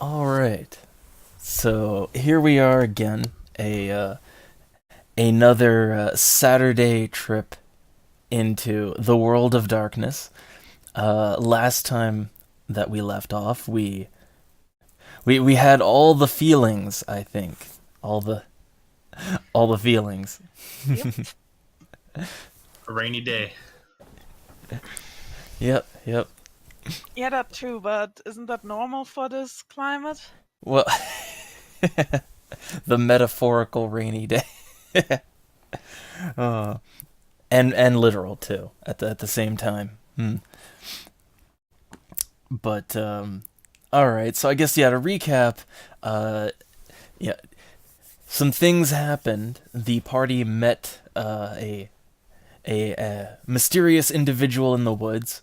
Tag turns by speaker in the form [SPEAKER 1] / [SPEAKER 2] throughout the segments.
[SPEAKER 1] All right. So here we are again, another Saturday trip into the world of darkness. Last time that we left off, we had all the feelings. I think all the all the feelings.
[SPEAKER 2] Yep.
[SPEAKER 3] A rainy day.
[SPEAKER 1] Yep, yep.
[SPEAKER 2] Yeah, that too, but isn't that normal for this climate?
[SPEAKER 1] Well, the metaphorical rainy day, uh, and literal too at the same time. But all right. So I guess yeah. To recap, yeah, some things happened. The party met a mysterious individual in the woods,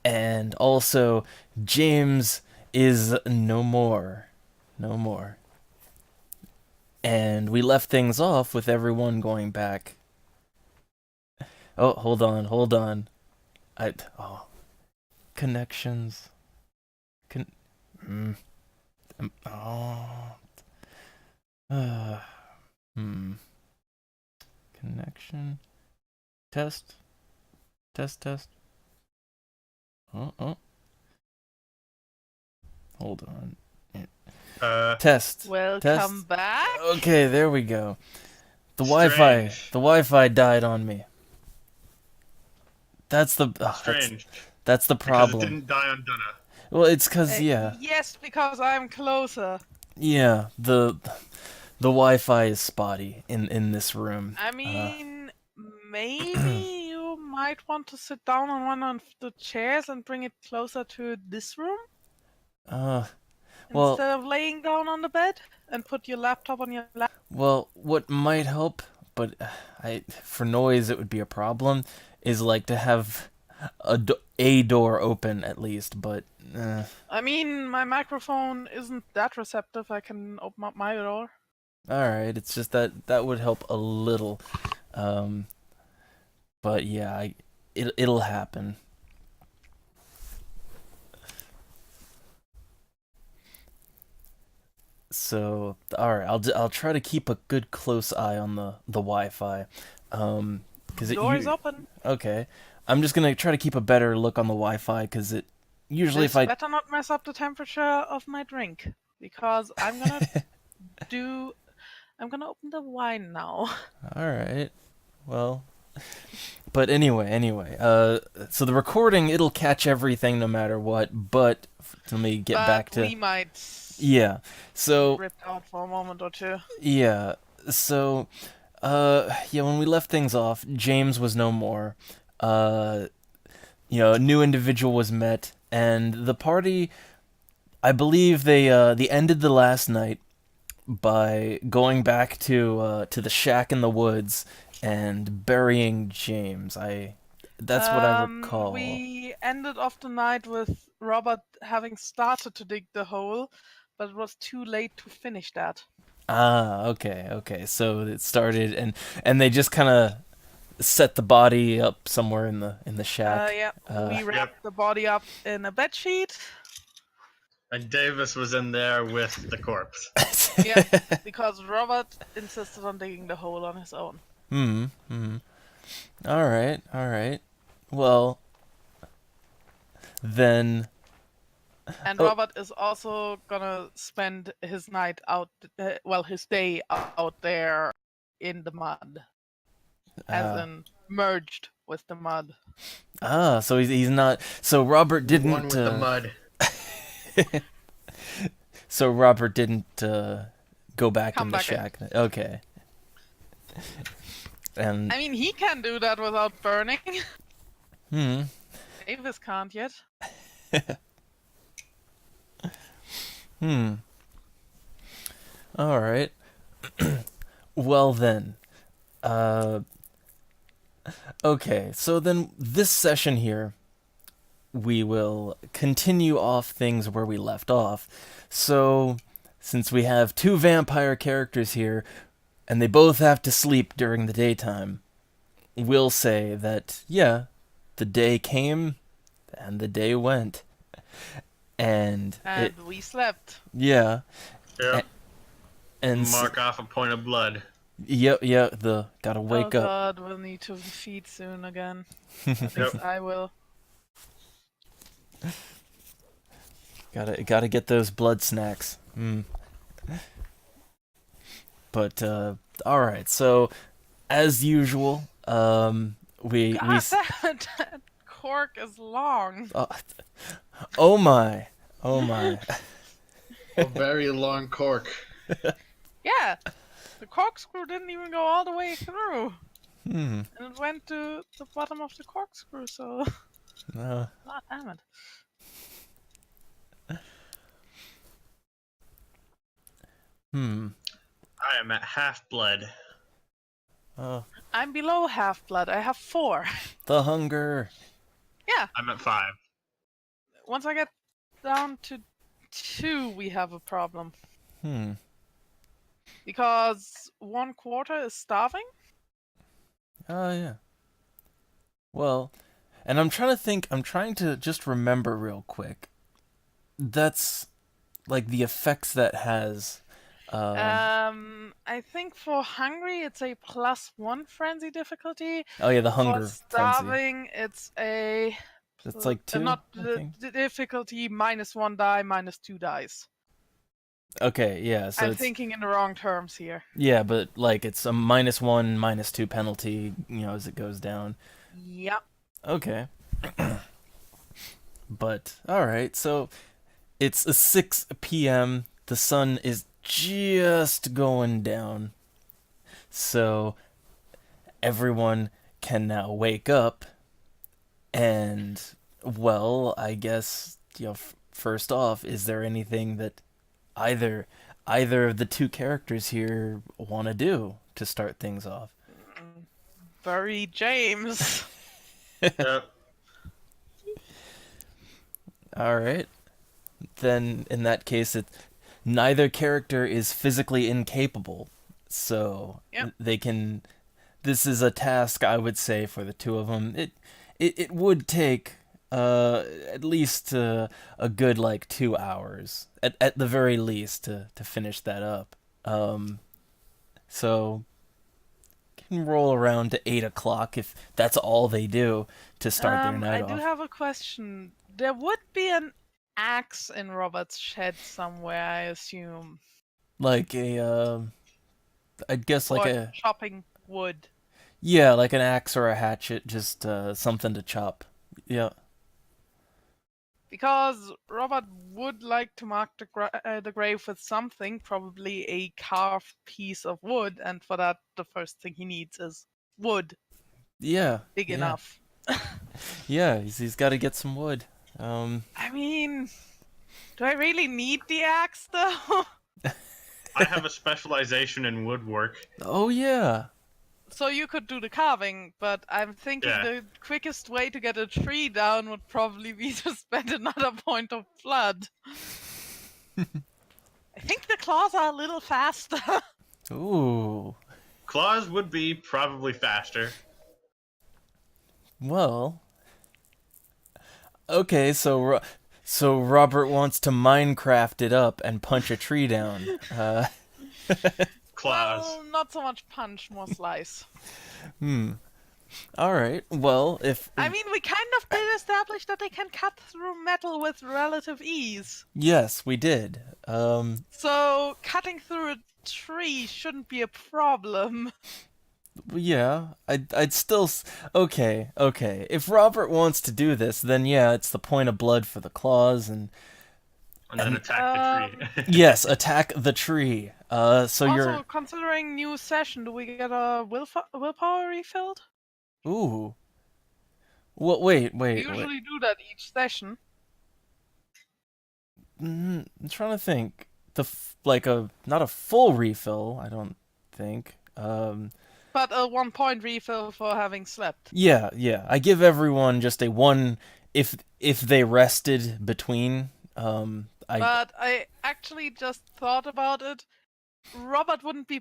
[SPEAKER 1] and also James is no more, no more. And we left things off with everyone going back. Oh, hold on. Oh, connections. Con. Mm, oh. Uh, hmm. Connection. Test. Test. Test. Oh. Hold on. Test.
[SPEAKER 2] Welcome
[SPEAKER 1] Test.
[SPEAKER 2] back.
[SPEAKER 1] Okay, there we go. The Wi-Fi.
[SPEAKER 3] Strange.
[SPEAKER 1] The Wi-Fi died on me. That's the.
[SPEAKER 3] Strange.
[SPEAKER 1] That's the
[SPEAKER 3] Because it
[SPEAKER 1] problem.
[SPEAKER 3] didn't die on Dunna.
[SPEAKER 1] Well, it's cause yeah,
[SPEAKER 2] Yes, because I'm closer.
[SPEAKER 1] yeah. The Wi-Fi is spotty in this room.
[SPEAKER 2] I mean, maybe you might want to sit down on one of the chairs and bring it closer to this room
[SPEAKER 1] Well,
[SPEAKER 2] instead of laying down on the bed and put your laptop on your lap.
[SPEAKER 1] well, what might help, but for noise it would be a problem, is like to have a door open at least. But
[SPEAKER 2] I mean, my microphone isn't that receptive. I can open up my door.
[SPEAKER 1] all right, it's just that would help a little. Um, but yeah, it'll happen. So, all right, I'll try to keep a good close eye on the Wi-Fi, because
[SPEAKER 2] Door is open.
[SPEAKER 1] okay. I'm just gonna try to keep a better look on the Wi-Fi because it usually
[SPEAKER 2] This
[SPEAKER 1] if I
[SPEAKER 2] better not mess up the temperature of my drink, because I'm gonna do. I'm gonna open the wine now.
[SPEAKER 1] all right, well, but anyway, so the recording it'll catch everything no matter what. But let me get
[SPEAKER 2] But
[SPEAKER 1] back to
[SPEAKER 2] we might
[SPEAKER 1] yeah. So
[SPEAKER 2] rip out for a moment or two.
[SPEAKER 1] yeah, so yeah, when we left things off, James was no more. Uh, a new individual was met, and the party. I believe they ended the last night by going back to the shack in the woods and burying James. That's what I recall.
[SPEAKER 2] We ended off the night with Robert having started to dig the hole, but it was too late to finish that.
[SPEAKER 1] Ah, okay. So it started and they just kind of set the body up somewhere in the shack.
[SPEAKER 2] Yeah, we wrapped the body up in a bed sheet.
[SPEAKER 3] And Davis was in there with the corpse.
[SPEAKER 2] Yeah, because Robert insisted on digging the hole on his own.
[SPEAKER 1] All right. Well, then.
[SPEAKER 2] And
[SPEAKER 1] Oh.
[SPEAKER 2] Robert is also gonna spend his night out, his day out there in the mud, as in merged with the mud.
[SPEAKER 1] So he's not. So Robert didn't.
[SPEAKER 3] One with the mud.
[SPEAKER 1] So Robert didn't go back
[SPEAKER 2] Come
[SPEAKER 1] in the
[SPEAKER 2] back in.
[SPEAKER 1] shack. Okay. And
[SPEAKER 2] I mean, he can do that without burning.
[SPEAKER 1] hmm.
[SPEAKER 2] Davis can't yet.
[SPEAKER 1] All right. Well then. Okay. So then this session here, we will continue off things where we left off. So since we have two vampire characters here, and they both have to sleep during the daytime, we'll say that, yeah, the day came and the day went. and
[SPEAKER 2] And we slept.
[SPEAKER 1] yeah,
[SPEAKER 3] Yep.
[SPEAKER 1] and
[SPEAKER 3] Mark off a point of blood.
[SPEAKER 1] yep, yeah, the gotta wake
[SPEAKER 2] Oh
[SPEAKER 1] up.
[SPEAKER 2] god, we'll need to feed soon again. At
[SPEAKER 3] Yep.
[SPEAKER 2] least I will.
[SPEAKER 1] Gotta get those blood snacks. But all right, so as usual, we
[SPEAKER 2] God damn it, that cork is long.
[SPEAKER 1] oh my, oh my.
[SPEAKER 3] A very long cork.
[SPEAKER 2] Yeah, the corkscrew didn't even go all the way through.
[SPEAKER 1] Hmm.
[SPEAKER 2] And it went to the bottom of the corkscrew, so... God damn it.
[SPEAKER 3] I am at half blood.
[SPEAKER 2] I'm below half-blood, I have 4.
[SPEAKER 1] The hunger.
[SPEAKER 2] Yeah,
[SPEAKER 3] I'm at 5.
[SPEAKER 2] once I get down to 2, we have a problem. Because 1/4 is starving?
[SPEAKER 1] Oh yeah. Well, and I'm trying to just remember real quick. That's like the effects that has.
[SPEAKER 2] I think for hungry it's a +1 frenzy difficulty.
[SPEAKER 1] Oh yeah, the hunger
[SPEAKER 2] For
[SPEAKER 1] frenzy.
[SPEAKER 2] starving it's a...
[SPEAKER 1] It's like 2.
[SPEAKER 2] not
[SPEAKER 1] I
[SPEAKER 2] the
[SPEAKER 1] think.
[SPEAKER 2] difficulty -1 die, -2 dice.
[SPEAKER 1] Okay, yeah. So
[SPEAKER 2] I'm
[SPEAKER 1] it's
[SPEAKER 2] thinking in the wrong terms here.
[SPEAKER 1] yeah, but like it's a -1, -2 penalty, as it goes down.
[SPEAKER 2] Yep.
[SPEAKER 1] Okay. But all right, so it's 6 p.m. The sun is just going down. So everyone can now wake up and well, I guess, first off, is there anything that either of the two characters here want to do to start things off?
[SPEAKER 2] Bury James.
[SPEAKER 3] Yep.
[SPEAKER 1] All right. Then in that case, neither character is physically incapable, so
[SPEAKER 2] Yep.
[SPEAKER 1] they can. This is a task, I would say, for the two of them. It would take at least a good 2 hours at the very least to finish that up. So can roll around to 8 o'clock if that's all they do to start their night
[SPEAKER 2] I
[SPEAKER 1] off.
[SPEAKER 2] do have a question. There would be an axe in Robert's shed somewhere, I assume.
[SPEAKER 1] Like I'd guess like
[SPEAKER 2] or
[SPEAKER 1] a
[SPEAKER 2] chopping wood.
[SPEAKER 1] yeah, like an axe or a hatchet, just something to chop. Yeah.
[SPEAKER 2] Because Robert would like to mark the grave with something, probably a carved piece of wood, and for that, the first thing he needs is wood.
[SPEAKER 1] Yeah.
[SPEAKER 2] Big
[SPEAKER 1] yeah.
[SPEAKER 2] enough.
[SPEAKER 1] Yeah, he's got to get some wood.
[SPEAKER 2] I mean, do I really need the axe, though?
[SPEAKER 3] I have a specialization in woodwork.
[SPEAKER 1] Oh yeah.
[SPEAKER 2] So you could do the carving, but I'm thinking
[SPEAKER 3] Yeah.
[SPEAKER 2] the quickest way to get a tree down would probably be to spend another point of blood. I think the claws are a little faster.
[SPEAKER 1] Ooh.
[SPEAKER 3] Claws would be probably faster.
[SPEAKER 1] Well. Okay, so Robert wants to Minecraft it up and punch a tree down.
[SPEAKER 3] Claws.
[SPEAKER 2] Well, not so much punch, more slice.
[SPEAKER 1] All right. Well, if
[SPEAKER 2] I mean, we kind of did establish that they can cut through metal with relative ease.
[SPEAKER 1] yes, we did.
[SPEAKER 2] So cutting through a tree shouldn't be a problem.
[SPEAKER 1] Yeah, I'd still okay. If Robert wants to do this, then yeah, it's the point of blood for the claws and
[SPEAKER 3] And then attack the tree.
[SPEAKER 1] yes, attack the tree. So
[SPEAKER 2] Also,
[SPEAKER 1] you're
[SPEAKER 2] considering new session, do we get a willpower refilled?
[SPEAKER 1] ooh. Well, wait.
[SPEAKER 2] We usually do that each session.
[SPEAKER 1] I'm trying to think. Not a full refill, I don't think.
[SPEAKER 2] But a 1 point refill for having slept.
[SPEAKER 1] Yeah. I give everyone just a 1 if they rested between.
[SPEAKER 2] But I actually just thought about it. Robert wouldn't do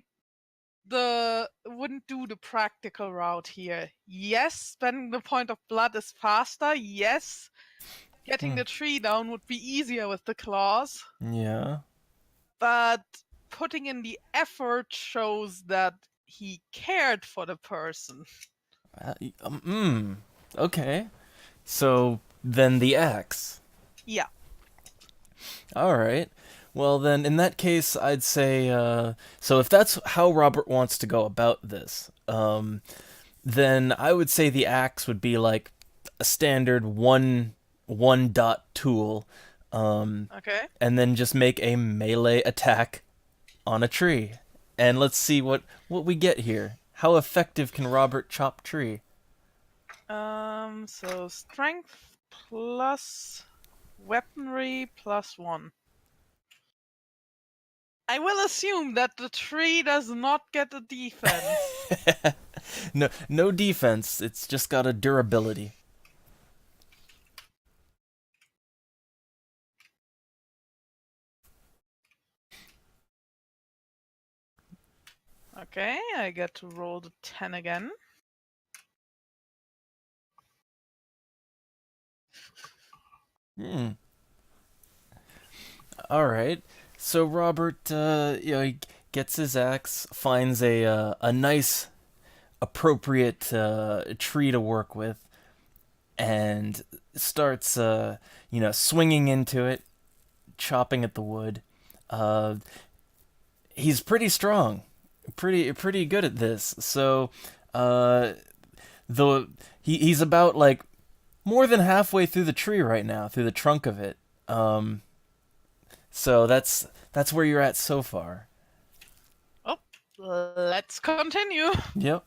[SPEAKER 2] the practical route here. Yes, spending the point of blood is faster. Yes, getting the tree down would be easier with the claws,
[SPEAKER 1] Yeah.
[SPEAKER 2] but putting in the effort shows that he cared for the person.
[SPEAKER 1] Okay. So then the axe.
[SPEAKER 2] Yeah.
[SPEAKER 1] All right. Well, then in that case, I'd say so if that's how Robert wants to go about this, then I would say the axe would be like a standard one dot tool,
[SPEAKER 2] Okay.
[SPEAKER 1] and then just make a melee attack on a tree. And let's see what we get here. How effective can Robert chop tree?
[SPEAKER 2] So strength plus weaponry plus 1. I will assume that the tree does not get a defense.
[SPEAKER 1] No defense. It's just got a durability.
[SPEAKER 2] Okay, I get to roll the 10 again.
[SPEAKER 1] All right. So Robert, he gets his axe, finds a nice, appropriate tree to work with, and starts swinging into it, chopping at the wood. He's pretty strong, pretty good at this. So, he's about like more than halfway through the tree right now, through the trunk of it. So that's where you're at so far.
[SPEAKER 2] Oh, let's continue.
[SPEAKER 1] Yep.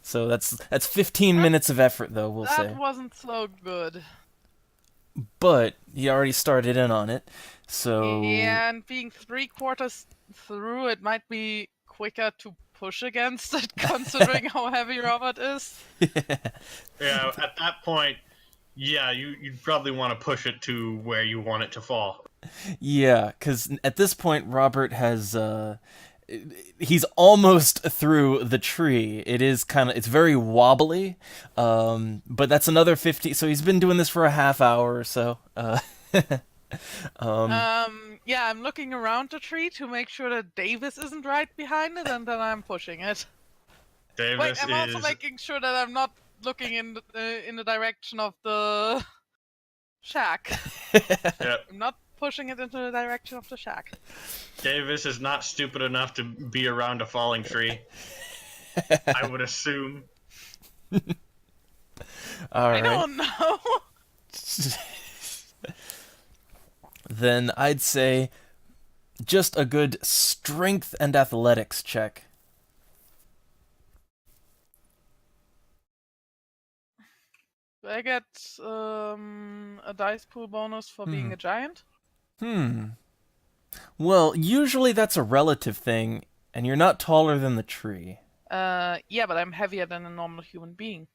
[SPEAKER 1] So that's 15 minutes of effort, though, we'll say.
[SPEAKER 2] That wasn't so good.
[SPEAKER 1] But he already started in on it, so...
[SPEAKER 2] And being 3/4 through, it might be quicker to push against it, considering how heavy Robert is.
[SPEAKER 3] Yeah, at that point, yeah, you'd probably want to push it to where you want it to fall.
[SPEAKER 1] Yeah, because at this point, Robert has... he's almost through the tree. It's very wobbly, but that's another 50. So he's been doing this for a half hour or so.
[SPEAKER 2] Yeah, I'm looking around the tree to make sure that Davis isn't right behind it, and then I'm pushing it.
[SPEAKER 3] Davis
[SPEAKER 2] Wait, I'm
[SPEAKER 3] is...
[SPEAKER 2] also making sure that I'm not looking in the direction of the shack.
[SPEAKER 3] Yep.
[SPEAKER 2] I'm not pushing it into the direction of the shack.
[SPEAKER 3] Davis is not stupid enough to be around a falling tree. I would assume.
[SPEAKER 1] All right.
[SPEAKER 2] I don't know.
[SPEAKER 1] Then I'd say just a good strength and athletics check.
[SPEAKER 2] Do I get a dice pool bonus for being a giant?
[SPEAKER 1] Well, usually that's a relative thing, and you're not taller than the tree.
[SPEAKER 2] Yeah, but I'm heavier than a normal human being.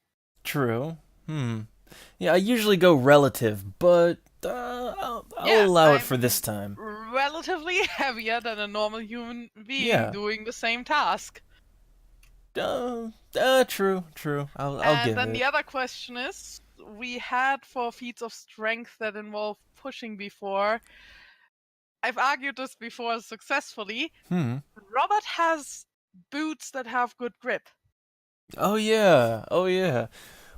[SPEAKER 1] True. Yeah, I usually go relative, but I'll
[SPEAKER 2] Yeah,
[SPEAKER 1] allow it
[SPEAKER 2] I'm
[SPEAKER 1] for this time.
[SPEAKER 2] Relatively heavier than a normal human being
[SPEAKER 1] Yeah.
[SPEAKER 2] doing the same task.
[SPEAKER 1] True. I'll
[SPEAKER 2] And
[SPEAKER 1] give
[SPEAKER 2] then
[SPEAKER 1] it.
[SPEAKER 2] the other question is, we had 4 feats of strength that involve pushing before. I've argued this before successfully. Robert has boots that have good grip.
[SPEAKER 1] Oh yeah.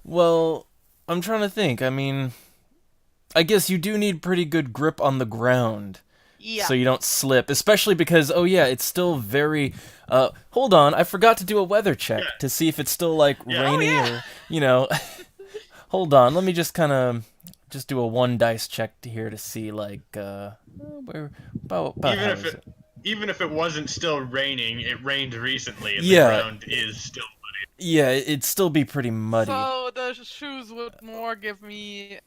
[SPEAKER 1] Well, I'm trying to think. I mean, I guess you do need pretty good grip on the ground.
[SPEAKER 2] Yeah.
[SPEAKER 1] So you don't slip, especially because, it's still very... hold on, I forgot to do a weather check to see if it's still, rainy or, hold on, let me just kind of just do a 1 dice check here to see, where... About
[SPEAKER 3] Even
[SPEAKER 1] how
[SPEAKER 3] if
[SPEAKER 1] is
[SPEAKER 3] it, even if it wasn't still raining, it rained recently, and
[SPEAKER 1] Yeah.
[SPEAKER 3] the ground is still muddy.
[SPEAKER 1] Yeah, it'd still be pretty muddy.
[SPEAKER 2] So the shoes would more give me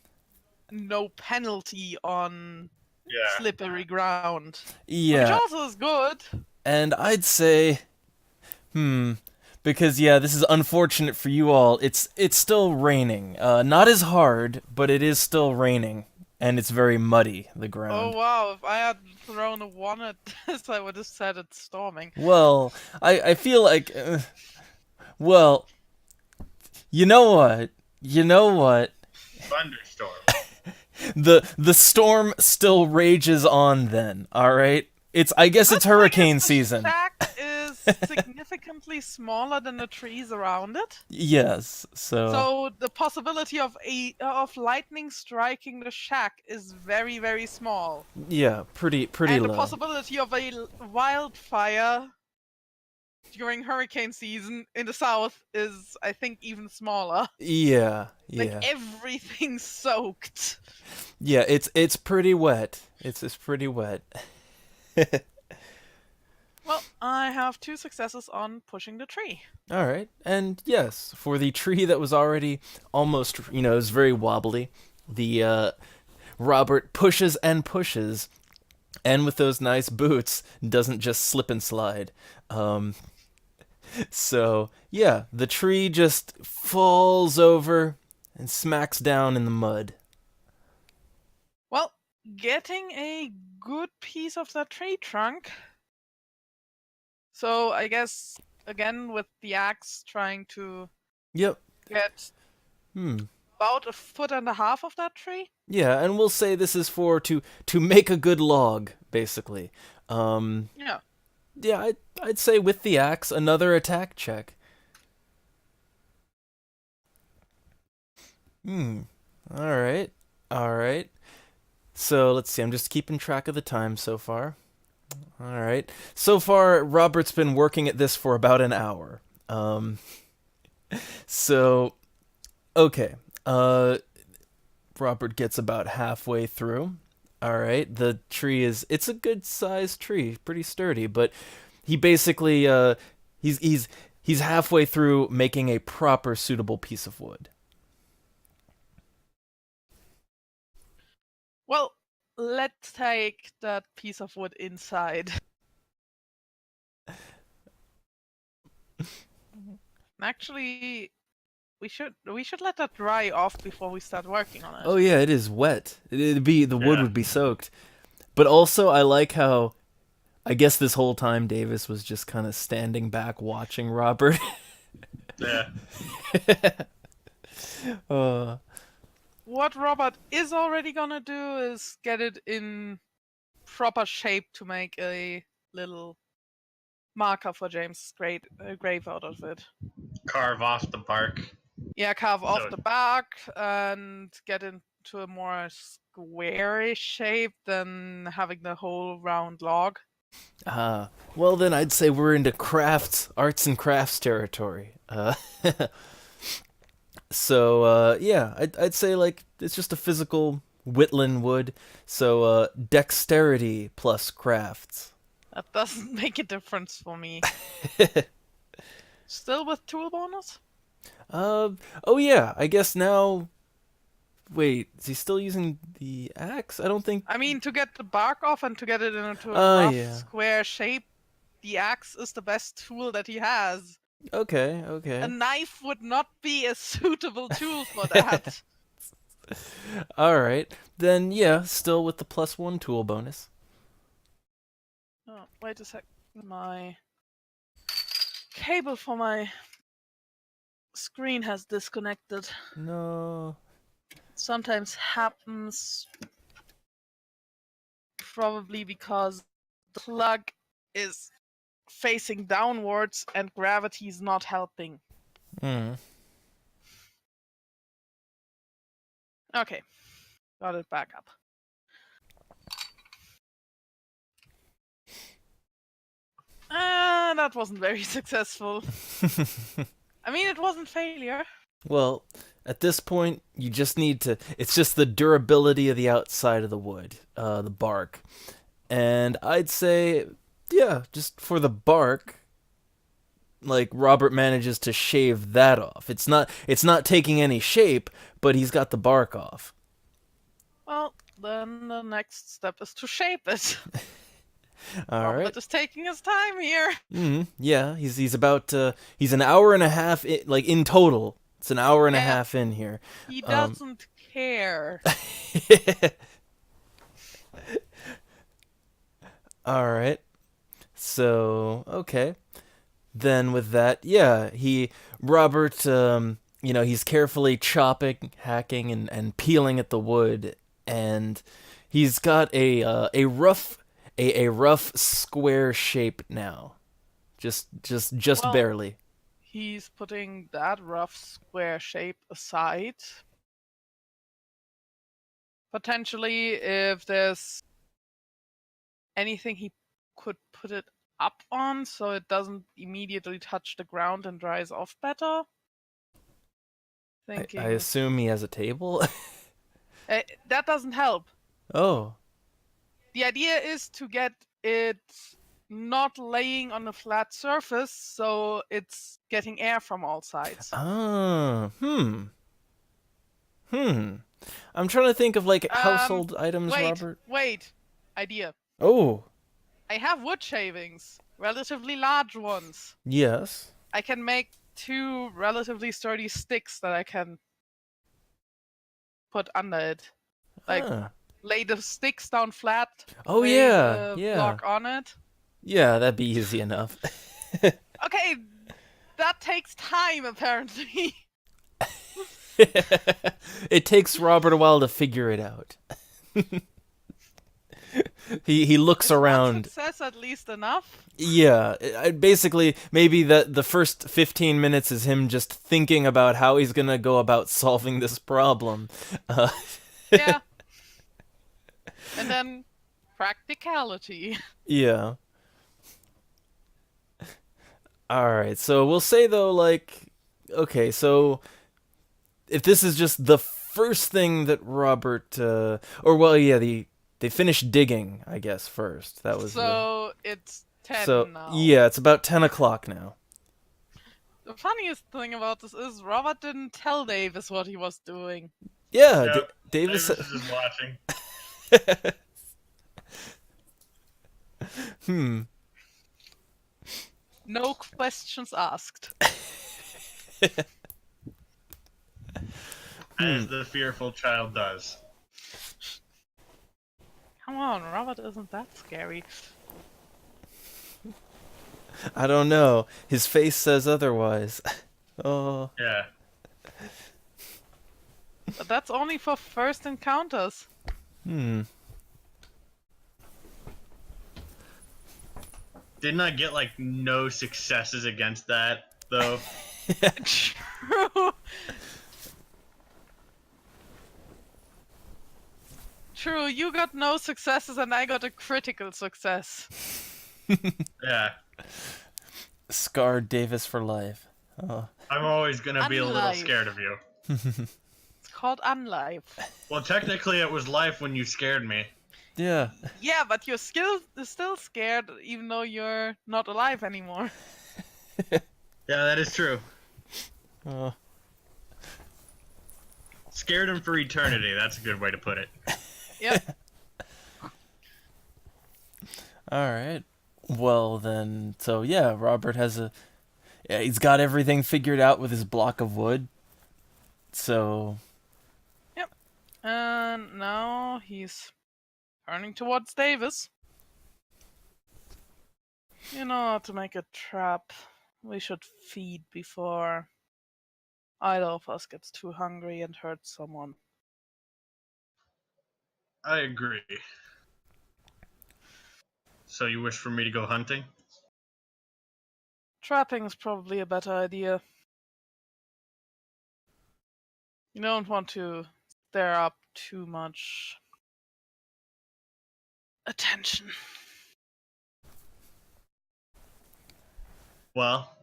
[SPEAKER 2] no penalty on
[SPEAKER 3] Yeah.
[SPEAKER 2] slippery ground.
[SPEAKER 1] Yeah.
[SPEAKER 2] Which also is good.
[SPEAKER 1] And I'd say, because this is unfortunate for you all. It's still raining. Not as hard, but it is still raining, and it's very muddy, the
[SPEAKER 2] Oh
[SPEAKER 1] ground.
[SPEAKER 2] wow, if I had thrown a 1 at this, I would have said it's storming.
[SPEAKER 1] Well, I feel like, well, you know what?
[SPEAKER 3] thunderstorm.
[SPEAKER 1] The storm still rages on then, all right? I guess it's hurricane season.
[SPEAKER 2] The shack is significantly smaller than the trees around it.
[SPEAKER 1] Yes, so
[SPEAKER 2] the possibility of lightning striking the shack is very, very small.
[SPEAKER 1] yeah, pretty
[SPEAKER 2] And
[SPEAKER 1] low.
[SPEAKER 2] the possibility of a wildfire during hurricane season in the south is, I think, even smaller.
[SPEAKER 1] Yeah.
[SPEAKER 2] Like everything's soaked.
[SPEAKER 1] Yeah, it's pretty wet. It's pretty wet.
[SPEAKER 2] Well, I have 2 successes on pushing the tree.
[SPEAKER 1] All right. And yes, for the tree that was already almost, it was very wobbly, the Robert pushes and pushes, and with those nice boots, doesn't just slip and slide. So, yeah, the tree just falls over and smacks down in the mud.
[SPEAKER 2] Well, getting a good piece of that tree trunk. So I guess, again, with the axe, trying to
[SPEAKER 1] Yep.
[SPEAKER 2] get about 1.5 foot of that tree.
[SPEAKER 1] Yeah, and we'll say this is to make a good log, basically.
[SPEAKER 2] Yeah.
[SPEAKER 1] Yeah, I'd say with the axe, another attack check. All right. So let's see. I'm just keeping track of the time so far. All right. So far, Robert's been working at this for about an hour. So, okay. Robert gets about halfway through. All right. The tree it's a good sized tree, pretty sturdy, but he basically he's halfway through making a proper suitable piece of wood.
[SPEAKER 2] Well, let's take that piece of wood inside. Actually, we should let that dry off before we start working on it.
[SPEAKER 1] Oh yeah, it is wet. The wood would be soaked. But also, I like how, I guess this whole time Davis was just kind of standing back watching Robert.
[SPEAKER 3] Yeah.
[SPEAKER 2] What Robert is already gonna do is get it in proper shape to make a little marker for James' grave out of it.
[SPEAKER 3] Carve off the bark.
[SPEAKER 2] Yeah, carve off the bark and get into a more squarish shape than having the whole round log.
[SPEAKER 1] Well then I'd say we're into arts and crafts territory. So, yeah, I'd say, like, it's just a physical Whitland wood, so, dexterity plus crafts.
[SPEAKER 2] That doesn't make a difference for me. Still with tool bonus?
[SPEAKER 1] Oh yeah, I guess now... Wait, is he still using the axe? I don't think...
[SPEAKER 2] I mean, to get the bark off and to get it into a rough, square shape, the axe is the best tool that he has.
[SPEAKER 1] Okay.
[SPEAKER 2] A knife would not be a suitable tool for that.
[SPEAKER 1] Alright, then yeah, still with the +1 tool bonus.
[SPEAKER 2] Oh, wait a sec. My cable for my screen has disconnected.
[SPEAKER 1] No.
[SPEAKER 2] Sometimes happens probably because the plug is facing downwards and gravity is not helping. Okay, got it back up. That wasn't very successful. I mean, it wasn't failure.
[SPEAKER 1] Well, at this point, you just need to... It's just the durability of the outside of the wood, the bark. And I'd say, yeah, just for the bark, like, Robert manages to shave that off. It's not taking any shape, but he's got the bark off.
[SPEAKER 2] Well, then the next step is to shape it.
[SPEAKER 1] All right.
[SPEAKER 2] Just taking his time here.
[SPEAKER 1] Yeah, he's about he's an hour and a half in total. It's an hour and a half in here.
[SPEAKER 2] He doesn't care.
[SPEAKER 1] All right. So, okay. Then with that, yeah, Robert he's carefully chopping, hacking, and peeling at the wood, and he's got a rough square shape now, just
[SPEAKER 2] Well,
[SPEAKER 1] barely.
[SPEAKER 2] he's putting that rough square shape aside. Potentially, if there's anything he could put it up on so it doesn't immediately touch the ground and dries off better.
[SPEAKER 1] I
[SPEAKER 2] Thinking
[SPEAKER 1] assume he has a table.
[SPEAKER 2] that doesn't help.
[SPEAKER 1] Oh.
[SPEAKER 2] The idea is to get it not laying on a flat surface, so it's getting air from all sides.
[SPEAKER 1] Ah. I'm trying to think of like household items, Robert.
[SPEAKER 2] Wait. Idea.
[SPEAKER 1] Oh.
[SPEAKER 2] I have wood shavings, relatively large ones.
[SPEAKER 1] Yes.
[SPEAKER 2] I can make 2 relatively sturdy sticks that I can put under it. Like,
[SPEAKER 1] Huh.
[SPEAKER 2] lay the sticks down flat.
[SPEAKER 1] Oh,
[SPEAKER 2] lay
[SPEAKER 1] yeah,
[SPEAKER 2] the
[SPEAKER 1] yeah.
[SPEAKER 2] block on it.
[SPEAKER 1] Yeah, that'd be easy enough.
[SPEAKER 2] Okay, that takes time, apparently.
[SPEAKER 1] It takes Robert a while to figure it out. He looks
[SPEAKER 2] Is one
[SPEAKER 1] around.
[SPEAKER 2] success at least enough?
[SPEAKER 1] Yeah, basically, maybe the first 15 minutes is him just thinking about how he's gonna go about solving this problem.
[SPEAKER 2] Yeah. And then practicality.
[SPEAKER 1] Yeah. Alright, so we'll say though, like, okay, so if this is just the first thing that Robert, or well, yeah, they finished digging, I guess, first. That was
[SPEAKER 2] So it's 10
[SPEAKER 1] so
[SPEAKER 2] now.
[SPEAKER 1] yeah, it's about 10 o'clock now.
[SPEAKER 2] The funniest thing about this is Robert didn't tell Davis what he was doing.
[SPEAKER 1] Yeah,
[SPEAKER 3] Yep.
[SPEAKER 1] Davis.
[SPEAKER 3] Davis is just watching.
[SPEAKER 2] No questions asked.
[SPEAKER 3] As the fearful child does.
[SPEAKER 2] Come on, Robert isn't that scary.
[SPEAKER 1] I don't know. His face says otherwise. Oh.
[SPEAKER 3] Yeah.
[SPEAKER 2] But that's only for first encounters.
[SPEAKER 3] Didn't I get like no successes against that though?
[SPEAKER 2] True. True, you got no successes and I got a critical success.
[SPEAKER 3] Yeah.
[SPEAKER 1] Scarred Davis for life. Oh.
[SPEAKER 3] I'm always gonna be a little
[SPEAKER 2] Unlife.
[SPEAKER 3] scared of you.
[SPEAKER 2] It's called unlife.
[SPEAKER 3] Well, technically it was life when you scared me.
[SPEAKER 1] Yeah.
[SPEAKER 2] Yeah, but you're still scared even though you're not alive anymore.
[SPEAKER 3] Yeah, that is true.
[SPEAKER 1] Oh.
[SPEAKER 3] Scared him for eternity. That's a good way to put it.
[SPEAKER 2] Yep.
[SPEAKER 1] All right. Well then, so yeah, Robert has he's got everything figured out with his block of wood. So.
[SPEAKER 2] Yep. And now he's turning towards Davis. You know how to make a trap. We should feed before either of us gets too hungry and hurts someone.
[SPEAKER 3] I agree. So you wish for me to go hunting?
[SPEAKER 2] Trapping's probably a better idea. You don't want to stir up too much attention.
[SPEAKER 3] Well,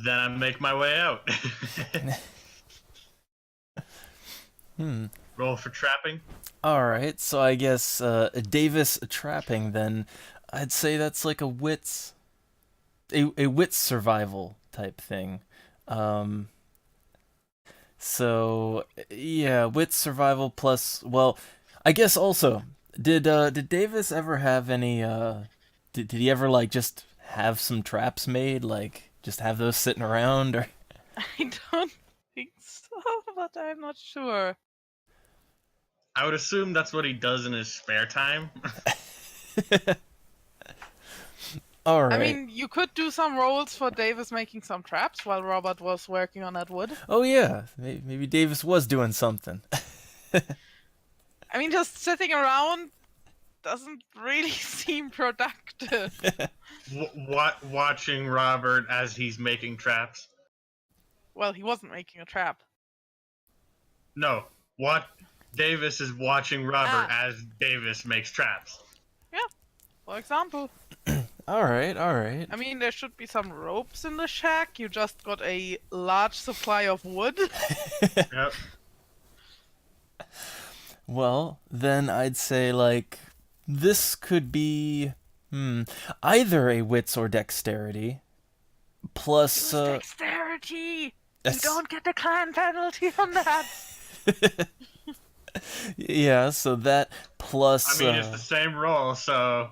[SPEAKER 3] then I make my way out. Roll for trapping.
[SPEAKER 1] All right. So I guess Davis trapping. Then I'd say that's like a wits survival type thing. So yeah, wits survival plus. Well, I guess also did Davis ever have any? Did he ever like just have some traps made? Like just have those sitting around or?
[SPEAKER 2] I don't think so, but I'm not sure.
[SPEAKER 3] I would assume that's what he does in his spare time.
[SPEAKER 1] All right.
[SPEAKER 2] I mean, you could do some rolls for Davis making some traps while Robert was working on that wood.
[SPEAKER 1] Oh yeah, maybe Davis was doing something.
[SPEAKER 2] I mean, just sitting around doesn't really seem productive.
[SPEAKER 3] Watching Robert as he's making traps.
[SPEAKER 2] Well, he wasn't making a trap.
[SPEAKER 3] No, what Davis is watching Robert as Davis makes traps.
[SPEAKER 2] Yeah, for example.
[SPEAKER 1] All right, all right.
[SPEAKER 2] I mean, there should be some ropes in the shack. You just got a large supply of wood.
[SPEAKER 3] Yep.
[SPEAKER 1] Well, then I'd say like this could be either a wits or dexterity plus
[SPEAKER 2] Dexterity. You don't get the clan penalty on that.
[SPEAKER 1] Yeah, so that plus
[SPEAKER 3] I mean, it's the same roll, so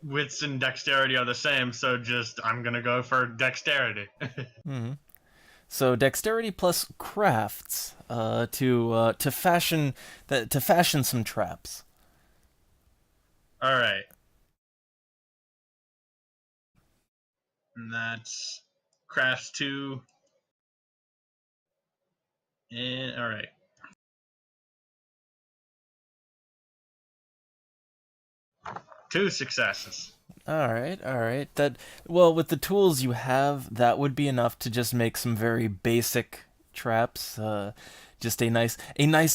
[SPEAKER 3] wits and dexterity are the same. So I'm gonna go for dexterity.
[SPEAKER 1] So dexterity plus crafts to fashion some traps.
[SPEAKER 3] All right. And that's crafts 2. And all right. Two successes.
[SPEAKER 1] All right, all right. Well, with the tools you have, that would be enough to just make some very basic traps. Just a nice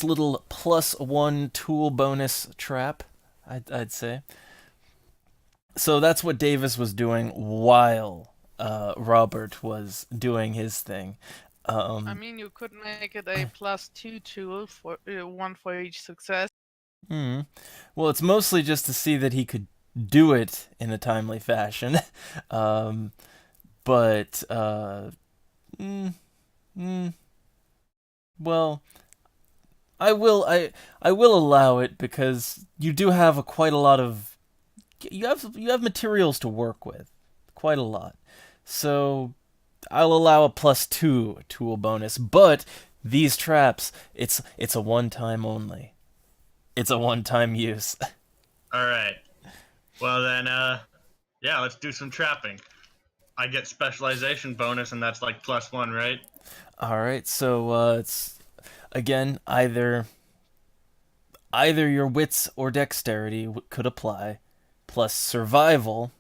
[SPEAKER 1] little +1 tool bonus trap, I'd say. So that's what Davis was doing while Robert was doing his thing.
[SPEAKER 2] I mean, you could make it a +2 tool for one for each success.
[SPEAKER 1] Well, it's mostly just to see that he could do it in a timely fashion. But well, I will allow it because you do have quite a lot of you have materials to work with, quite a lot. So I'll allow a +2 tool bonus, but these traps, it's a one-time only. It's a one-time use.
[SPEAKER 3] All right. Well then, yeah, let's do some trapping. I get specialization bonus, and that's like +1, right?
[SPEAKER 1] All right. So it's again either your wits or dexterity could apply, plus survival,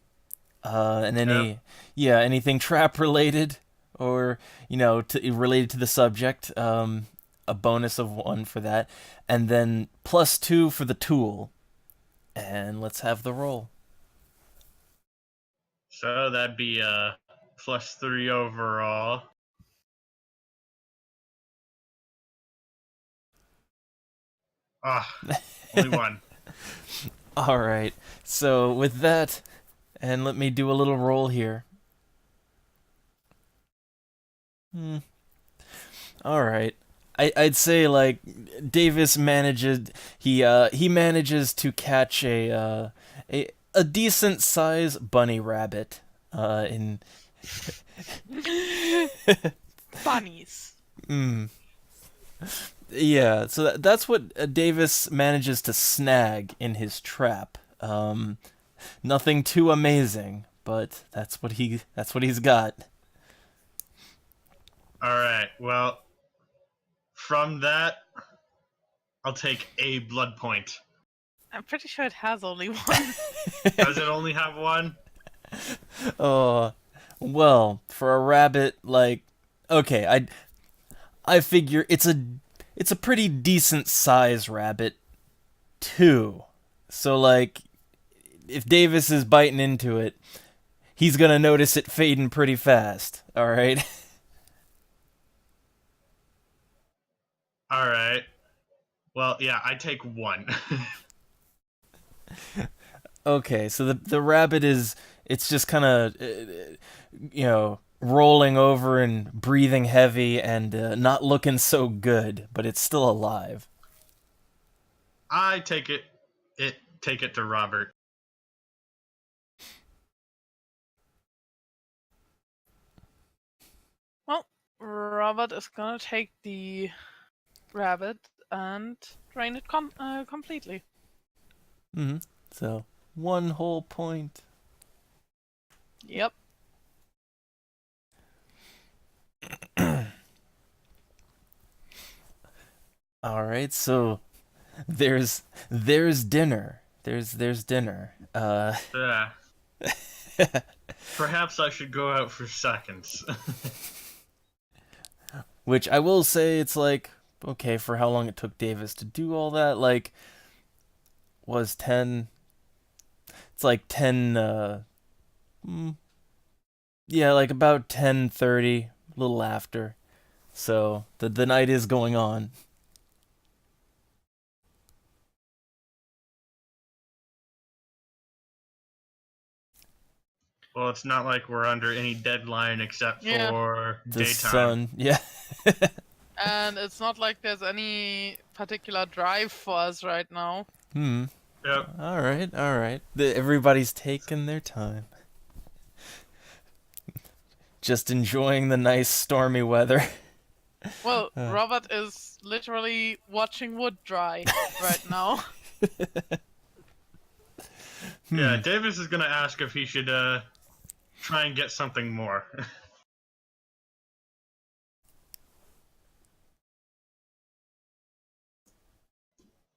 [SPEAKER 1] and anything trap related or related to the subject. A bonus of 1 for that, and then +2 for the tool. And let's have the roll.
[SPEAKER 3] So that'd be +3 overall. Only 1.
[SPEAKER 1] All right. So with that, and let me do a little roll here. All right. I'd say like Davis manages he manages to catch a decent size bunny rabbit in
[SPEAKER 2] Bunnies.
[SPEAKER 1] Yeah, so that's what Davis manages to snag in his trap. Nothing too amazing, but that's what he's got.
[SPEAKER 3] All right. Well, from that, I'll take a blood point.
[SPEAKER 2] I'm pretty sure it has only 1.
[SPEAKER 3] Does it only have 1?
[SPEAKER 1] Oh, well, for a rabbit, like, okay, I figure it's a pretty decent size rabbit, too. So, like, if Davis is biting into it, he's gonna notice it fading pretty fast, alright?
[SPEAKER 3] Alright. Well, yeah, I take 1.
[SPEAKER 1] Okay, so the rabbit it's just kind of, rolling over and breathing heavy and not looking so good, but it's still alive.
[SPEAKER 3] I take it to Robert.
[SPEAKER 2] Well, Robert is gonna take the rabbit and drain it completely.
[SPEAKER 1] So 1 whole point.
[SPEAKER 2] Yep.
[SPEAKER 1] All right, so there's dinner. There's dinner.
[SPEAKER 3] Yeah. Perhaps I should go out for seconds.
[SPEAKER 1] Which I will say, it's like, okay, for how long it took Davis to do all that, like, was 10. It's like 10. Yeah, like about 10:30, a little after. So the night is going on.
[SPEAKER 3] Well, it's not like we're under any deadline except
[SPEAKER 2] Yeah.
[SPEAKER 3] for
[SPEAKER 1] The
[SPEAKER 3] daytime.
[SPEAKER 1] sun, yeah.
[SPEAKER 2] And it's not like there's any particular drive for us right now.
[SPEAKER 1] Yep.
[SPEAKER 3] Yep.
[SPEAKER 1] All right. Everybody's taking their time. Just enjoying the nice stormy weather.
[SPEAKER 2] Well, Robert is literally watching wood dry right now.
[SPEAKER 3] Yeah, Davis is gonna ask if he should try and get something more.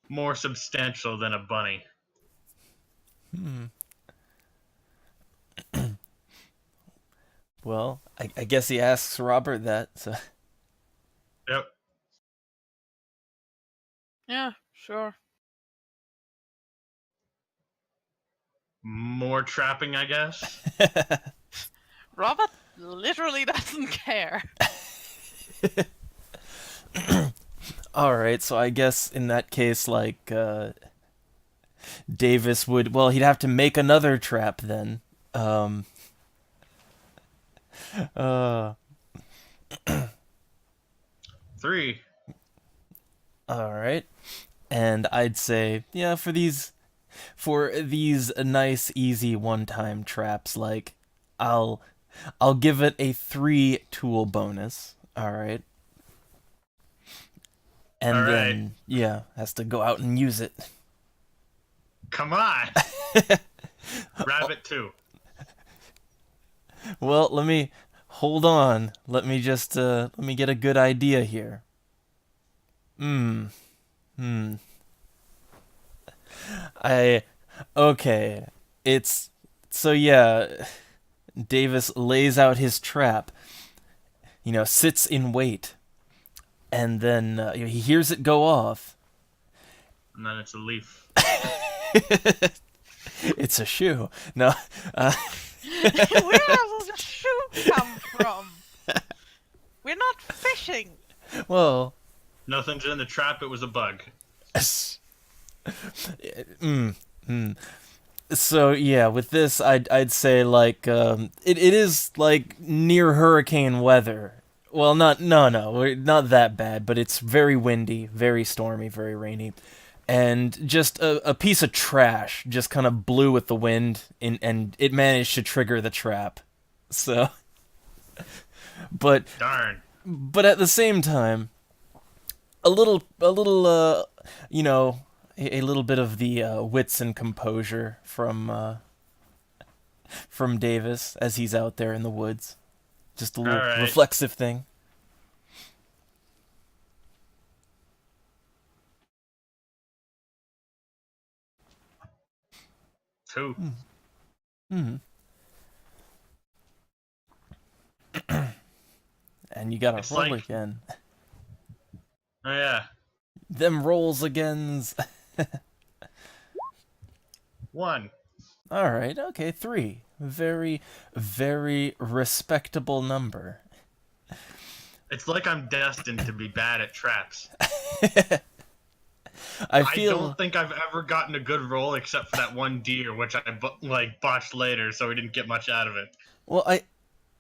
[SPEAKER 3] More substantial than a bunny.
[SPEAKER 1] Well, I guess he asks Robert that, so.
[SPEAKER 3] Yep.
[SPEAKER 2] Yeah, sure.
[SPEAKER 3] More trapping, I guess.
[SPEAKER 2] Robert literally doesn't care.
[SPEAKER 1] All right, so I guess in that case, like, Davis would, well, he'd have to make another trap then. Uh,
[SPEAKER 3] 3.
[SPEAKER 1] all right. And I'd say, yeah, for these nice, easy one-time traps, like, I'll give it a 3 tool bonus. All right. And
[SPEAKER 3] All right.
[SPEAKER 1] then, yeah, has to go out and use it.
[SPEAKER 3] Come on. Rabbit 2.
[SPEAKER 1] Well, let me hold on. Let me just let me get a good idea here. Okay. It's so yeah, Davis lays out his trap. Sits in wait. And then he hears it go off.
[SPEAKER 3] And then it's a leaf.
[SPEAKER 1] It's a shoe. No.
[SPEAKER 2] Where does the shoe come from? We're not fishing.
[SPEAKER 1] Well.
[SPEAKER 3] Nothing's in the trap, it was a bug.
[SPEAKER 1] So yeah, with this, I'd say like it is like near hurricane weather. Well, not that bad, but it's very windy, very stormy, very rainy, and just a piece of trash just kind of blew with the wind, and it managed to trigger the trap. So, but
[SPEAKER 3] Darn.
[SPEAKER 1] But at the same time, a little a little bit of the wits and composure from Davis as he's out there in the woods. Just a little
[SPEAKER 3] right.
[SPEAKER 1] reflexive thing.
[SPEAKER 3] Two.
[SPEAKER 1] And you gotta
[SPEAKER 3] It's
[SPEAKER 1] roll
[SPEAKER 3] like-
[SPEAKER 1] again.
[SPEAKER 3] Oh yeah.
[SPEAKER 1] Them rolls agains.
[SPEAKER 3] 1.
[SPEAKER 1] All right, okay, 3. Very, very respectable number.
[SPEAKER 3] It's like I'm destined to be bad at traps.
[SPEAKER 1] I
[SPEAKER 3] I
[SPEAKER 1] feel.
[SPEAKER 3] don't think I've ever gotten a good roll except for that one deer, which I botched later, so we didn't get much out of it.
[SPEAKER 1] Well,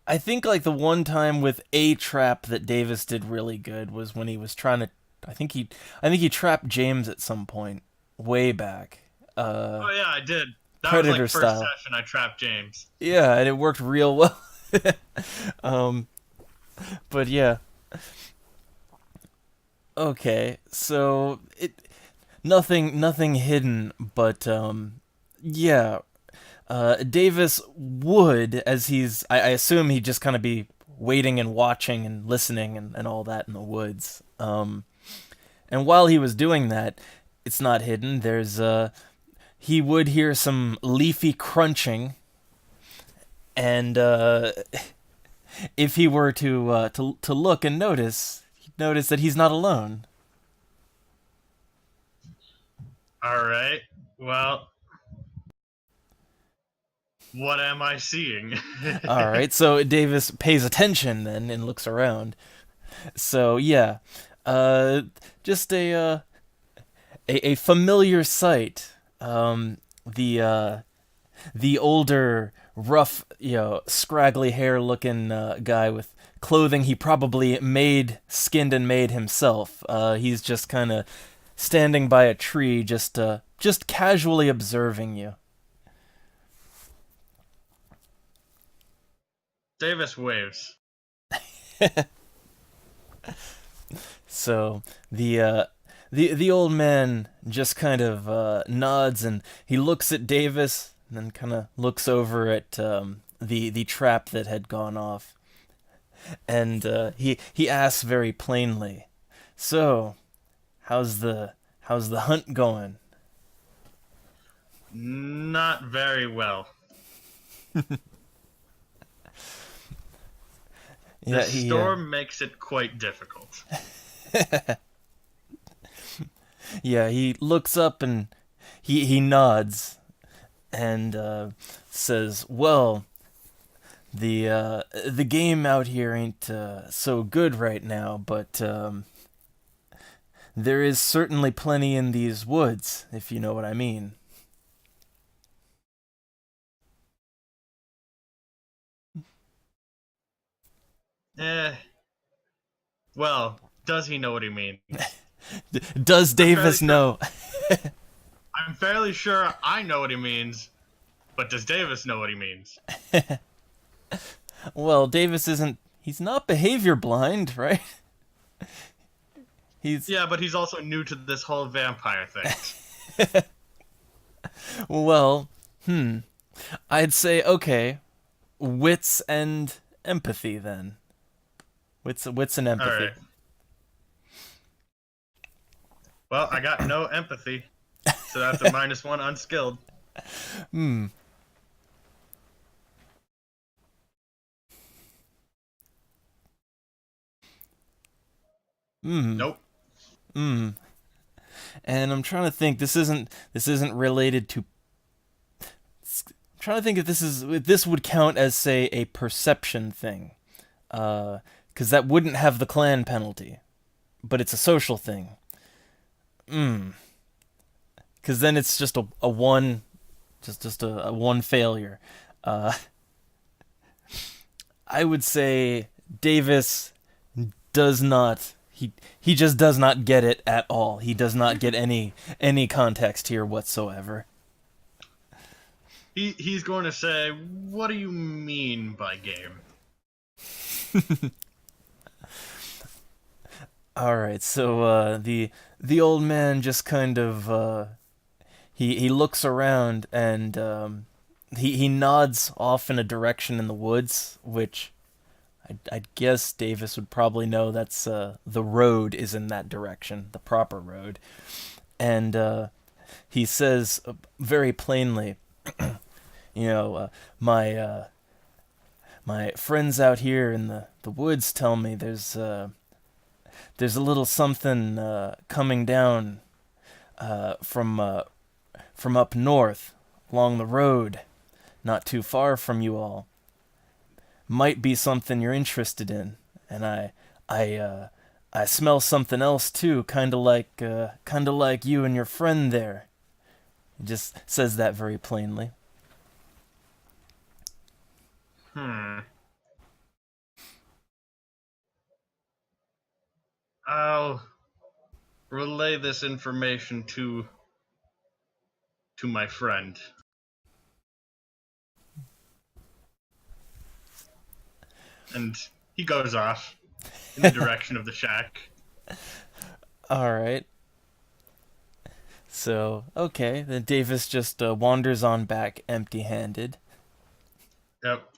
[SPEAKER 1] I think like the one time with a trap that Davis did really good was when he was trying to. I think he trapped James at some point, way back.
[SPEAKER 3] Oh yeah, I did. That
[SPEAKER 1] Predator
[SPEAKER 3] was like first
[SPEAKER 1] style.
[SPEAKER 3] session I trapped James.
[SPEAKER 1] Yeah, and it worked real well. But yeah. Okay, so nothing hidden, but yeah. Davis would, as I assume he'd just kind of be waiting and watching and listening and all that in the woods. And while he was doing that, it's not hidden. He would hear some leafy crunching, and if he were to look and notice, he'd notice that he's not alone.
[SPEAKER 3] All right. Well, what am I seeing?
[SPEAKER 1] All right, so Davis pays attention then and looks around. So yeah, just a familiar sight. The older, rough, scraggly hair looking guy with clothing he probably skinned and made himself. He's just kind of standing by a tree, just casually observing you.
[SPEAKER 3] Davis waves.
[SPEAKER 1] So the old man just kind of nods, and he looks at Davis and then kind of looks over at the trap that had gone off, and he asks very plainly, "So, how's the hunt going?"
[SPEAKER 3] Not very well. The storm makes it quite difficult.
[SPEAKER 1] Yeah, he looks up and he nods and says, "Well, the game out here ain't so good right now, but there is certainly plenty in these woods, if you know what I mean."
[SPEAKER 3] Well, does he know what he means?
[SPEAKER 1] Does Davis know?
[SPEAKER 3] I'm fairly sure I know what he means, but does Davis know what he means?
[SPEAKER 1] Well, Davis he's not behavior blind, right?
[SPEAKER 3] Yeah, but he's also new to this whole vampire thing.
[SPEAKER 1] Well, I'd say, okay, wits and empathy then. Wits and empathy.
[SPEAKER 3] All right. Well, I got no empathy, so that's a -1 unskilled. Nope.
[SPEAKER 1] And I'm trying to think. This isn't related to. I'm trying to think if this would count as, say, a perception thing, because that wouldn't have the clan penalty, but it's a social thing. Because then it's just a one, just a one failure. I would say Davis does not. He just does not get it at all. He does not get any context here whatsoever.
[SPEAKER 3] He's going to say, "What do you mean by game?"
[SPEAKER 1] All right, so the old man just kind of he looks around and he nods off in a direction in the woods, which I guess Davis would probably know that's the road is in that direction, the proper road, and he says very plainly, my friends out here in the woods tell me there's a little something coming down from up north along the road, not too far from you all. Might be something you're interested in, and I smell something else too, kind of like you and your friend there. He just says that very plainly.
[SPEAKER 3] I'll relay this information to my friend. And he goes off in the direction of the shack.
[SPEAKER 1] All right. So, okay, then Davis just wanders on back empty-handed.
[SPEAKER 3] Yep.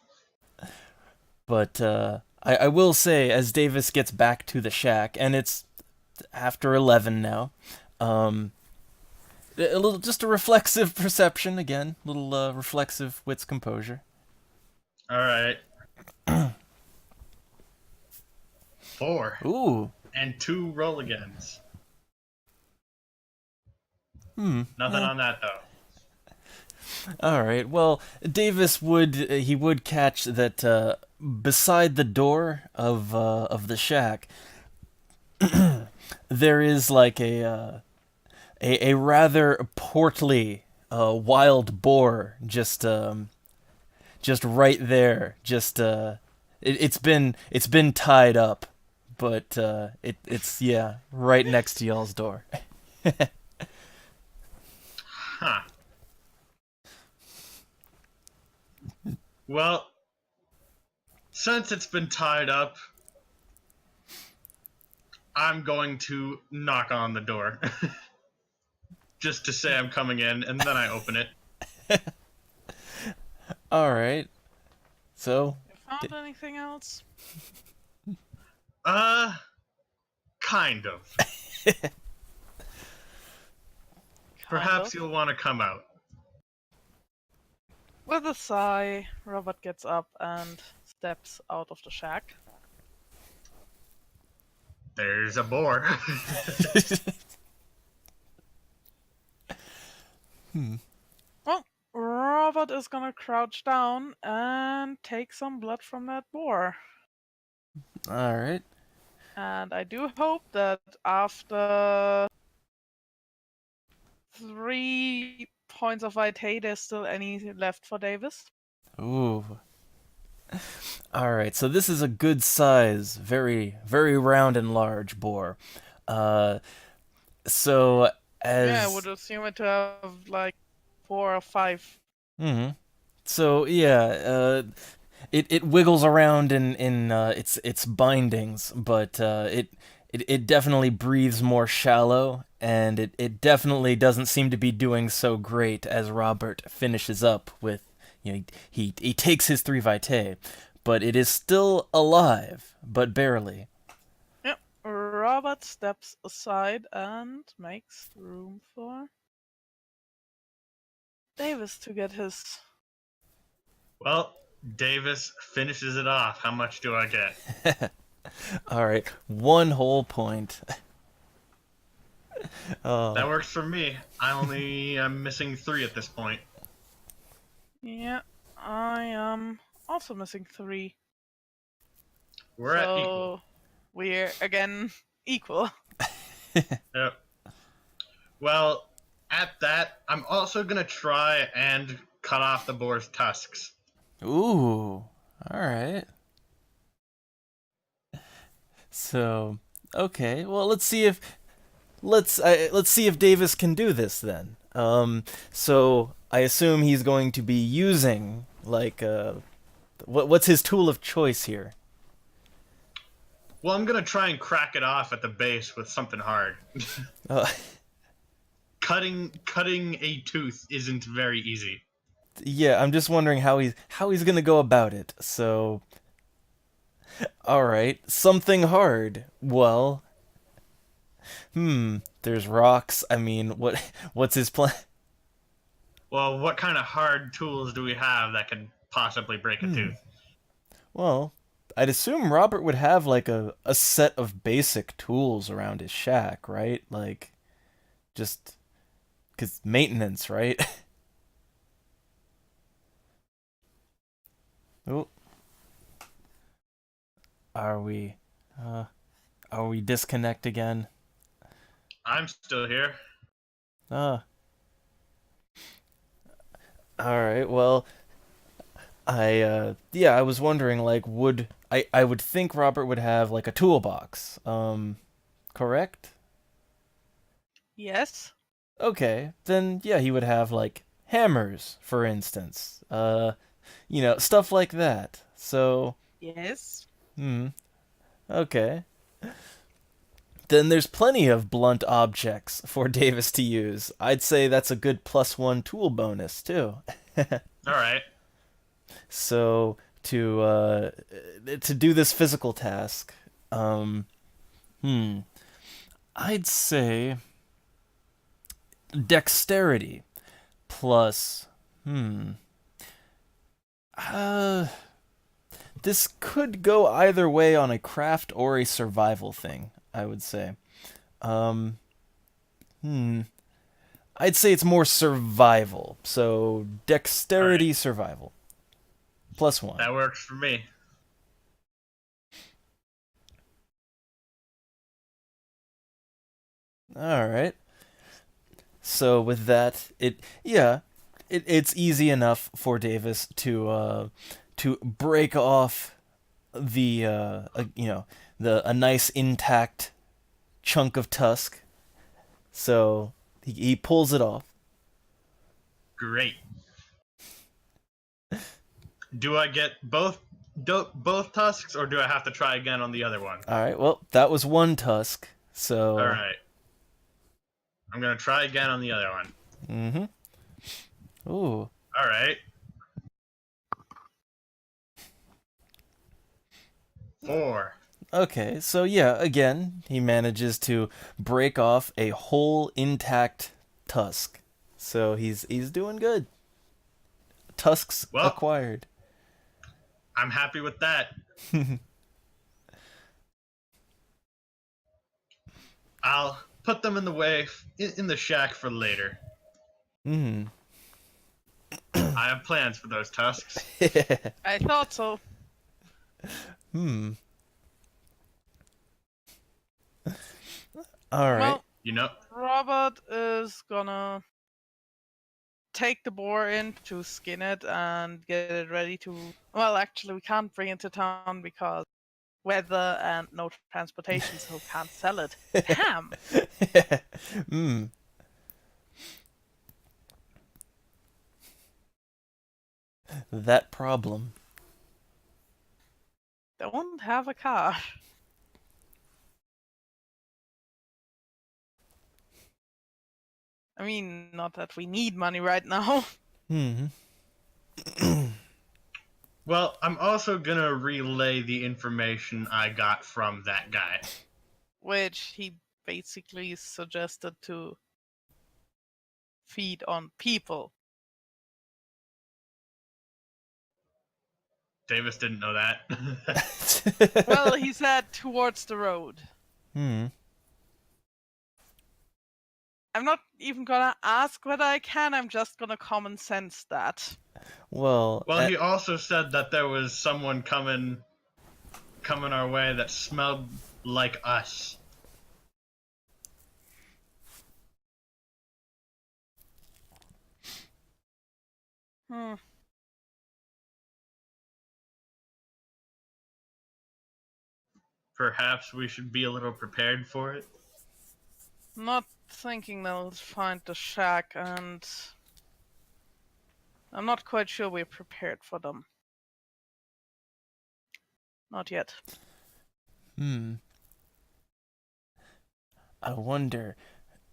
[SPEAKER 1] But I will say, as Davis gets back to the shack, and it's after 11 now, a little, just a reflexive perception again, little reflexive wits composure.
[SPEAKER 3] All right. 4
[SPEAKER 1] Ooh.
[SPEAKER 3] and 2 roll agains.
[SPEAKER 1] eh.
[SPEAKER 3] Nothing on that though.
[SPEAKER 1] All right. Well, Davis would he would catch that beside the door of the shack there is like a rather portly wild boar just right there. It's been tied up, but it's yeah right next to y'all's door.
[SPEAKER 3] Huh. Well, since it's been tied up, I'm going to knock on the door. Just to say I'm coming in, and then I open it.
[SPEAKER 1] All right. So
[SPEAKER 2] You found anything else?
[SPEAKER 3] Kind of. Perhaps you'll want to come out.
[SPEAKER 2] With a sigh, Robert gets up and steps out of the shack.
[SPEAKER 3] There's a boar.
[SPEAKER 2] Well, Robert is gonna crouch down and take some blood from that boar.
[SPEAKER 1] all right.
[SPEAKER 2] And I do hope that after 3 points of Vitae, there's still any left for Davis.
[SPEAKER 1] Ooh. All right, so this is a good size, very, very round and large boar. So as
[SPEAKER 2] Yeah, I would assume it to have like 4 or 5.
[SPEAKER 1] So yeah, it wiggles around in its bindings, but it definitely breathes more shallow, and it definitely doesn't seem to be doing so great as Robert finishes up with, you know, he takes his 3 vitae, but it is still alive, but barely.
[SPEAKER 2] Yep. Robert steps aside and makes room for Davis to get his.
[SPEAKER 3] Well, Davis finishes it off. How much do I get?
[SPEAKER 1] All right, 1 whole point.
[SPEAKER 3] That works for me. I'm missing 3 at this point.
[SPEAKER 2] Yeah, I am also missing 3.
[SPEAKER 3] We're at equal.
[SPEAKER 2] So we're again equal.
[SPEAKER 3] Yep. Well, at that, I'm also gonna try and cut off the boar's tusks.
[SPEAKER 1] Ooh, all right. So, okay. Well, let's see if Davis can do this then. So I assume he's going to be using like what's his tool of choice here?
[SPEAKER 3] Well, I'm gonna try and crack it off at the base with something hard.
[SPEAKER 1] Uh,
[SPEAKER 3] Cutting a tooth isn't very easy.
[SPEAKER 1] yeah, I'm just wondering how he's gonna go about it. So, all right, something hard. Well, there's rocks. I mean, what's his plan?
[SPEAKER 3] Well, what kind of hard tools do we have that could possibly break a tooth?
[SPEAKER 1] Well, I'd assume Robert would have like a set of basic tools around his shack, right? Like, just because maintenance, right? Oh, are we, are we disconnect again?
[SPEAKER 3] I'm still here.
[SPEAKER 1] Ah, all right. Well, yeah, I was wondering, like, I would think Robert would have like a toolbox. Correct?
[SPEAKER 2] Yes.
[SPEAKER 1] Okay, then yeah, he would have like hammers, for instance. Stuff like that. So,
[SPEAKER 2] Yes.
[SPEAKER 1] okay. then there's plenty of blunt objects for Davis to use. I'd say that's a good +1 tool bonus too.
[SPEAKER 3] All right.
[SPEAKER 1] So to do this physical task, I'd say dexterity plus this could go either way on a craft or a survival thing, I would say. I'd say it's more survival. So dexterity,
[SPEAKER 3] right.
[SPEAKER 1] survival. +1.
[SPEAKER 3] That works for me.
[SPEAKER 1] All right. So with that, it's easy enough for Davis to break off the a nice intact chunk of tusk. So he pulls it off.
[SPEAKER 3] Great. Do I get both tusks, or do I have to try again on the other one?
[SPEAKER 1] All right. Well, that was one tusk. So.
[SPEAKER 3] All right. I'm gonna try again on the other one.
[SPEAKER 1] Ooh.
[SPEAKER 3] All right. 4.
[SPEAKER 1] Okay, so yeah, again, he manages to break off a whole intact tusk. So he's doing good. Tusks
[SPEAKER 3] Well,
[SPEAKER 1] acquired.
[SPEAKER 3] I'm happy with that. I'll put them in the shack for later. I have plans for those tusks.
[SPEAKER 2] I thought so.
[SPEAKER 1] All right.
[SPEAKER 2] Well,
[SPEAKER 3] You know,
[SPEAKER 2] Robert is gonna take the boar in to skin it and get it ready to. Well, actually, we can't bring it to town because weather and no transportation, so we can't sell it. Damn.
[SPEAKER 1] That problem.
[SPEAKER 2] Don't have a car. I mean, not that we need money right now.
[SPEAKER 3] well, I'm also gonna relay the information I got from that guy.
[SPEAKER 2] Which he basically suggested to feed on people.
[SPEAKER 3] Davis didn't know that.
[SPEAKER 2] Well, he said towards the road. I'm not even gonna ask whether I can, I'm just gonna common sense that.
[SPEAKER 1] Well,
[SPEAKER 3] he also said that there was someone coming our way that smelled like us. Perhaps we should be a little prepared for it.
[SPEAKER 2] Not thinking they'll find the shack, and I'm not quite sure we're prepared for them. Not yet.
[SPEAKER 1] I wonder.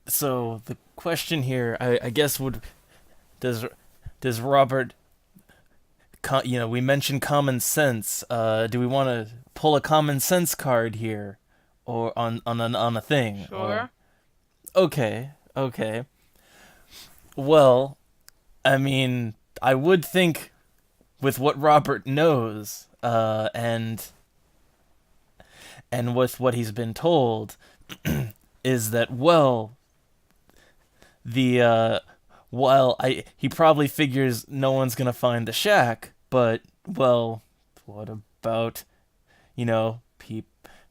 [SPEAKER 1] So the question here, I guess, does Robert? We mentioned common sense. Do we want to pull a common sense card here, or on a thing?
[SPEAKER 2] Sure.
[SPEAKER 1] Okay. Well, I mean, I would think with what Robert knows, and with what he's been told, is that, well, he probably figures no one's gonna find the shack, but, well, what about,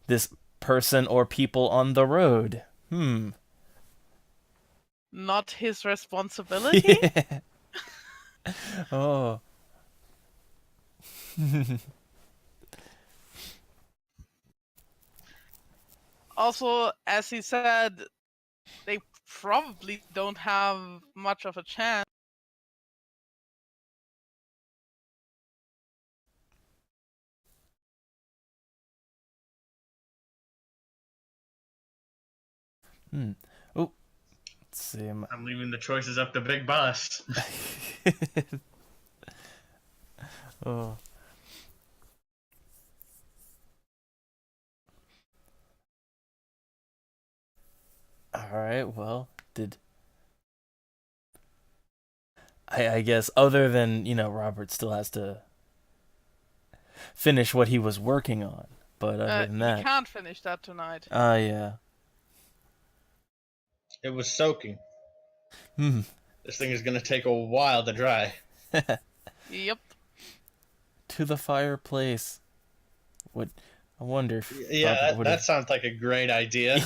[SPEAKER 1] this person or people on the road?
[SPEAKER 2] Not his responsibility?
[SPEAKER 1] Oh.
[SPEAKER 2] Also, as he said, they probably don't have much of a chance.
[SPEAKER 1] Hmm. Oh, let's see.
[SPEAKER 3] I'm leaving the choices up to Big Boss.
[SPEAKER 1] Oh. All right. Well, I guess other than, Robert still has to finish what he was working on. But other than
[SPEAKER 2] He
[SPEAKER 1] that,
[SPEAKER 2] can't finish that tonight.
[SPEAKER 1] yeah.
[SPEAKER 3] It was soaking.
[SPEAKER 1] Hmm.
[SPEAKER 3] This thing is gonna take a while to dry.
[SPEAKER 2] Yep.
[SPEAKER 1] To the fireplace. What? I wonder if Robert
[SPEAKER 3] Yeah,
[SPEAKER 1] would
[SPEAKER 3] that
[SPEAKER 1] have.
[SPEAKER 3] sounds like a great idea.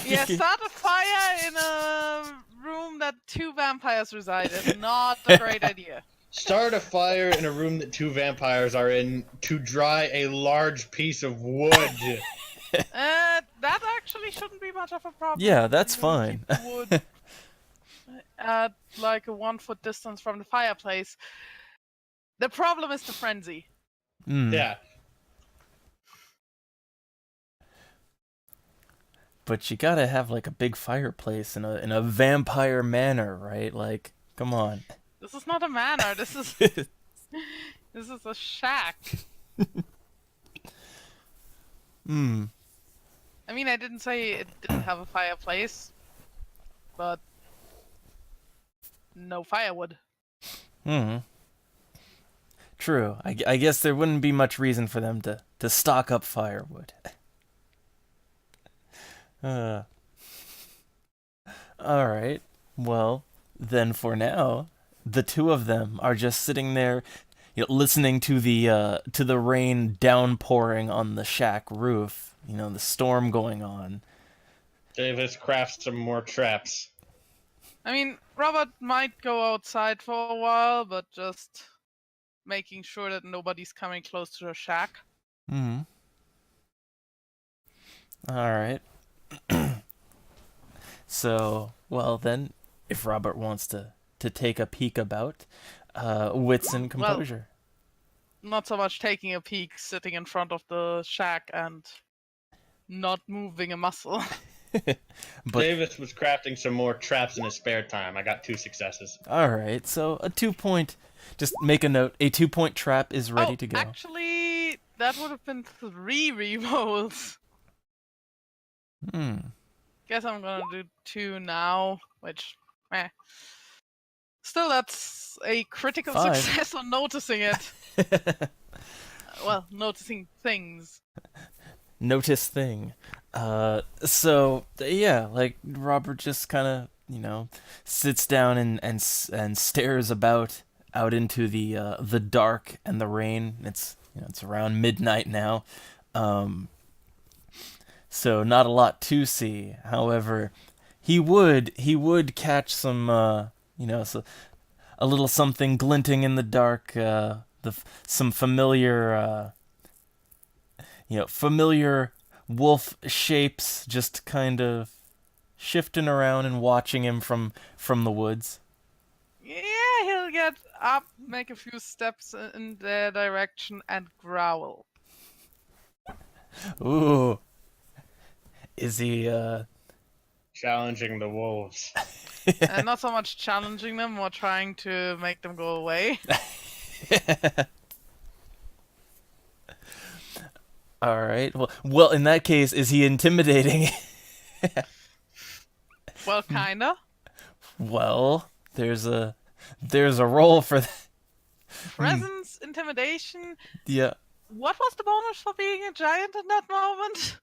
[SPEAKER 2] Yeah, start a fire in a room that 2 vampires reside in. Not a great idea.
[SPEAKER 3] Start a fire in a room that 2 vampires are in to dry a large piece of wood.
[SPEAKER 2] That actually shouldn't be much of a problem.
[SPEAKER 1] Yeah, that's
[SPEAKER 2] You wanna
[SPEAKER 1] fine.
[SPEAKER 2] keep the wood at like a 1 foot distance from the fireplace. The problem is the frenzy.
[SPEAKER 3] Yeah.
[SPEAKER 1] But you gotta have like a big fireplace in a vampire manor, right? Like, come on.
[SPEAKER 2] This is not a manor. This is this is a shack.
[SPEAKER 1] Hmm.
[SPEAKER 2] I mean, I didn't say it didn't have a fireplace, but no firewood.
[SPEAKER 1] Hmm. True. I guess there wouldn't be much reason for them to stock up firewood. Uh. All right. Well, then for now, the two of them are just sitting there, listening to the rain downpouring on the shack roof. The storm going on.
[SPEAKER 3] Davis crafts some more traps.
[SPEAKER 2] I mean, Robert might go outside for a while, but just making sure that nobody's coming close to the shack.
[SPEAKER 1] Hmm. All right. So, well then, if Robert wants to take a peek about, wits and composure.
[SPEAKER 2] Not so much taking a peek, sitting in front of the shack and not moving a muscle.
[SPEAKER 1] But
[SPEAKER 3] Davis was crafting some more traps in his spare time. I got 2 successes.
[SPEAKER 1] all right, so a 2-point. Just make a note. A 2-point trap is ready to go.
[SPEAKER 2] Actually, that would have been 3 rerolls.
[SPEAKER 1] Hmm.
[SPEAKER 2] Guess I'm gonna do 2 now, which, still, that's a critical
[SPEAKER 1] 5.
[SPEAKER 2] success on noticing it. Well, noticing things.
[SPEAKER 1] Notice thing. So yeah, like Robert just kind of sits down and stares out into the dark and the rain. It's around midnight now. So not a lot to see. However, he would catch some so a little something glinting in the dark. Some familiar familiar wolf shapes just kind of shifting around and watching him from the woods.
[SPEAKER 2] Yeah, he'll get up, make a few steps in their direction, and growl.
[SPEAKER 1] Ooh. Is he
[SPEAKER 3] Challenging the wolves.
[SPEAKER 2] And not so much challenging them, more trying to make them go away.
[SPEAKER 1] All right. Well, in that case, is he intimidating?
[SPEAKER 2] Well, kinda.
[SPEAKER 1] Well, there's a role for that.
[SPEAKER 2] Presence, intimidation.
[SPEAKER 1] Yeah.
[SPEAKER 2] What was the bonus for being a giant in that moment?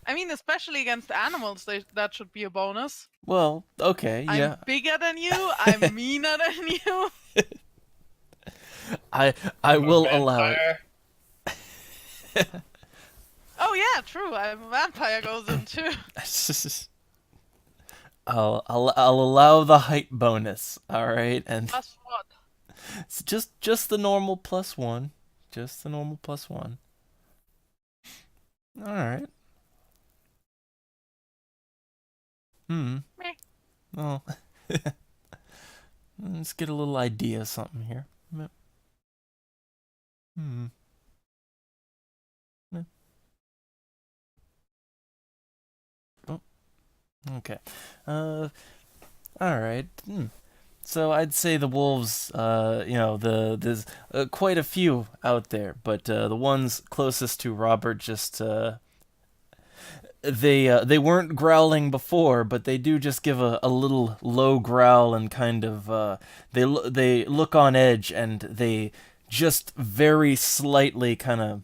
[SPEAKER 2] I mean, especially against animals, that should be a bonus.
[SPEAKER 1] Well, okay, yeah.
[SPEAKER 2] I'm bigger than you. I'm meaner than you.
[SPEAKER 1] I will allow it.
[SPEAKER 2] Oh yeah, true. I'm a vampire goes in too.
[SPEAKER 1] I'll allow the height bonus. All right, and
[SPEAKER 2] Plus what?
[SPEAKER 1] it's just the normal +1. Just the normal +1. All right.
[SPEAKER 2] Meh.
[SPEAKER 1] Oh. Let's get a little idea of something here. Oh. Okay. All right. So I'd say the wolves, there's quite a few out there, but the ones closest to Robert just they weren't growling before, but they do just give a little low growl and kind of they look on edge and they just very slightly kind of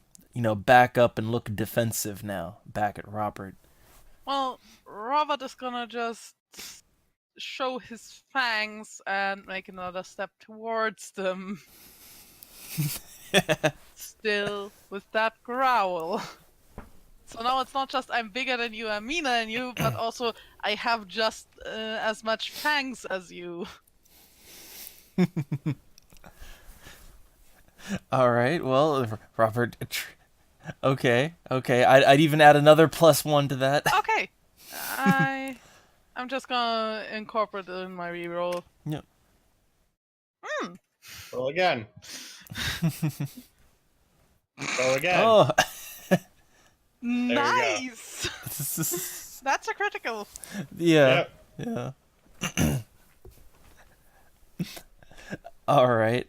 [SPEAKER 1] back up and look defensive now back at Robert.
[SPEAKER 2] Well, Robert is gonna just show his fangs and make another step towards them. Still with that growl. So now it's not just I'm bigger than you, I'm meaner than you, but also I have just as much fangs as you.
[SPEAKER 1] All right. Well, Robert. Okay. I'd even add another +1 to that.
[SPEAKER 2] Okay. I'm just gonna incorporate it in my reroll.
[SPEAKER 1] Yep.
[SPEAKER 3] Roll again. Roll again.
[SPEAKER 1] Oh.
[SPEAKER 2] Nice. That's a critical.
[SPEAKER 1] Yeah. Yep. Yeah. All right.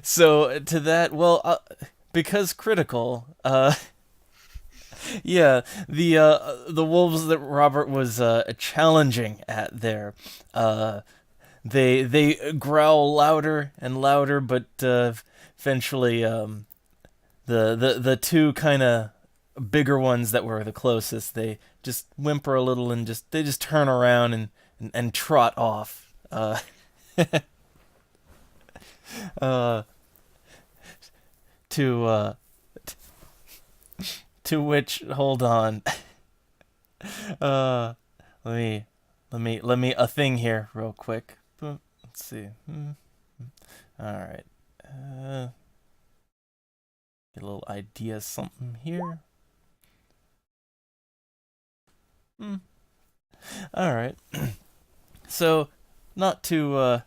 [SPEAKER 1] So to that, well, because critical, yeah, the wolves that Robert was challenging at there, they growl louder and louder, but eventually, the two kind of bigger ones that were the closest, they just whimper a little and they just turn around and trot off. To which, hold on. Let me a thing here real quick. Let's see. All right. Get a little idea of something here. All right. So, not to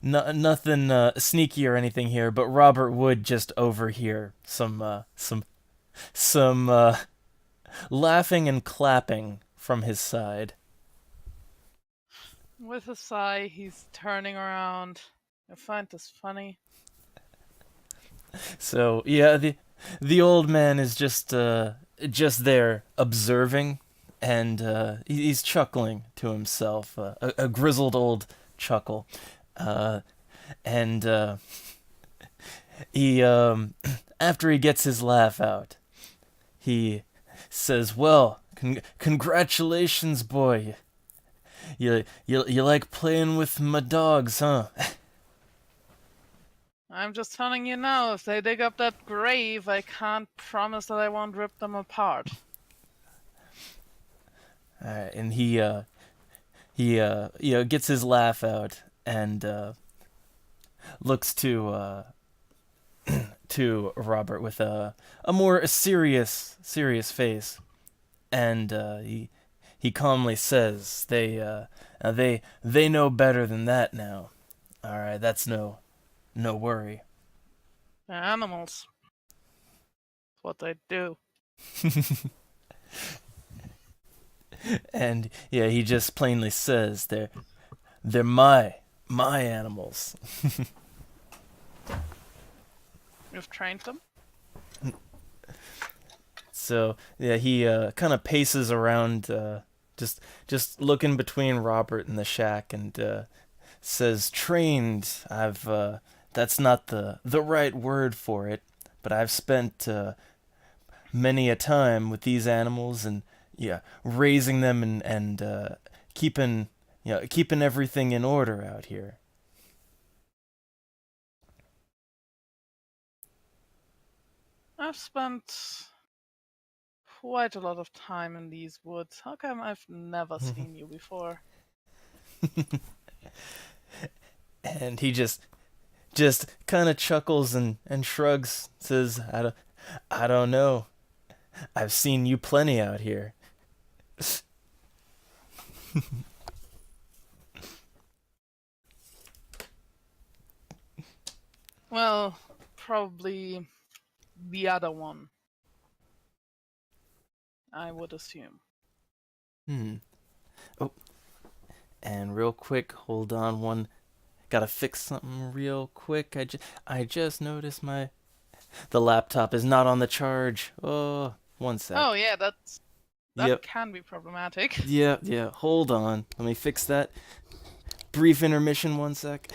[SPEAKER 1] nothing sneaky or anything here, but Robert would just overhear some laughing and clapping from his side.
[SPEAKER 2] With a sigh, he's turning around. I find this funny.
[SPEAKER 1] So yeah, the old man is just there observing, and he's chuckling to himself, a grizzled old chuckle, and he after he gets his laugh out, he says, "Well, congratulations, boy. You like playing with my dogs, huh?"
[SPEAKER 2] I'm just telling you now, if they dig up that grave, I can't promise that I won't rip them apart.
[SPEAKER 1] And he gets his laugh out and looks to to Robert with a more serious face, and he calmly says, "They know better than that now. All right, that's no worry."
[SPEAKER 2] They're animals. That's what they do.
[SPEAKER 1] And yeah, he just plainly says, they're my animals."
[SPEAKER 2] You've trained them?
[SPEAKER 1] So yeah, he kind of paces around, just looking between Robert and the shack, and says, "Trained. I've that's not the right word for it, but I've spent many a time with these animals, and yeah, raising them and keeping everything in order out here."
[SPEAKER 2] I've spent quite a lot of time in these woods. How come I've never seen you before?
[SPEAKER 1] And he just kind of chuckles and shrugs, says, I don't know. I've seen you plenty out here."
[SPEAKER 2] Well, probably the other one. I would assume.
[SPEAKER 1] Oh, and real quick, hold on one. Gotta fix something real quick. I just noticed the laptop is not on the charge. Oh, one sec.
[SPEAKER 2] Oh yeah, that
[SPEAKER 1] Yep.
[SPEAKER 2] can be problematic.
[SPEAKER 1] Yeah. Hold on. Let me fix that. Brief intermission, one sec.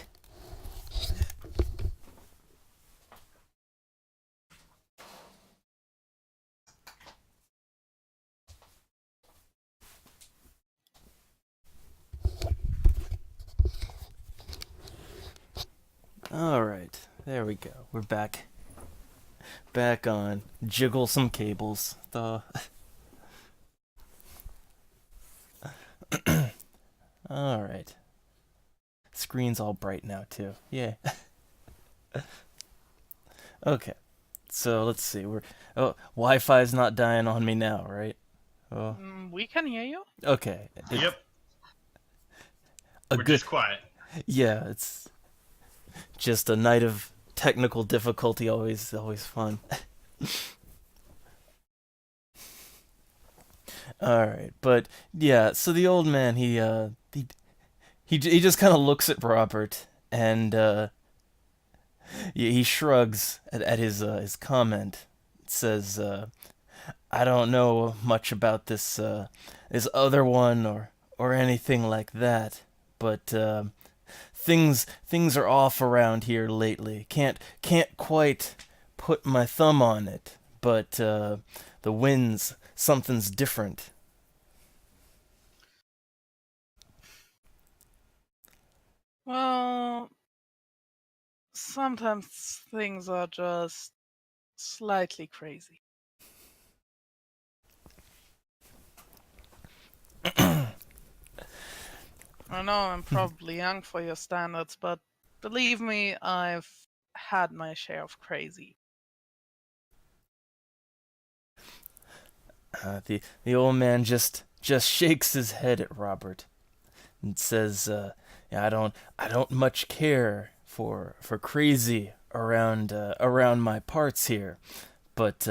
[SPEAKER 1] Alright, there we go. We're back. Back on. Jiggle some cables. Alright. Screen's all bright now, too. Yeah. Okay. So, let's see. Wi-Fi's not dying on me now, right? Oh.
[SPEAKER 2] We can hear you.
[SPEAKER 1] Okay.
[SPEAKER 3] Yep. We're
[SPEAKER 1] good.
[SPEAKER 3] just quiet.
[SPEAKER 1] Yeah, it's just a night of technical difficulty. Always fun. All right, but yeah. So the old man, he just kind of looks at Robert and he shrugs at his comment. It says, "I don't know much about this other one or anything like that, but." Things are off around here lately. Can't quite put my thumb on it, but the winds, something's different.
[SPEAKER 2] Well, sometimes things are just slightly crazy. I know I'm probably young for your standards, but believe me, I've had my share of crazy.
[SPEAKER 1] The old man just shakes his head at Robert and says, yeah, I don't much care for crazy around my parts here, but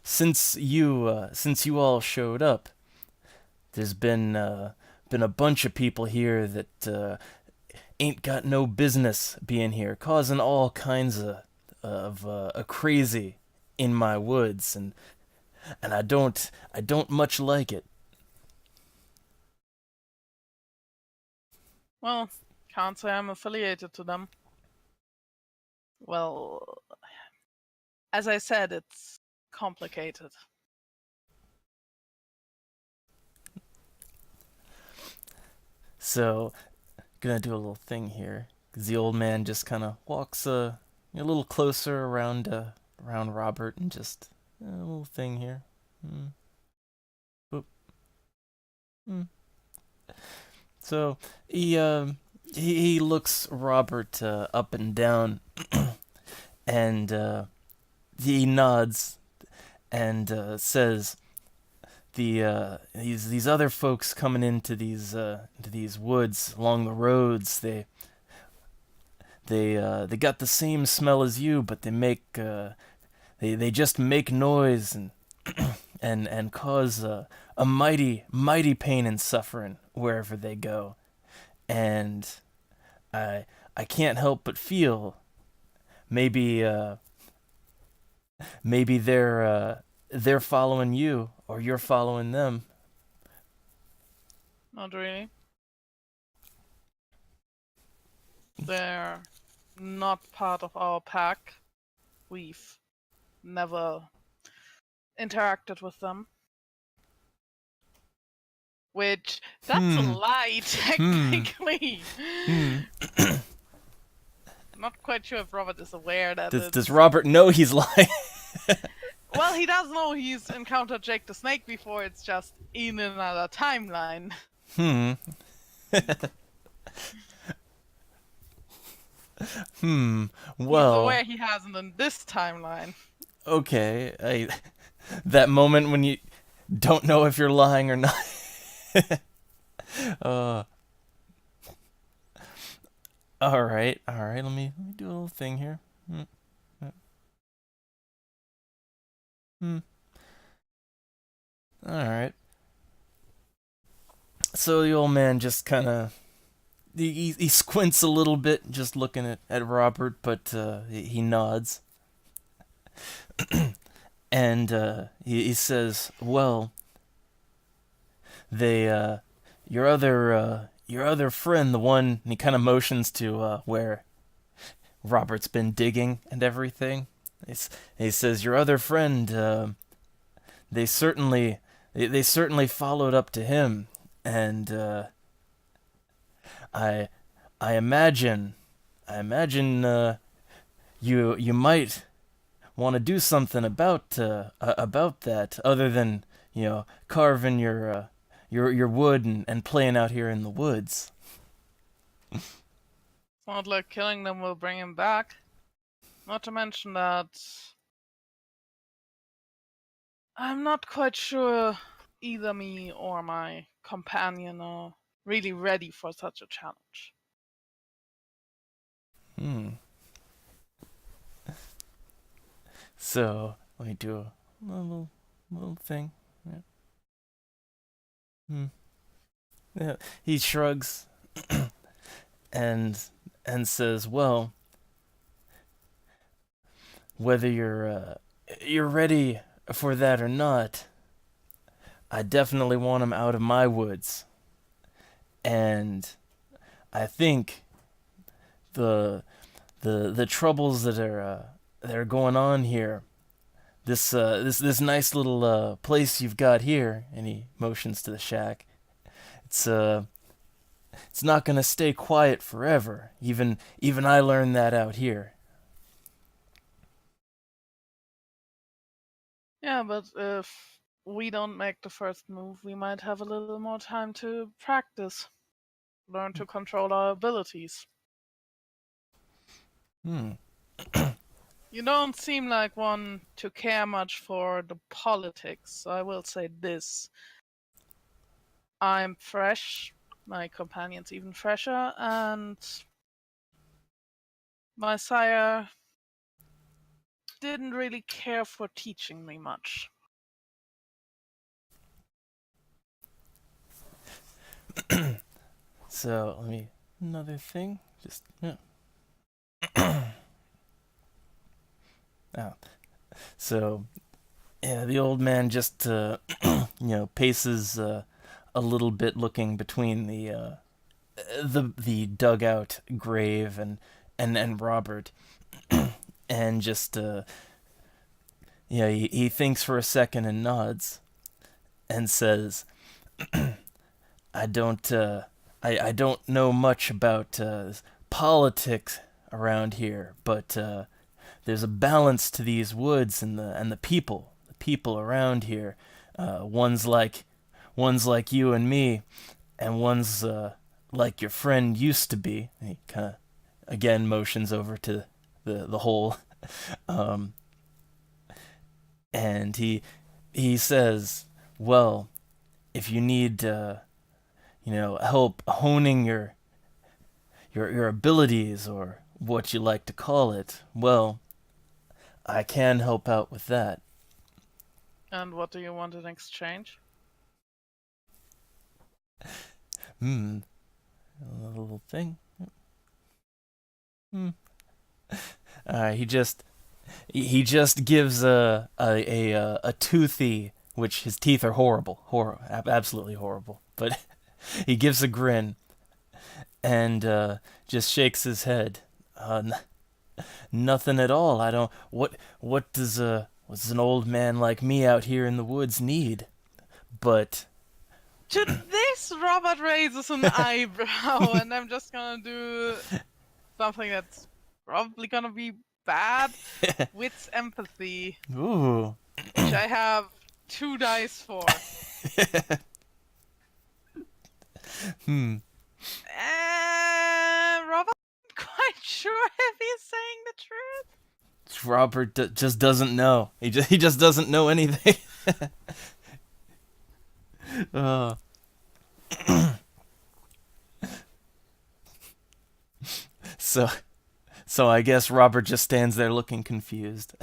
[SPEAKER 1] since you all showed up, there's been a bunch of people here that ain't got no business being here, causing all kinds of crazy in my woods, and I don't much like it.
[SPEAKER 2] Well, can't say I'm affiliated to them. Well, as I said, it's complicated.
[SPEAKER 1] So, gonna do a little thing here, because the old man just kind of walks a little closer around Robert, and just a little thing here. So he looks Robert up and down, and he nods and says, these other folks coming into these woods along the roads, they got the same smell as you, but they just make noise and and cause a mighty pain and suffering wherever they go, and I can't help but feel maybe they're following you, or you're following them.
[SPEAKER 2] Not really. They're not part of our pack. We've never interacted with them. Which, that's a lie, technically. Not quite sure if Robert is aware that
[SPEAKER 1] Does Robert know he's lying?
[SPEAKER 2] Well, he does know he's encountered Jake the Snake before, it's just in another timeline.
[SPEAKER 1] Well...
[SPEAKER 2] He's aware he hasn't in this timeline.
[SPEAKER 1] Okay, that moment when you don't know if you're lying or not. Alright, let me do a little thing here. Alright. So the old man just kind of he squints a little bit, just looking at Robert, but he nods, and he says, "Well, they your other friend, the one," and he kind of motions to where Robert's been digging and everything. He says, "Your other friend, they certainly they certainly followed up to him, and I I imagine you might want to do something about that, other than carving your wood and playing out here in the woods."
[SPEAKER 2] It's not like killing them will bring him back. Not to mention that I'm not quite sure either me or my companion are really ready for such a challenge.
[SPEAKER 1] So let me do a little thing. Yeah. He shrugs and says, "Well, whether you're ready for that or not, I definitely want him out of my woods, and I think the troubles that are going on here, this nice little place you've got here," and he motions to the shack. It's not gonna stay quiet forever. Even I learned that out here.
[SPEAKER 2] Yeah, but if we don't make the first move, we might have a little more time to practice, learn to control our abilities. You don't seem like one to care much for the politics, so I will say this. I'm fresh, my companion's even fresher, and my sire didn't really care for teaching me much.
[SPEAKER 1] So let me another thing. Just oh. So yeah, the old man just paces a little bit, looking between the dugout grave and Robert, and just he thinks for a second and nods, and says, I don't know much about politics around here, but there's a balance to these woods and the people around here. One's like you and me, and one's like your friend used to be. And he kind of again motions over to the hole, and he says, "Well, if you need help honing your abilities, or what you like to call it, well, I can help out with that."
[SPEAKER 2] And what do you want in exchange?
[SPEAKER 1] A little thing. He just gives a toothy, which his teeth are horrible, absolutely horrible, but he gives a grin and just shakes his head. Nothing at all. I don't. What does an old man like me out here in the woods need? But
[SPEAKER 2] to this, Robert raises an eyebrow, and I'm just gonna do something that's probably gonna be bad. Wits empathy.
[SPEAKER 1] Ooh.
[SPEAKER 2] Which I have 2 dice for. Robert, quite sure if he's saying the truth.
[SPEAKER 1] Robert just doesn't know. He just doesn't know anything. So I guess Robert just stands there looking confused.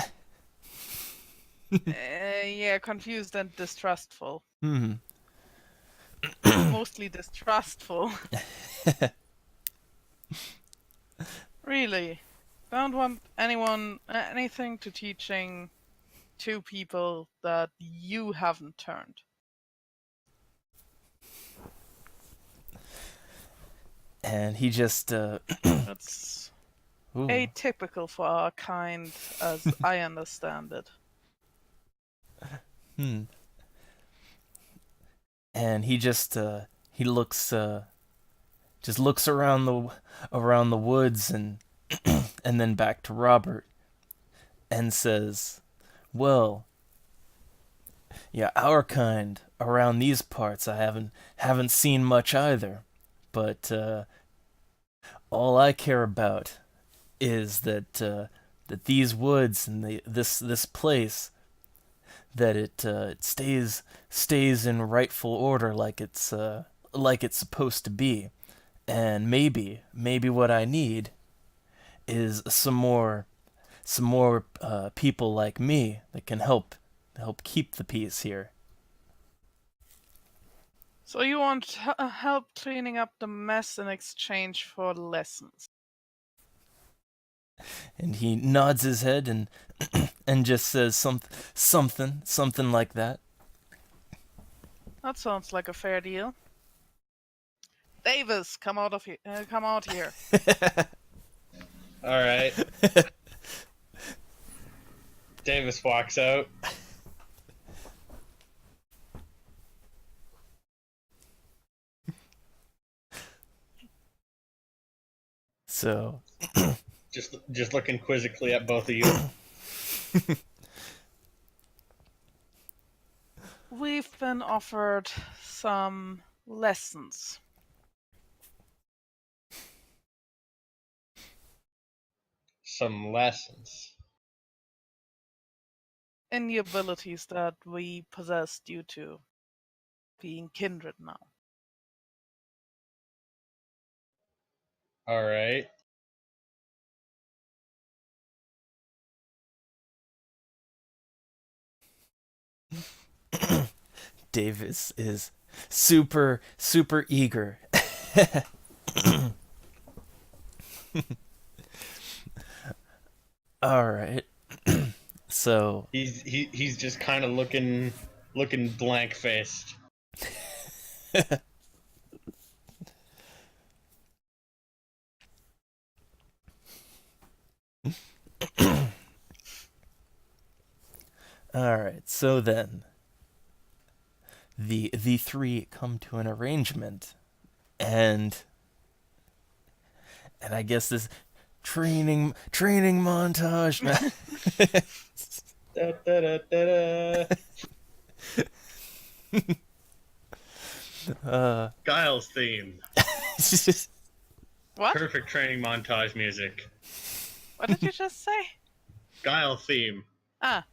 [SPEAKER 2] Yeah, confused and distrustful.
[SPEAKER 1] Hmm.
[SPEAKER 2] Mostly distrustful. Really. Don't want anything to teaching two people that you haven't turned.
[SPEAKER 1] And he just
[SPEAKER 2] That's
[SPEAKER 1] ooh.
[SPEAKER 2] atypical for our kind, as I understand it.
[SPEAKER 1] And he just he looks just looks around the woods and and then back to Robert and says, "Well, yeah, our kind around these parts I haven't seen much either, but all I care about is that these woods and this place, that it stays in rightful order like it's supposed to be, and maybe what I need is some more people like me that can help keep the peace here."
[SPEAKER 2] So you want help cleaning up the mess in exchange for lessons?
[SPEAKER 1] And he nods his head and and just says something like that.
[SPEAKER 2] That sounds like a fair deal. Davis, come out here.
[SPEAKER 3] All right. Davis walks out.
[SPEAKER 1] So
[SPEAKER 3] Just looking quizzically at both of you.
[SPEAKER 2] We've been offered some lessons.
[SPEAKER 3] Some lessons.
[SPEAKER 2] In the abilities that we possess due to being kindred now.
[SPEAKER 3] All right.
[SPEAKER 1] Davis is super eager. All right. So
[SPEAKER 3] he's just kind of looking blank faced.
[SPEAKER 1] All right. So then the three come to an arrangement, and I guess this training montage.
[SPEAKER 3] Da, da, da, da, da. Guile's theme.
[SPEAKER 2] What?
[SPEAKER 3] Perfect training montage music.
[SPEAKER 2] What did you just say?
[SPEAKER 3] Guile theme.
[SPEAKER 2] Ah.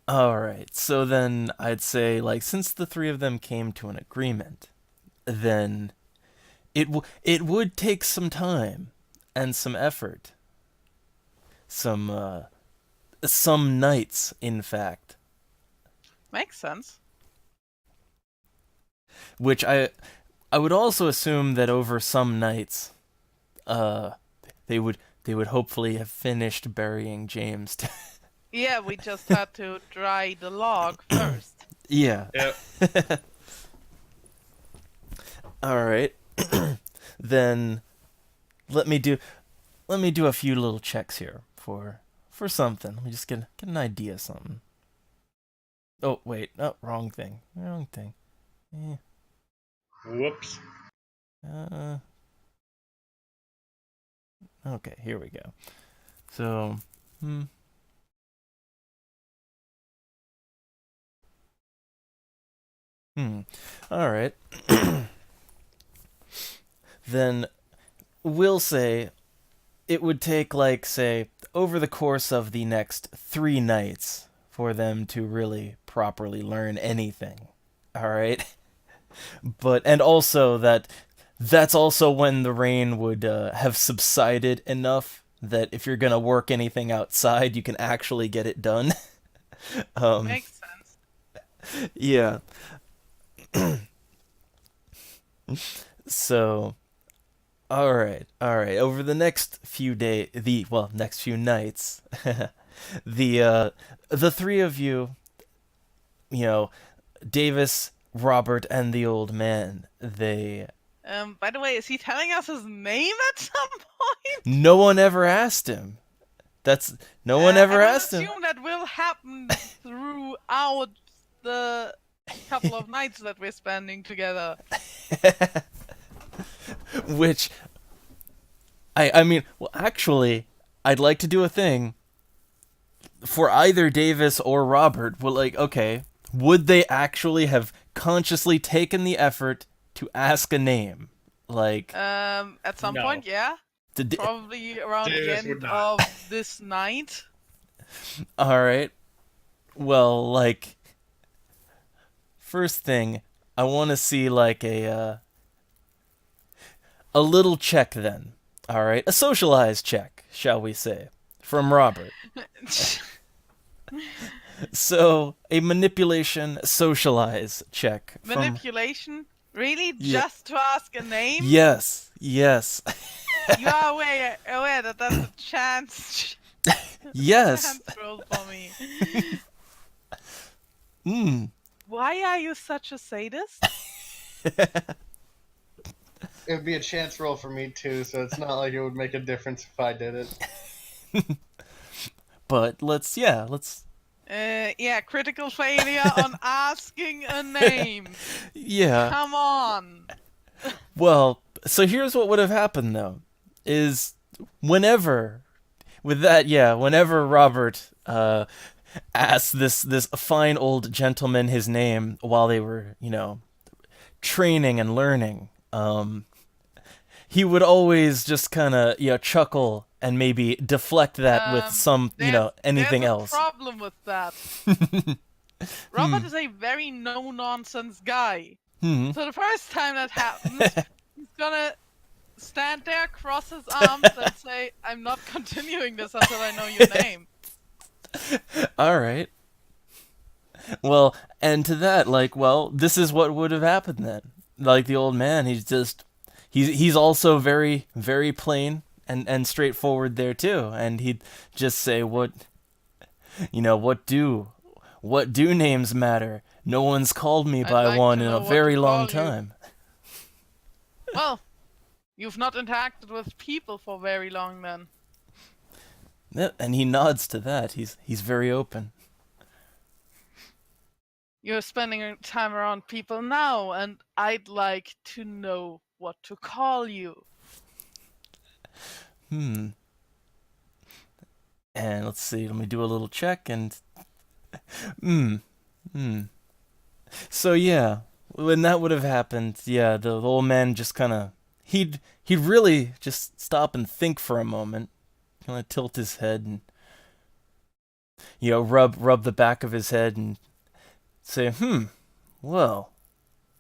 [SPEAKER 1] All right. So then I'd say, like, since the three of them came to an agreement, then it would take some time and some effort. Some nights, in fact.
[SPEAKER 2] Makes sense.
[SPEAKER 1] Which I would also assume that over some nights, they would hopefully have finished burying James.
[SPEAKER 2] Yeah, we just had to dry the log first.
[SPEAKER 1] Yeah.
[SPEAKER 3] Yep.
[SPEAKER 1] All right. Then let me do a few little checks here for something. Let me just get an idea of something. Oh, wait. Oh, wrong thing. Eh.
[SPEAKER 3] Whoops.
[SPEAKER 1] Okay, here we go. So, all right. Then we'll say it would take, like, say, over the course of the next 3 nights for them to really properly learn anything. All right? And also that that's also when the rain would have subsided enough that if you're gonna work anything outside, you can actually get it done. um,
[SPEAKER 2] Makes sense.
[SPEAKER 1] yeah. So, all right, all right. Over the next few next few nights, the uh, the three of you, you know, Davis, Robert, and the old man, they
[SPEAKER 2] By the way, is he telling us his name at some point?
[SPEAKER 1] no one ever asked him. That's no one ever
[SPEAKER 2] I would
[SPEAKER 1] asked him.
[SPEAKER 2] assume that will happen throughout the couple of nights that we're spending together.
[SPEAKER 1] Which I mean, well, actually, I'd like to do a thing for either Davis or Robert. Well, like, okay, would they actually have consciously taken the effort to ask a name? Like,
[SPEAKER 2] At some
[SPEAKER 3] No.
[SPEAKER 2] point, yeah.
[SPEAKER 1] did
[SPEAKER 2] Probably around the
[SPEAKER 3] Davis would
[SPEAKER 2] end
[SPEAKER 3] not.
[SPEAKER 2] of this night.
[SPEAKER 1] all right. Well, like, first thing, I want to see like a little check then. All right, a socialized check, shall we say, from Robert. So, a manipulation socialize check from
[SPEAKER 2] Manipulation? Really?
[SPEAKER 1] Yeah.
[SPEAKER 2] Just to ask a name?
[SPEAKER 1] Yes, yes.
[SPEAKER 2] You are aware that that's a chance.
[SPEAKER 1] Yes.
[SPEAKER 2] Chance roll for me.
[SPEAKER 1] Mm.
[SPEAKER 2] Why are you such a sadist?
[SPEAKER 4] It would be a chance roll for me too, so it's not like it would make a difference if I did it.
[SPEAKER 1] But let's
[SPEAKER 2] Yeah, critical failure on asking a name.
[SPEAKER 1] yeah.
[SPEAKER 2] Come on.
[SPEAKER 1] Well, so here's what would have happened though, is whenever whenever Robert asked this fine old gentleman his name while they were, training and learning, he would always just kind of, chuckle and maybe deflect that with some, anything
[SPEAKER 2] there's
[SPEAKER 1] else.
[SPEAKER 2] A problem with that. Robert is a very no-nonsense guy.
[SPEAKER 1] Hmm.
[SPEAKER 2] So the first time that happens, he's gonna stand there, cross his arms, and say, "I'm not continuing this until I know your name."
[SPEAKER 1] All right. Well, and to that, this is what would have happened then. Like the old man, he's also very, very plain and straightforward there too, and he'd just say, what do names matter? No one's called me
[SPEAKER 2] I'd
[SPEAKER 1] by
[SPEAKER 2] like
[SPEAKER 1] one
[SPEAKER 2] to
[SPEAKER 1] in
[SPEAKER 2] know
[SPEAKER 1] a
[SPEAKER 2] what
[SPEAKER 1] very
[SPEAKER 2] to
[SPEAKER 1] long
[SPEAKER 2] call you.
[SPEAKER 1] time.
[SPEAKER 2] Well, you've not interacted with people for very long then.
[SPEAKER 1] Yeah, and he nods to that. He's very open.
[SPEAKER 2] You're spending time around people now, and I'd like to know what to call you.
[SPEAKER 1] And let's see, let me do a little check and So yeah, when that would have happened, yeah, the old man just kind of he'd really just stop and think for a moment, kind of tilt his head and rub the back of his head and say, well,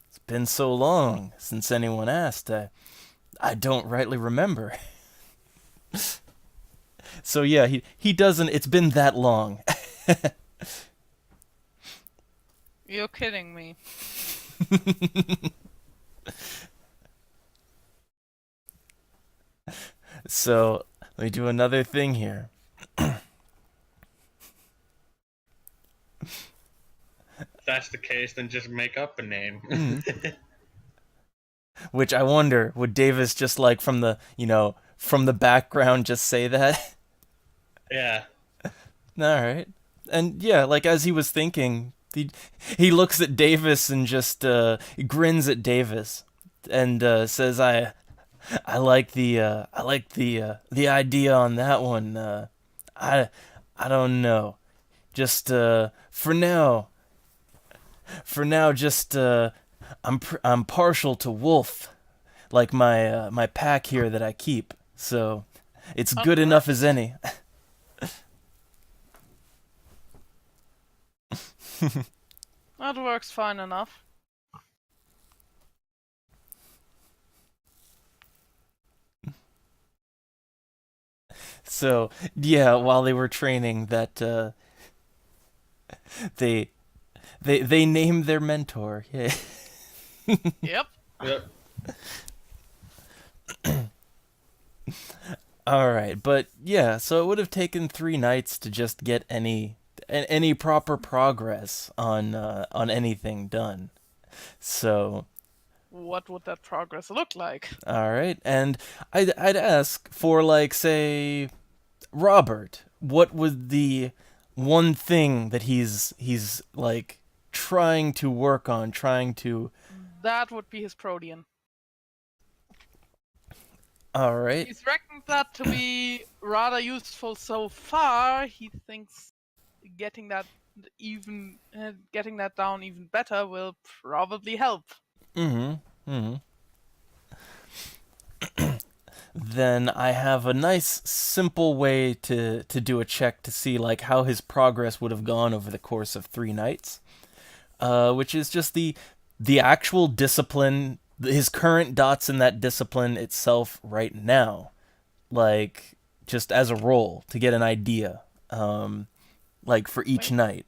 [SPEAKER 1] it's been so long since anyone asked. I don't rightly remember. So yeah, he doesn't. It's been that long.
[SPEAKER 2] You're kidding me.
[SPEAKER 1] So let me do another thing here.
[SPEAKER 3] If that's the case, then just make up a name.
[SPEAKER 1] Which I wonder, would Davis just like from the background just say that?
[SPEAKER 3] Yeah.
[SPEAKER 1] All right. And yeah, like as he was thinking, he looks at Davis and just grins at Davis and says, "I like the idea on that one. I don't know. Just for now, just I'm partial to wolf, like my pack here that I keep. So it's good enough as any."
[SPEAKER 2] That works fine enough.
[SPEAKER 1] So yeah, while they were training, that they they named their mentor. Yeah.
[SPEAKER 2] Yep.
[SPEAKER 3] Yep.
[SPEAKER 1] All right, but yeah, so it would have taken 3 nights to just get any proper progress on anything done. So,
[SPEAKER 2] What would that progress look like?
[SPEAKER 1] all right, and I'd ask for, like, say, Robert, what was the one thing that he's like trying to work on, trying to.
[SPEAKER 2] That would be his Protean.
[SPEAKER 1] All right.
[SPEAKER 2] He's reckoned that to be rather useful so far. He thinks getting that getting that down even better will probably help.
[SPEAKER 1] Then I have a nice simple way to do a check to see like how his progress would have gone over the course of 3 nights, which is just the actual discipline, his current dots in that discipline itself right now, like just as a roll to get an idea, like for each night.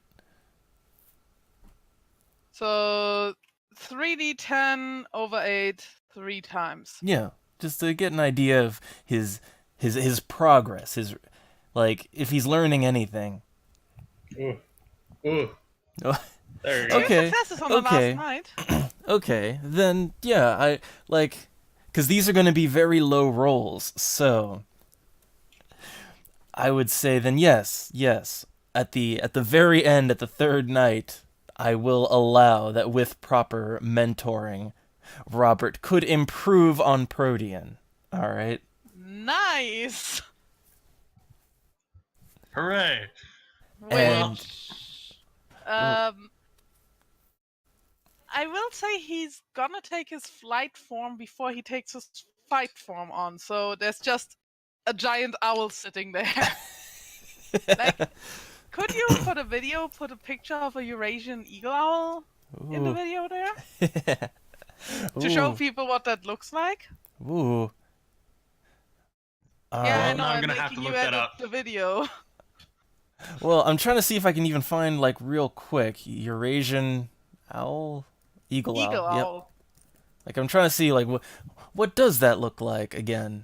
[SPEAKER 2] So 3d10 over 8 3 times.
[SPEAKER 1] Yeah, just to get an idea of his progress, his like if he's learning anything.
[SPEAKER 3] Ooh. Ooh.
[SPEAKER 1] Oh,
[SPEAKER 3] There you go.
[SPEAKER 1] okay.
[SPEAKER 2] Successes on the
[SPEAKER 1] Okay.
[SPEAKER 2] last night.
[SPEAKER 1] Okay, then yeah, I like because these are going to be very low rolls, so I would say then yes. At the very end, at the 3rd night, I will allow that with proper mentoring, Robert could improve on Protean. All right.
[SPEAKER 2] Nice.
[SPEAKER 3] Hooray.
[SPEAKER 1] And-
[SPEAKER 2] Which, I will say he's gonna take his flight form before he takes his fight form on. So there's just a giant owl sitting there. Like, could you put a picture of a Eurasian eagle owl in the
[SPEAKER 1] Ooh.
[SPEAKER 2] video there to show people what that looks like?
[SPEAKER 1] Ooh.
[SPEAKER 2] Yeah, I
[SPEAKER 3] Well,
[SPEAKER 2] know.
[SPEAKER 3] now I'm
[SPEAKER 2] I'm
[SPEAKER 3] gonna have
[SPEAKER 2] making
[SPEAKER 3] to
[SPEAKER 2] you
[SPEAKER 3] look that
[SPEAKER 2] edit
[SPEAKER 3] up.
[SPEAKER 2] the video.
[SPEAKER 1] Well, I'm trying to see if I can even find like real quick Eurasian owl, eagle
[SPEAKER 2] Eagle
[SPEAKER 1] owl. Yep.
[SPEAKER 2] owl.
[SPEAKER 1] Like I'm trying to see like what does that look like again?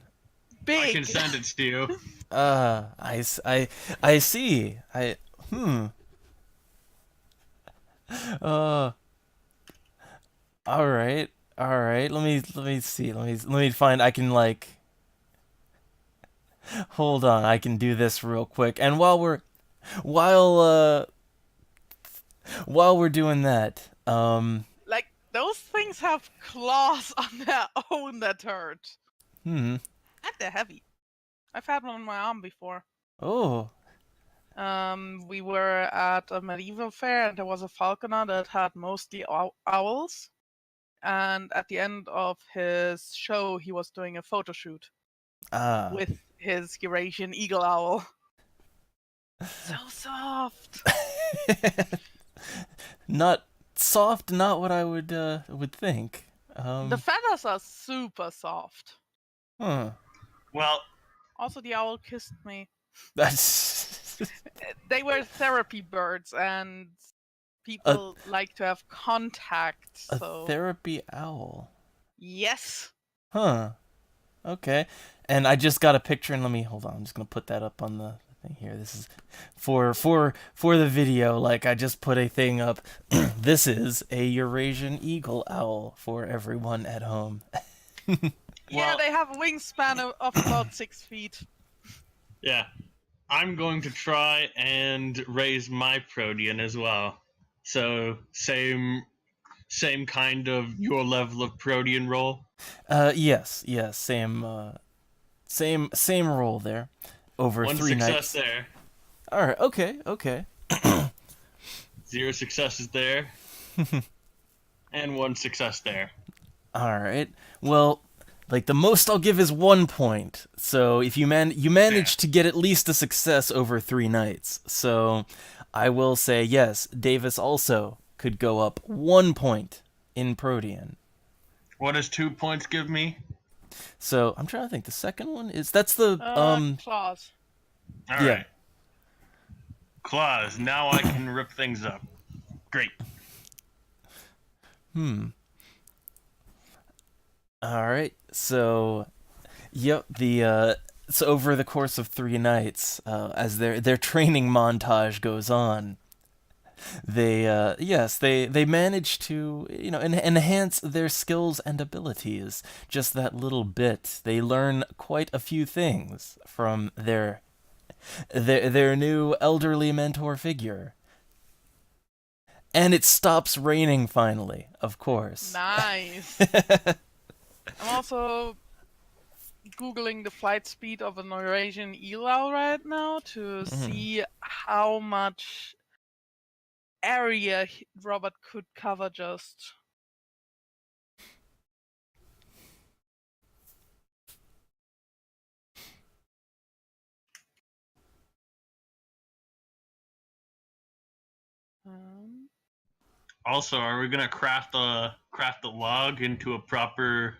[SPEAKER 2] Big.
[SPEAKER 3] I can send it to you.
[SPEAKER 1] I see. Uh, all right. Let me see. Let me find. I can like. Hold on. I can do this real quick. And while we're doing that,
[SPEAKER 2] Like, those things have claws on their own that hurt.
[SPEAKER 1] hmm.
[SPEAKER 2] And they're heavy. I've had one on my arm before.
[SPEAKER 1] Oh.
[SPEAKER 2] We were at a medieval fair and there was a falconer that had mostly owls. And at the end of his show, he was doing a photo shoot
[SPEAKER 1] Ah.
[SPEAKER 2] with his Eurasian eagle owl. So soft.
[SPEAKER 1] Not soft. Not what I would think.
[SPEAKER 2] The feathers are super soft.
[SPEAKER 1] Huh.
[SPEAKER 3] Well,
[SPEAKER 2] Also, the owl kissed me.
[SPEAKER 1] That's.
[SPEAKER 2] They were therapy birds, and people like to have contact.
[SPEAKER 1] A
[SPEAKER 2] So
[SPEAKER 1] therapy owl.
[SPEAKER 2] yes,
[SPEAKER 1] Huh. Okay. And I just got a picture, and let me hold on. I'm just gonna put that up on the thing here. This is for the video. Like I just put a thing up. This is a Eurasian eagle owl for everyone at home.
[SPEAKER 2] yeah,
[SPEAKER 3] Well-
[SPEAKER 2] they have a wingspan of about 6 feet.
[SPEAKER 3] yeah. I'm going to try and raise my Protean as well. So same kind of your level of Protean roll.
[SPEAKER 1] Yes, same role there. Over
[SPEAKER 3] One
[SPEAKER 1] 3
[SPEAKER 3] success
[SPEAKER 1] nights.
[SPEAKER 3] there.
[SPEAKER 1] All right. Okay.
[SPEAKER 3] 0 successes there. And 1 success there.
[SPEAKER 1] All right. Well, like the most I'll give is 1 point. So if you manage to get at least a success over 3 nights. So I will say yes. Davis also could go up 1 point in Protean.
[SPEAKER 3] What does 2 points give me?
[SPEAKER 1] So I'm trying to think. The second one is that's the
[SPEAKER 2] Claws.
[SPEAKER 3] All
[SPEAKER 1] Yeah.
[SPEAKER 3] right. Claws. Now I can rip things up. Great.
[SPEAKER 1] All right. So, yep. So over the course of 3 nights, as their training montage goes on, they manage to enhance their skills and abilities just that little bit. They learn quite a few things from their new elderly mentor figure. And it stops raining finally, of course.
[SPEAKER 2] Nice. I'm also Googling the flight speed of an Eurasian eel owl right now to see how much area Robert could cover just.
[SPEAKER 3] Also, are we gonna craft the log into a proper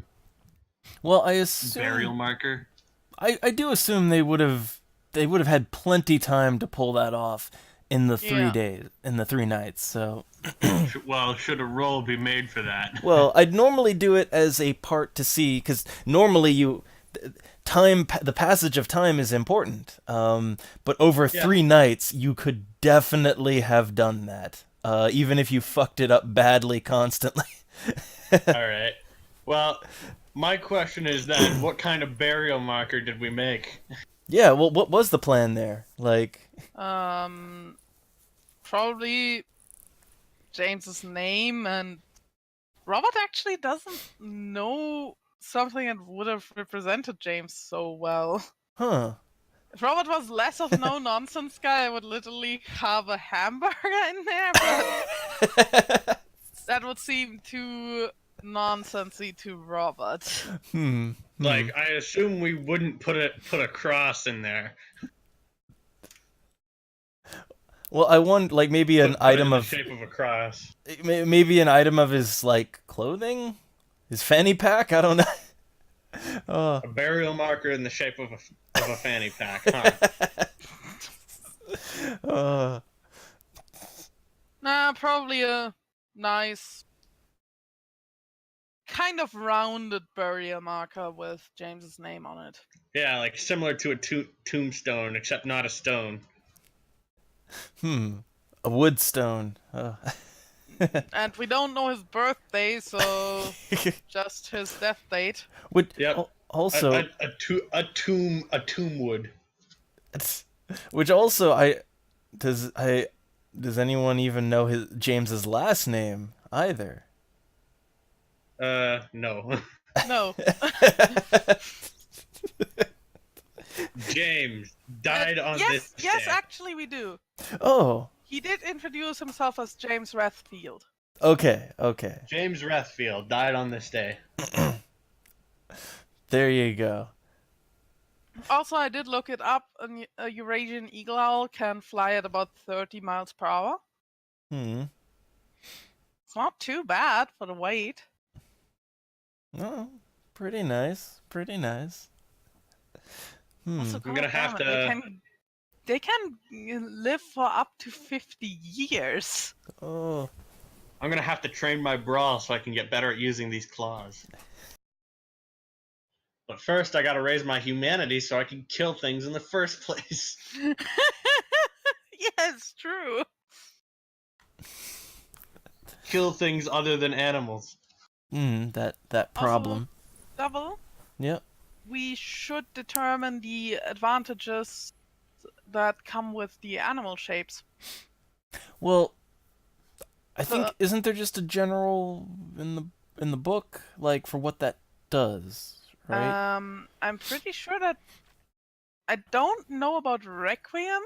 [SPEAKER 1] Well, I assume
[SPEAKER 3] burial marker?
[SPEAKER 1] I do assume they would have had plenty time to pull that off in the 3 nights. So,
[SPEAKER 3] Should a roll be made for that?
[SPEAKER 1] well, I'd normally do it as a part to see, because normally the passage of time is important. But over 3 nights, you could definitely have done that, even if you fucked it up badly constantly.
[SPEAKER 3] All right. Well, my question is then, what kind of burial marker did we make?
[SPEAKER 1] Yeah, well, what was the plan there? Like,
[SPEAKER 2] Probably James's name, and Robert actually doesn't know something that would have represented James so well.
[SPEAKER 1] huh.
[SPEAKER 2] If Robert was less of no nonsense guy, I would literally have a hamburger in there, but that would seem too nonsensey to Robert.
[SPEAKER 3] Like, I assume we wouldn't put a cross in there.
[SPEAKER 1] Well, I want, like, maybe an
[SPEAKER 3] Put it
[SPEAKER 1] item
[SPEAKER 3] in the
[SPEAKER 1] of
[SPEAKER 3] shape of a cross.
[SPEAKER 1] maybe an item of his, like, clothing, his fanny pack. I don't know.
[SPEAKER 3] A burial marker in the shape of a fanny pack, huh?
[SPEAKER 2] Nah, probably a nice, kind of rounded burial marker with James's name on it.
[SPEAKER 3] Yeah, like similar to a tombstone, except not a stone.
[SPEAKER 1] A wood stone.
[SPEAKER 2] And we don't know his birthday, so just his death date.
[SPEAKER 1] Would
[SPEAKER 3] Yep.
[SPEAKER 1] also
[SPEAKER 3] a tomb wood.
[SPEAKER 1] which also does anyone even know James's last name either?
[SPEAKER 3] No.
[SPEAKER 2] No.
[SPEAKER 3] James died on this day.
[SPEAKER 2] Yes, actually we do.
[SPEAKER 1] Oh,
[SPEAKER 2] He did introduce himself as James Rathfield.
[SPEAKER 1] okay.
[SPEAKER 3] James Rathfield died on this day.
[SPEAKER 1] There you go.
[SPEAKER 2] Also, I did look it up. A Eurasian eagle owl can fly at about 30 miles per hour. It's not too bad for the weight.
[SPEAKER 1] Oh, pretty nice.
[SPEAKER 2] Also,
[SPEAKER 3] I'm gonna have to.
[SPEAKER 2] They can live for up to 50 years.
[SPEAKER 1] Oh.
[SPEAKER 3] I'm gonna have to train my brawl so I can get better at using these claws. But first, I gotta raise my humanity so I can kill things in the first place.
[SPEAKER 2] Yes, true.
[SPEAKER 3] Kill things other than animals.
[SPEAKER 1] That problem.
[SPEAKER 2] Also, Double,
[SPEAKER 1] Yep.
[SPEAKER 2] we should determine the advantages that come with the animal shapes.
[SPEAKER 1] Well, I think isn't there just a general in the book, like, for what that does, right?
[SPEAKER 2] I'm pretty sure that I don't know about Requiem,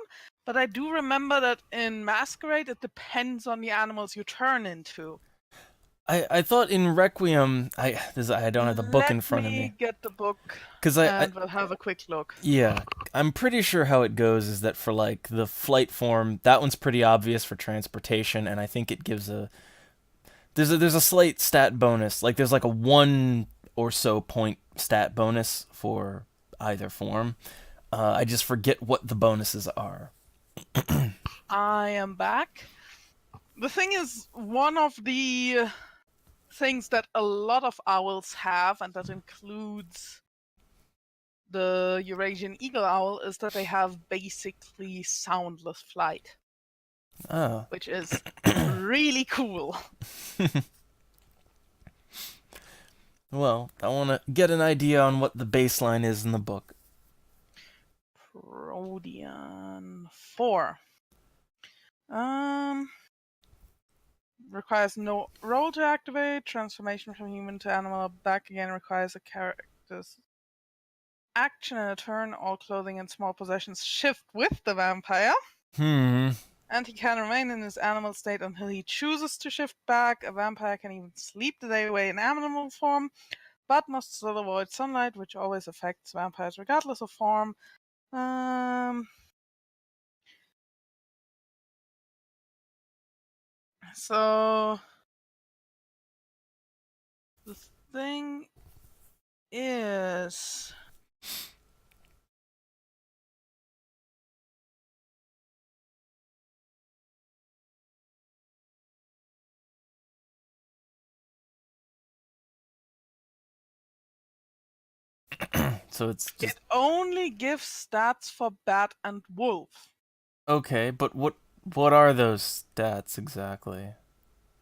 [SPEAKER 2] but I do remember that in Masquerade it depends on the animals you turn into.
[SPEAKER 1] I thought in Requiem, I don't have the book in front of me.
[SPEAKER 2] Let me get the book,
[SPEAKER 1] Because
[SPEAKER 2] and we'll have a quick look.
[SPEAKER 1] Yeah, I'm pretty sure how it goes is that for, like, the flight form, that one's pretty obvious for transportation, and I think it gives there's a slight stat bonus. Like, there's like a 1 or so point stat bonus for either form. I just forget what the bonuses are.
[SPEAKER 2] I am back. The thing is, one of the things that a lot of owls have, and that includes the Eurasian eagle owl, is that they have basically soundless flight,
[SPEAKER 1] Oh.
[SPEAKER 2] which is really cool.
[SPEAKER 1] Well, I want to get an idea on what the baseline is in the book.
[SPEAKER 2] Protean 4. Requires no roll to activate. Transformation from human to animal back again requires a character's action and a turn. All clothing and small possessions shift with the vampire. And he can remain in his animal state until he chooses to shift back. A vampire can even sleep the day away in animal form, but must still avoid sunlight, which always affects vampires regardless of form. So the thing is,
[SPEAKER 1] So it's just...
[SPEAKER 2] it only gives stats for bat and wolf.
[SPEAKER 1] Okay, but what are those stats exactly?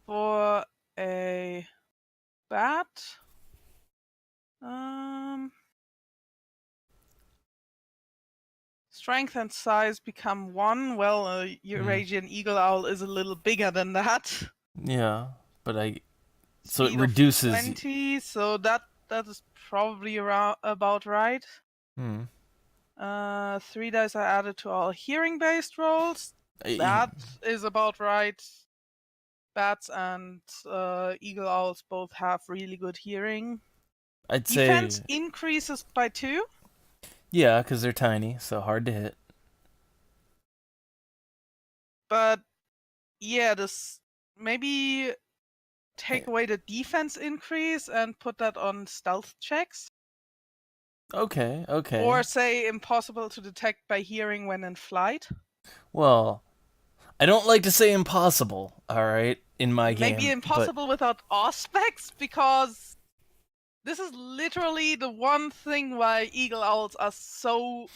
[SPEAKER 2] For a bat, strength and size become 1. Well, a Eurasian eagle owl is a little bigger than that.
[SPEAKER 1] Yeah, but so it
[SPEAKER 2] Speed of
[SPEAKER 1] reduces
[SPEAKER 2] 20, so that is probably about right. 3 dice are added to all hearing-based rolls. That is about right. Bats and eagle owls both have really good hearing.
[SPEAKER 1] I'd
[SPEAKER 2] Defense
[SPEAKER 1] say
[SPEAKER 2] increases by 2.
[SPEAKER 1] Yeah, because they're tiny, so hard to hit.
[SPEAKER 2] But yeah, this maybe take away the defense increase and put that on stealth checks.
[SPEAKER 1] Okay.
[SPEAKER 2] Or say impossible to detect by hearing when in flight.
[SPEAKER 1] Well, I don't like to say impossible, alright, in my game.
[SPEAKER 2] Maybe impossible without Auspex, because this is literally the one thing why eagle owls are so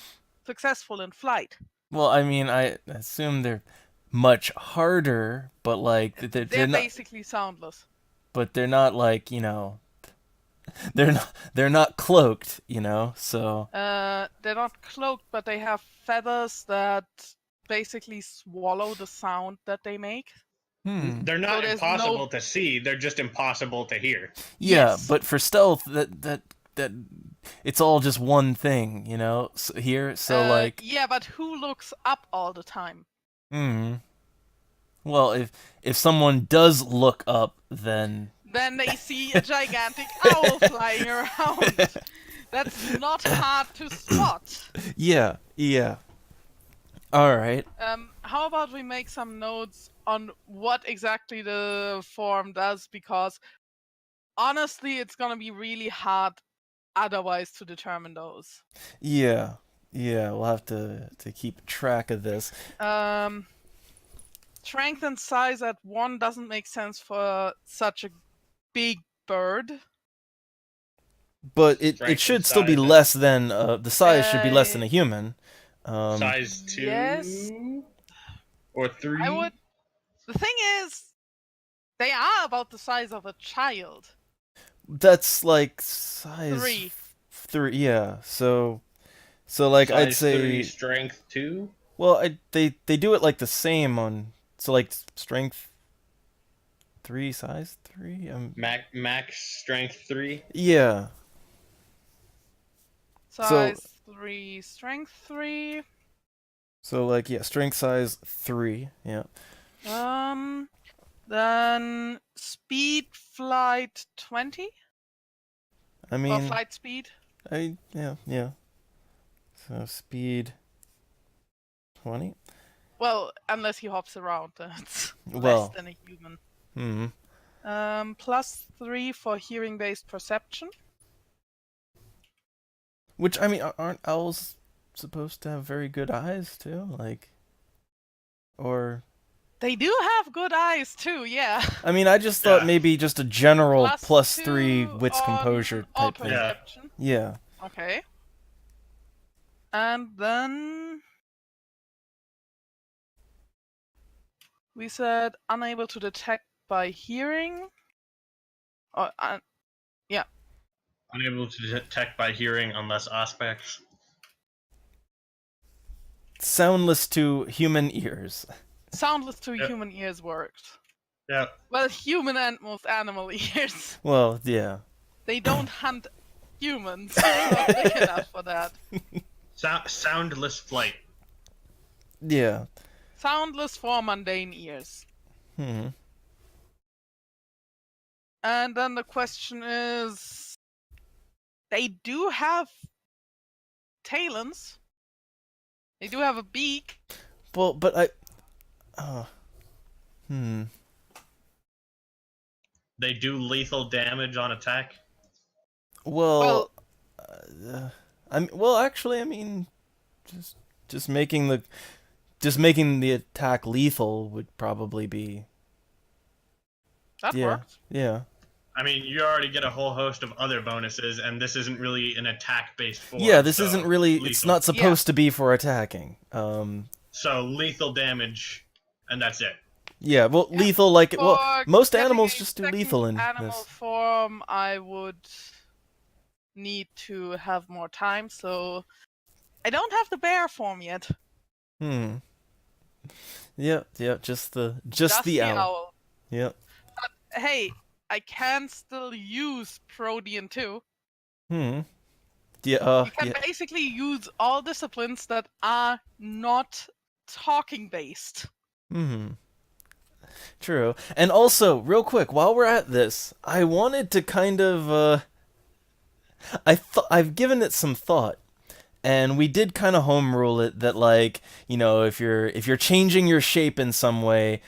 [SPEAKER 2] successful in flight.
[SPEAKER 1] Well, I mean, I assume they're much harder, but like
[SPEAKER 2] they're
[SPEAKER 1] not,
[SPEAKER 2] basically soundless.
[SPEAKER 1] But they're not like, they're not cloaked, so
[SPEAKER 2] they're not cloaked, but they have feathers that basically swallow the sound that they make.
[SPEAKER 3] They're not impossible to see, they're just impossible to hear.
[SPEAKER 1] Yeah,
[SPEAKER 2] yes.
[SPEAKER 1] But for stealth, that it's all just one thing, here, so like...
[SPEAKER 2] Yeah, but who looks up all the time?
[SPEAKER 1] Well, if someone does look up, then
[SPEAKER 2] they see a gigantic owl flying around. That's not hard to spot.
[SPEAKER 1] Yeah. All right.
[SPEAKER 2] How about we make some notes on what exactly the form does, because honestly, it's gonna be really hard otherwise to determine those.
[SPEAKER 1] Yeah, we'll have to keep track of this.
[SPEAKER 2] Strength and size at 1 doesn't make sense for such a big bird.
[SPEAKER 1] But it should still be less than the size should be less than a human.
[SPEAKER 3] Size 2
[SPEAKER 2] yes.
[SPEAKER 3] or 3.
[SPEAKER 2] The thing is, they are about the size of a child.
[SPEAKER 1] That's like size
[SPEAKER 2] 3.
[SPEAKER 1] Yeah. So like
[SPEAKER 3] size
[SPEAKER 1] I'd say
[SPEAKER 3] 3, strength 2.
[SPEAKER 1] Well, they do it like the same on, so like strength 3, size 3.
[SPEAKER 3] Max strength 3.
[SPEAKER 1] Yeah.
[SPEAKER 2] Size 3, strength 3.
[SPEAKER 1] So like strength size 3. Yeah.
[SPEAKER 2] Then speed flight 20.
[SPEAKER 1] I mean,
[SPEAKER 2] or flight speed.
[SPEAKER 1] Yeah. So speed 20.
[SPEAKER 2] Well, unless he hops around, that's less than a human. +3 for hearing-based perception.
[SPEAKER 1] Which, I mean, aren't owls supposed to have very good eyes too? Or
[SPEAKER 2] They do have good eyes too, yeah.
[SPEAKER 1] I mean, I just thought
[SPEAKER 3] Yeah.
[SPEAKER 1] maybe just a general +3
[SPEAKER 2] +2
[SPEAKER 1] wits
[SPEAKER 2] on
[SPEAKER 1] composure type thing.
[SPEAKER 3] Yeah.
[SPEAKER 2] auto-perception.
[SPEAKER 1] Yeah.
[SPEAKER 2] Okay. And then we said unable to detect by hearing. Or
[SPEAKER 3] Unable to detect by hearing unless aspects.
[SPEAKER 1] Soundless to human ears.
[SPEAKER 2] soundless to
[SPEAKER 3] Yep.
[SPEAKER 2] human ears worked.
[SPEAKER 3] Yeah.
[SPEAKER 2] Well, human and most animal ears.
[SPEAKER 1] Well, yeah.
[SPEAKER 2] They don't hunt humans. They're not big enough for that.
[SPEAKER 3] Soundless flight.
[SPEAKER 1] Yeah.
[SPEAKER 2] Soundless for mundane ears.
[SPEAKER 1] Hmm.
[SPEAKER 2] And then the question is, they do have talons. They do have a beak.
[SPEAKER 1] Well, but hmm.
[SPEAKER 3] They do lethal damage on attack.
[SPEAKER 1] Well, actually, I mean, just making the attack lethal would probably be.
[SPEAKER 2] That
[SPEAKER 1] Yeah.
[SPEAKER 2] worked.
[SPEAKER 1] Yeah.
[SPEAKER 3] I mean, you already get a whole host of other bonuses, and this isn't really an attack-based form.
[SPEAKER 1] Yeah, this
[SPEAKER 3] so
[SPEAKER 1] isn't really.
[SPEAKER 3] lethal.
[SPEAKER 1] It's not supposed to be for attacking.
[SPEAKER 3] So lethal damage, and that's it.
[SPEAKER 1] Yeah. Well,
[SPEAKER 2] Yeah,
[SPEAKER 1] lethal like well,
[SPEAKER 2] For
[SPEAKER 1] most
[SPEAKER 2] getting
[SPEAKER 1] animals
[SPEAKER 2] a
[SPEAKER 1] just do
[SPEAKER 2] second
[SPEAKER 1] lethal in
[SPEAKER 2] animal
[SPEAKER 1] this.
[SPEAKER 2] form, I would need to have more time, so I don't have the bear form yet.
[SPEAKER 1] Hmm. Yeah. Yeah. Just the owl. Yep.
[SPEAKER 2] Hey, I can still use Protean too.
[SPEAKER 1] Hmm. Yeah.
[SPEAKER 2] You can
[SPEAKER 1] Yeah.
[SPEAKER 2] basically use all disciplines that are not talking based.
[SPEAKER 1] Hmm. True. And also, real quick, while we're at this, I wanted to kind of I've given it some thought. And we did kind of home rule it that like, if you're changing your shape in some way,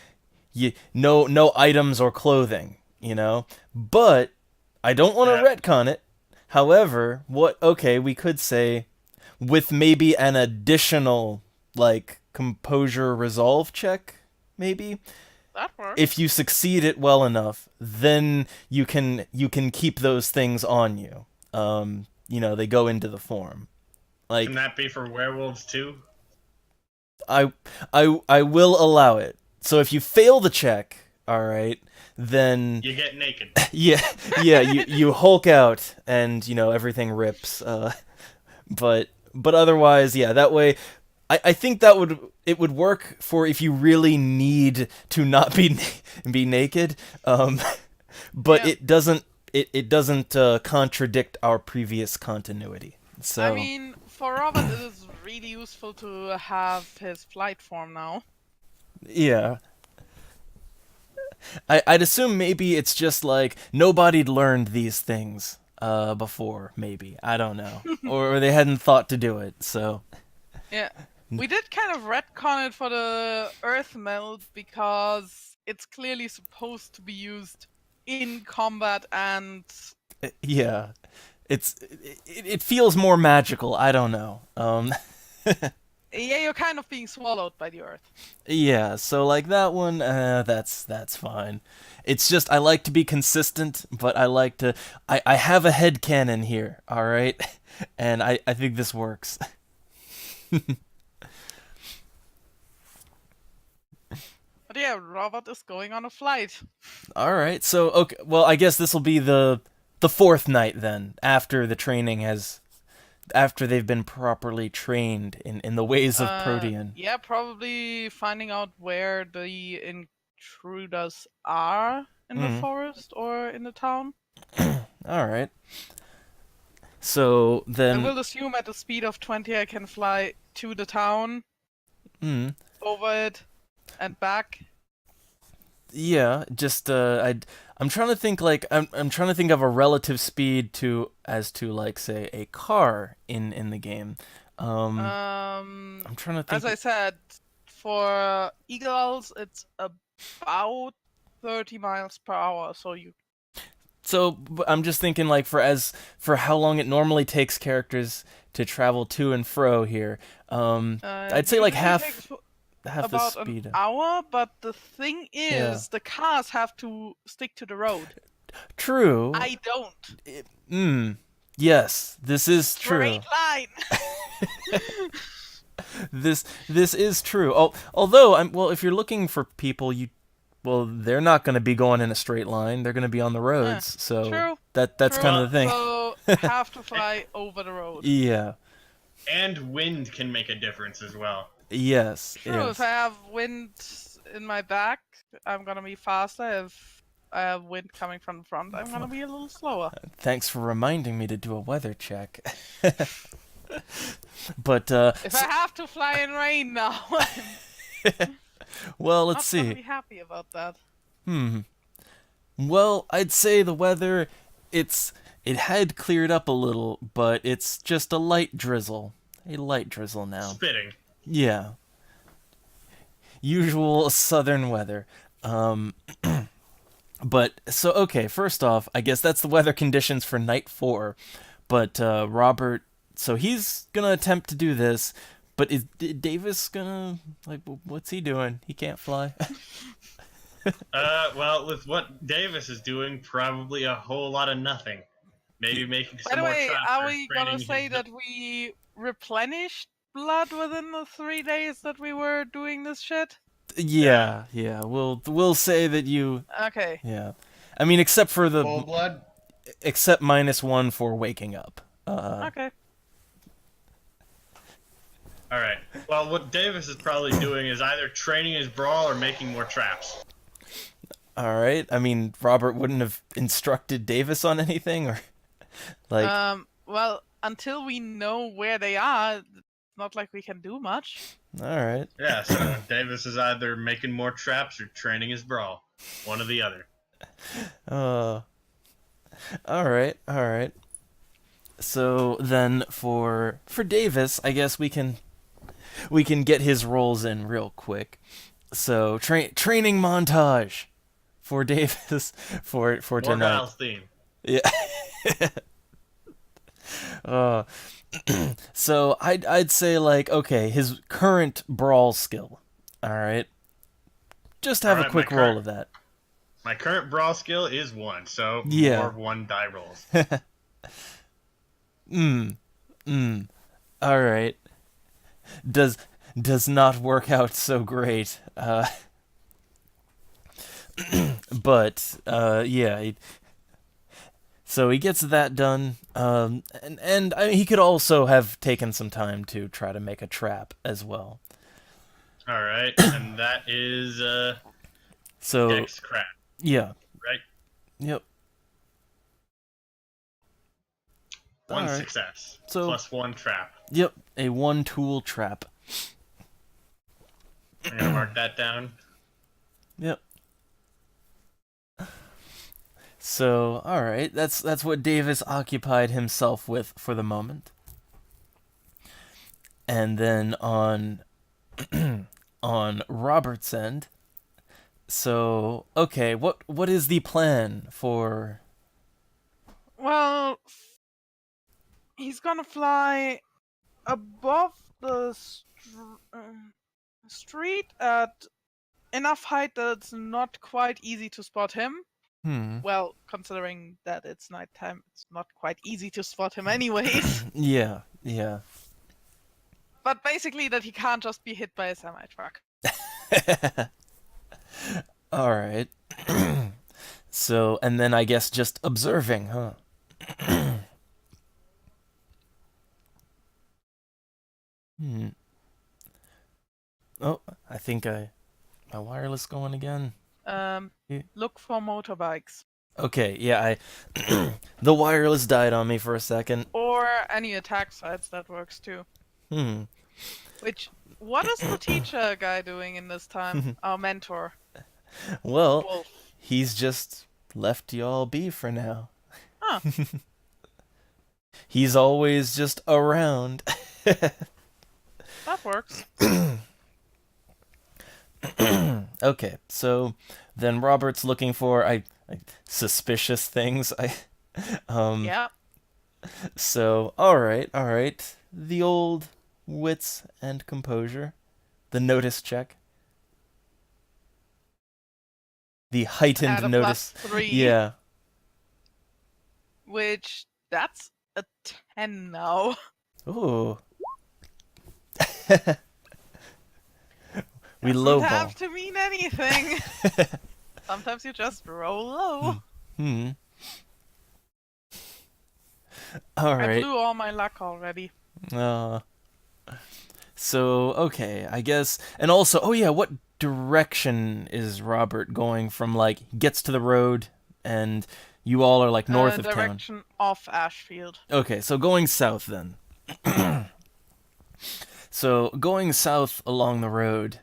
[SPEAKER 1] no items or clothing, But I don't want to
[SPEAKER 3] Yeah.
[SPEAKER 1] retcon it. However, we could say with maybe an additional like composure resolve check, maybe.
[SPEAKER 2] That works.
[SPEAKER 1] If you succeed it well enough, then you can keep those things on you. They go into the form. Like
[SPEAKER 3] Can that be for werewolves too?
[SPEAKER 1] I will allow it. So if you fail the check, all right, then
[SPEAKER 3] You get naked.
[SPEAKER 1] yeah, you Hulk out and everything rips. But otherwise, yeah, that way I think it would work for if you really need to not be naked. But
[SPEAKER 2] Yeah.
[SPEAKER 1] it doesn't contradict our previous continuity. So
[SPEAKER 2] I mean, for Robert, it is really useful to have his flight form now.
[SPEAKER 1] yeah. I'd assume maybe it's just like nobody'd learned these things before, maybe. I don't know. Or they hadn't thought to do it, so.
[SPEAKER 2] Yeah. We did kind of retcon it for the Earth Meld because it's clearly supposed to be used in combat and
[SPEAKER 1] Yeah. It feels more magical, I don't know.
[SPEAKER 2] yeah, you're kind of being swallowed by the Earth.
[SPEAKER 1] Yeah, so like that one, that's fine. It's just I like to be consistent, but I like to I have a headcanon here, alright? And I think this works.
[SPEAKER 2] But yeah, Robert is going on a flight.
[SPEAKER 1] Alright, so okay, well I guess this will be the fourth night then, after the training after they've been properly trained in the ways of Protean.
[SPEAKER 2] Yeah, probably finding out where the intruders are in the forest or in the town.
[SPEAKER 1] Alright. So
[SPEAKER 2] I
[SPEAKER 1] then
[SPEAKER 2] will assume at a speed of 20 I can fly to the town, over it, and back.
[SPEAKER 1] yeah, just I'm trying to think I'm trying to think of a relative speed as to like say a car in the game. I'm trying to think.
[SPEAKER 2] As I said, for eagles it's about 30 miles per hour, so you
[SPEAKER 1] So I'm just thinking, like, for how long it normally takes characters to travel to and fro here. I'd say like
[SPEAKER 2] Usually
[SPEAKER 1] half
[SPEAKER 2] takes
[SPEAKER 1] the
[SPEAKER 2] about
[SPEAKER 1] speed.
[SPEAKER 2] an hour, but the thing
[SPEAKER 1] Yeah.
[SPEAKER 2] is, the cars have to stick to the road.
[SPEAKER 1] True.
[SPEAKER 2] I don't.
[SPEAKER 1] Yes, this is true.
[SPEAKER 2] Straight line.
[SPEAKER 1] This is true. Although if you're looking for people, they're not going to be going in a straight line. They're going to be on the roads. So
[SPEAKER 2] True.
[SPEAKER 1] that's kind of the thing.
[SPEAKER 2] So have to fly over the road.
[SPEAKER 1] Yeah.
[SPEAKER 3] And wind can make a difference as well.
[SPEAKER 1] Yes.
[SPEAKER 2] True.
[SPEAKER 1] Yes.
[SPEAKER 2] If I have wind in my back, I'm gonna be faster. If I have wind coming from the front, I'm gonna be a little slower.
[SPEAKER 1] Thanks for reminding me to do a weather check. But
[SPEAKER 2] If I have to fly in rain now, I'm
[SPEAKER 1] well, let's
[SPEAKER 2] not
[SPEAKER 1] see.
[SPEAKER 2] gonna be happy about that.
[SPEAKER 1] Well, I'd say the weather, it had cleared up a little, but it's just a light drizzle. A light drizzle now.
[SPEAKER 3] Spitting.
[SPEAKER 1] Yeah. Usual southern weather. But, so, okay, first off, I guess that's the weather conditions for night 4. But, Robert, so he's gonna attempt to do this, but is Davis gonna, like, what's he doing? He can't fly.
[SPEAKER 3] Well, with what Davis is doing, probably a whole lot of nothing. Maybe making
[SPEAKER 2] By
[SPEAKER 3] some
[SPEAKER 2] the
[SPEAKER 3] more
[SPEAKER 2] way,
[SPEAKER 3] traps
[SPEAKER 2] are
[SPEAKER 3] or
[SPEAKER 2] we gonna
[SPEAKER 3] training
[SPEAKER 2] say
[SPEAKER 3] his-
[SPEAKER 2] that we replenished blood within the 3 days that we were doing this shit?
[SPEAKER 1] Yeah. We'll say that you,
[SPEAKER 2] Okay.
[SPEAKER 1] yeah. I mean, except for
[SPEAKER 4] Full blood.
[SPEAKER 1] except -1 for waking up.
[SPEAKER 2] Okay.
[SPEAKER 3] All right. Well, what Davis is probably doing is either training his brawl or making more traps.
[SPEAKER 1] All right. I mean, Robert wouldn't have instructed Davis on anything, or like.
[SPEAKER 2] Well, until we know where they are, it's not like we can do much.
[SPEAKER 1] All right.
[SPEAKER 3] Yeah, so Davis is either making more traps or training his brawl. One or the other.
[SPEAKER 1] All right. So then, for Davis, I guess we can get his roles in real quick. So training montage for Davis for
[SPEAKER 3] More
[SPEAKER 1] tonight.
[SPEAKER 3] Val's theme.
[SPEAKER 1] Yeah. So I'd say, like, okay, his current brawl skill. All right. Just have a
[SPEAKER 3] Alright,
[SPEAKER 1] quick
[SPEAKER 3] my
[SPEAKER 1] roll
[SPEAKER 3] current-
[SPEAKER 1] of that.
[SPEAKER 3] My current brawl skill is 1, so
[SPEAKER 1] Yeah.
[SPEAKER 3] more 1 die rolls.
[SPEAKER 1] All right. Does not work out so great. But yeah. So he gets that done. And I mean, he could also have taken some time to try to make a trap as well.
[SPEAKER 3] All right, and that is
[SPEAKER 1] So
[SPEAKER 3] Dex crap,
[SPEAKER 1] yeah.
[SPEAKER 3] right?
[SPEAKER 1] Yep.
[SPEAKER 3] 1
[SPEAKER 1] Alright.
[SPEAKER 3] success
[SPEAKER 1] So-
[SPEAKER 3] plus 1 trap.
[SPEAKER 1] Yep. A 1-tool trap.
[SPEAKER 3] I'm gonna mark that down.
[SPEAKER 1] Yep. So, all right, that's what Davis occupied himself with for the moment. And then on on Robert's end, so okay, what is the plan for?
[SPEAKER 2] Well, he's gonna fly above the street at enough height that it's not quite easy to spot him. Well, considering that it's nighttime, it's not quite easy to spot him anyways.
[SPEAKER 1] Yeah.
[SPEAKER 2] But basically that he can't just be hit by a semi-truck.
[SPEAKER 1] All right. So, and then I guess just observing, huh? Oh, I think my wireless going again. Yeah.
[SPEAKER 2] Look for motorbikes.
[SPEAKER 1] Okay, yeah, the wireless died on me for a second.
[SPEAKER 2] Or any attack sites, that works too. Which, what is the teacher guy doing in this time? Our mentor.
[SPEAKER 1] Well,
[SPEAKER 2] Wolf.
[SPEAKER 1] he's just left y'all be for now.
[SPEAKER 2] Huh.
[SPEAKER 1] He's always just around.
[SPEAKER 2] That works.
[SPEAKER 1] Okay, so then Robert's looking for suspicious things. Um,
[SPEAKER 2] Yeah.
[SPEAKER 1] so all right. The old wits and composure, the notice check, the heightened
[SPEAKER 2] At a
[SPEAKER 1] notice.
[SPEAKER 2] +3.
[SPEAKER 1] Yeah.
[SPEAKER 2] Which, that's a 10 now.
[SPEAKER 1] Ooh. We
[SPEAKER 2] Doesn't
[SPEAKER 1] lowball.
[SPEAKER 2] have to mean anything. Sometimes you just roll low.
[SPEAKER 1] Hmm. All
[SPEAKER 2] I
[SPEAKER 1] right.
[SPEAKER 2] blew all my luck already.
[SPEAKER 1] So, okay, I guess. And also, oh yeah, what direction is Robert going from? Like, he gets to the road, and you all are like north of town.
[SPEAKER 2] Direction of Ashfield.
[SPEAKER 1] Okay, so going south then. So, going south along the road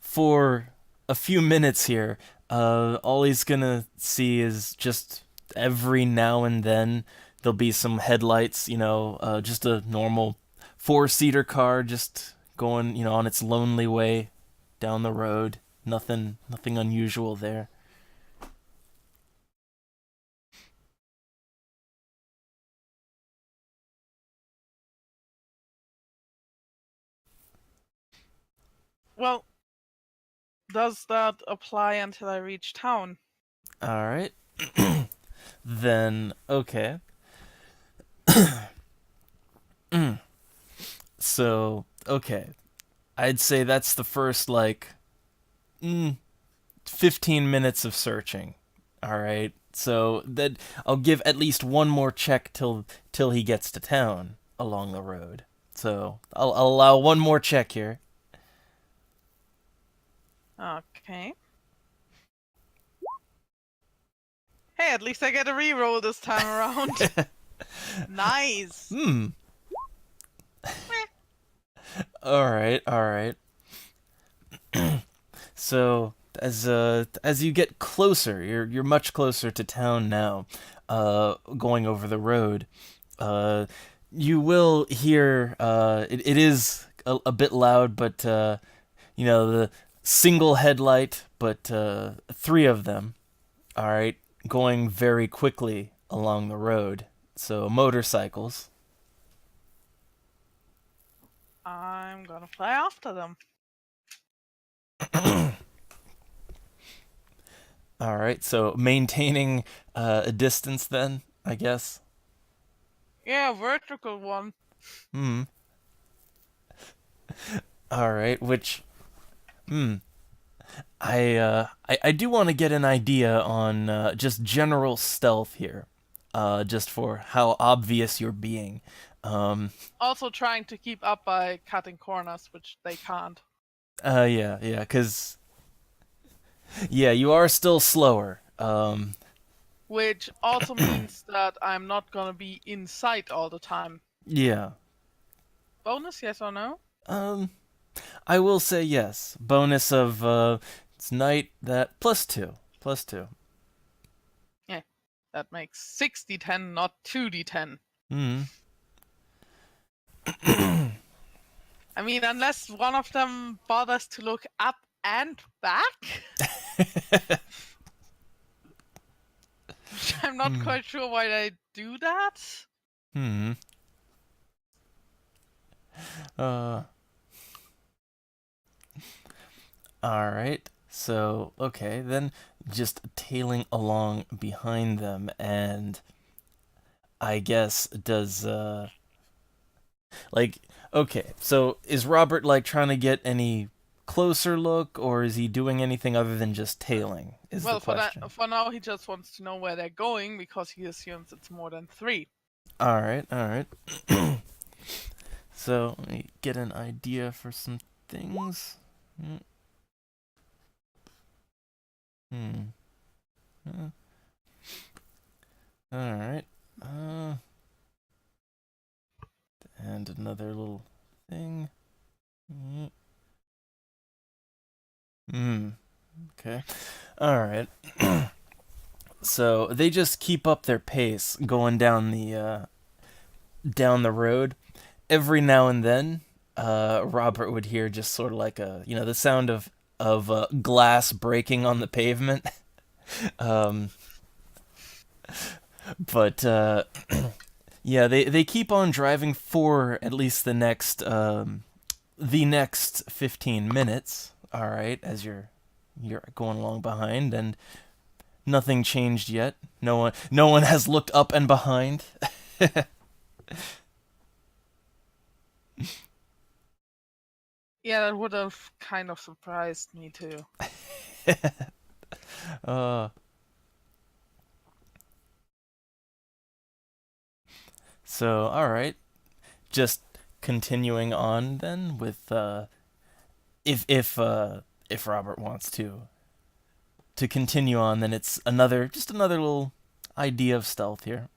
[SPEAKER 1] for a few minutes here, all he's gonna see is just every now and then there'll be some headlights, just a normal four-seater car just going, on its lonely way down the road. Nothing unusual there.
[SPEAKER 2] Well, does that apply until I reach town?
[SPEAKER 1] All right. Then, okay. So, okay. I'd say that's the first, 15 minutes of searching. All right. So that I'll give at least one more check till he gets to town along the road. So I'll allow one more check here.
[SPEAKER 2] Okay. Hey, at least I get a reroll this time around. Nice.
[SPEAKER 1] All right. So as you get closer, you're much closer to town now. Going over the road, you will hear. It is a bit loud, but the single headlight, but three of them. All right, going very quickly along the road. So motorcycles.
[SPEAKER 2] I'm gonna fly after them.
[SPEAKER 1] All right, so maintaining a distance then, I guess.
[SPEAKER 2] Yeah, vertical one.
[SPEAKER 1] All right, which I do want to get an idea on just general stealth here. Just for how obvious you're being.
[SPEAKER 2] Also trying to keep up by cutting corners, which they can't.
[SPEAKER 1] Yeah, cuz you are still slower.
[SPEAKER 2] Which also means that I'm not gonna be in sight all the time.
[SPEAKER 1] Yeah.
[SPEAKER 2] Bonus, yes or no?
[SPEAKER 1] I will say yes. Bonus of it's night that +2. +2.
[SPEAKER 2] Yeah. That makes 6d10, not 2d10. I mean, unless one of them bothers to look up and back. I'm not quite sure why they do that.
[SPEAKER 1] Alright. So, okay, then just tailing along behind them, and I guess does okay, so is Robert trying to get any closer look, or is he doing anything other than just tailing? Is the question.
[SPEAKER 2] For now, he just wants to know where they're going because he assumes it's more than 3.
[SPEAKER 1] All right. So let me get an idea for some things. All right. And another little thing. Okay. All right. So they just keep up their pace going down the road. Every now and then, Robert would hear just sort of like the sound of glass breaking on the pavement. um, but yeah, they keep on driving for at least the next 15 minutes. All right, as you're going along behind, and nothing changed yet. No one has looked up and behind.
[SPEAKER 2] Yeah, that would have kind of surprised me too.
[SPEAKER 1] So, all right, just continuing on then with if Robert wants to continue on, then it's another little idea of stealth here.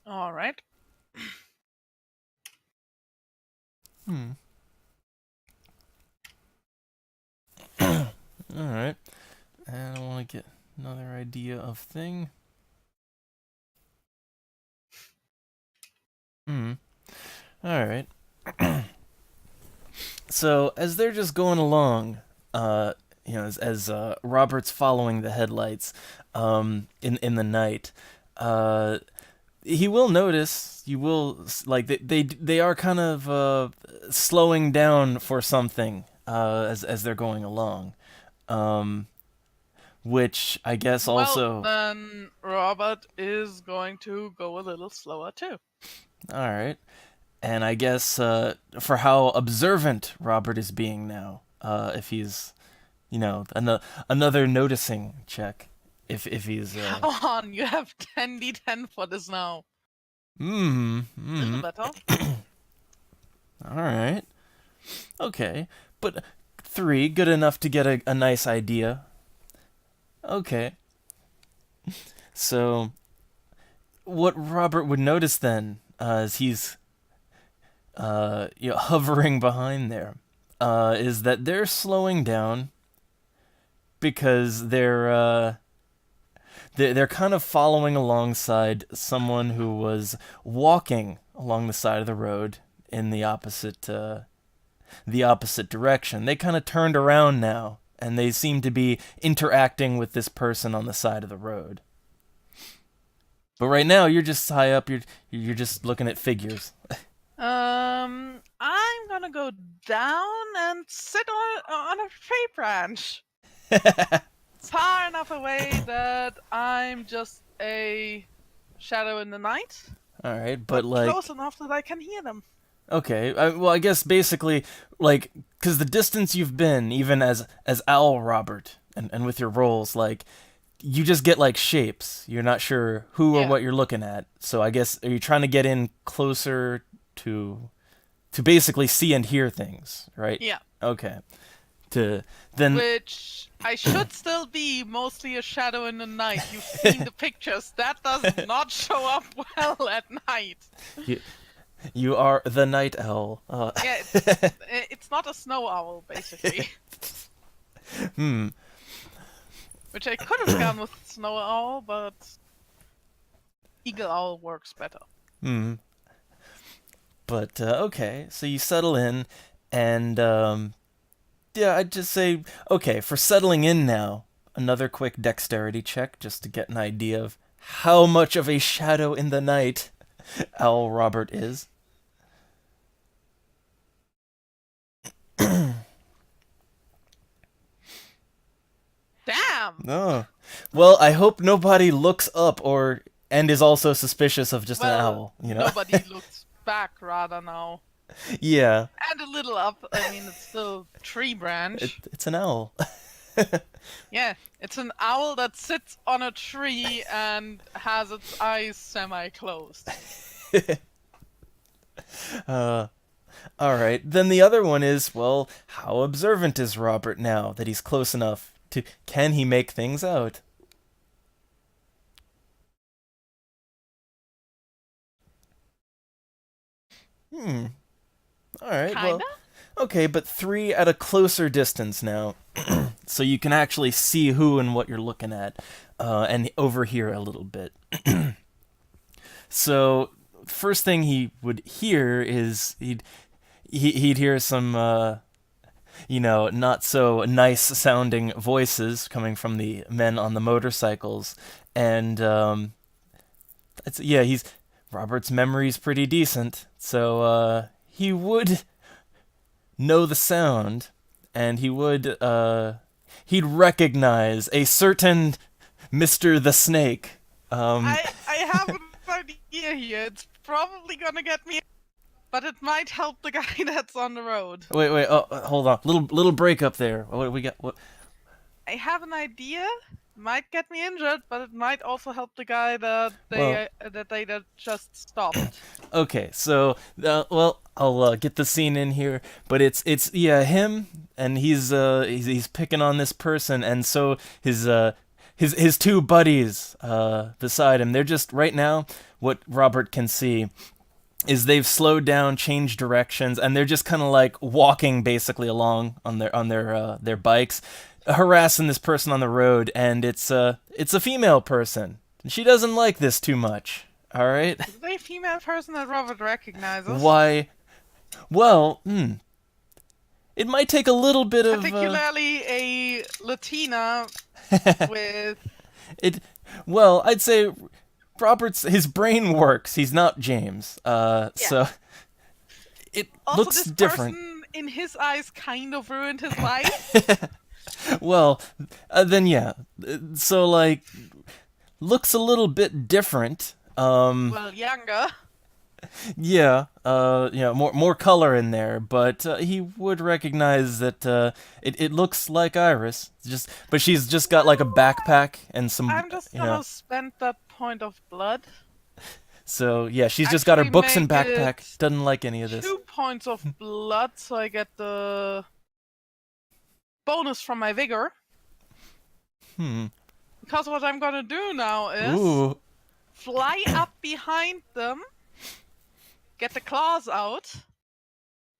[SPEAKER 2] All right.
[SPEAKER 1] All right, and I want to get another idea of thing. All right. So as they're just going along, as Robert's following the headlights, in the night, he will notice. You will like they are kind of slowing down for something as they're going along, which I guess also.
[SPEAKER 2] Well, then Robert is going to go a little slower too.
[SPEAKER 1] All right. And I guess for how observant Robert is being now, if he's, another noticing check, if he's.
[SPEAKER 2] Come on, you have 10d10 for this now. Little better.
[SPEAKER 1] All right. Okay, but 3, good enough to get a nice idea. Okay. So, what Robert would notice then, as he's hovering behind there, is that they're slowing down because they're kind of following alongside someone who was walking along the side of the road in the opposite direction. They kind of turned around now, and they seem to be interacting with this person on the side of the road. But right now, you're just high up. You're just looking at figures.
[SPEAKER 2] I'm gonna go down and sit on a tree branch, far enough away that I'm just a shadow in the night.
[SPEAKER 1] All right, but like
[SPEAKER 2] close enough that I can hear them.
[SPEAKER 1] Okay, well, I guess basically, like, because the distance you've been, even as Owl Robert, and with your roles, like, you just get, like, shapes. You're not sure who or what you're looking at. So I guess, are you trying to get in closer to basically see and hear things, right?
[SPEAKER 2] Yeah.
[SPEAKER 1] Okay.
[SPEAKER 2] Which I should still be mostly a shadow in the night. You've seen the pictures. That does not show up well at night.
[SPEAKER 1] You are the night owl.
[SPEAKER 2] Yeah, it's not a snow owl, basically. Which I could have gone with snow owl, but eagle owl works better.
[SPEAKER 1] But, okay, so you settle in, and, I'd just say, okay, for settling in now, another quick dexterity check, just to get an idea of how much of a shadow in the night Owl Robert is.
[SPEAKER 2] Damn!
[SPEAKER 1] Oh. Well, I hope nobody looks up and is also suspicious of just an owl,
[SPEAKER 2] Nobody looks back, rather, now.
[SPEAKER 1] Yeah.
[SPEAKER 2] And a little up. I mean, it's still a tree branch.
[SPEAKER 1] It's an owl.
[SPEAKER 2] Yeah, it's an owl that sits on a tree and has its eyes semi-closed.
[SPEAKER 1] All right. Then the other one is, well, how observant is Robert now that he's close enough to... Can he make things out? All right,
[SPEAKER 2] Kinda?
[SPEAKER 1] well... Okay, but 3 at a closer distance now. So you can actually see who and what you're looking at, and overhear a little bit. So, first thing he would hear is he'd hear some not so nice sounding voices coming from the men on the motorcycles, and Robert's memory's pretty decent, so he would know the sound, and he'd recognize a certain Mr. the Snake.
[SPEAKER 2] I have an idea here. It's probably gonna get me, but it might help the guy that's on the road.
[SPEAKER 1] Wait. Oh, hold on. Little break up there. What do we got? What?
[SPEAKER 2] I have an idea. Might get me injured, but it might also help the guy that they just stopped.
[SPEAKER 1] Okay, so I'll get the scene in here, but it's him, and he's picking on this person, and so his two buddies beside him, they're just right now, what Robert can see is they've slowed down, changed directions, and they're just kind of like walking basically along on their bikes, harassing this person on the road, and it's a female person. She doesn't like this too much. All right.
[SPEAKER 2] Is there a female person that Robert recognizes?
[SPEAKER 1] Why? Well, it might take a little bit of
[SPEAKER 2] particularly a Latina with.
[SPEAKER 1] Well, I'd say his brain works. He's not James. So it
[SPEAKER 2] also,
[SPEAKER 1] looks
[SPEAKER 2] this
[SPEAKER 1] different.
[SPEAKER 2] Person, in his eyes, kind of ruined his life.
[SPEAKER 1] Well, then yeah. So like, looks a little bit different.
[SPEAKER 2] Well, younger.
[SPEAKER 1] Yeah. More color in there, but he would recognize that it looks like Iris. But she's just got like a backpack and some.
[SPEAKER 2] I'm just gonna spend that point of blood.
[SPEAKER 1] So yeah, she's just got her books and
[SPEAKER 2] make
[SPEAKER 1] backpack.
[SPEAKER 2] it
[SPEAKER 1] Doesn't like any of this.
[SPEAKER 2] 2 points of blood, so I get the bonus from my vigor. Because what I'm gonna do now is fly up behind them, get the claws out,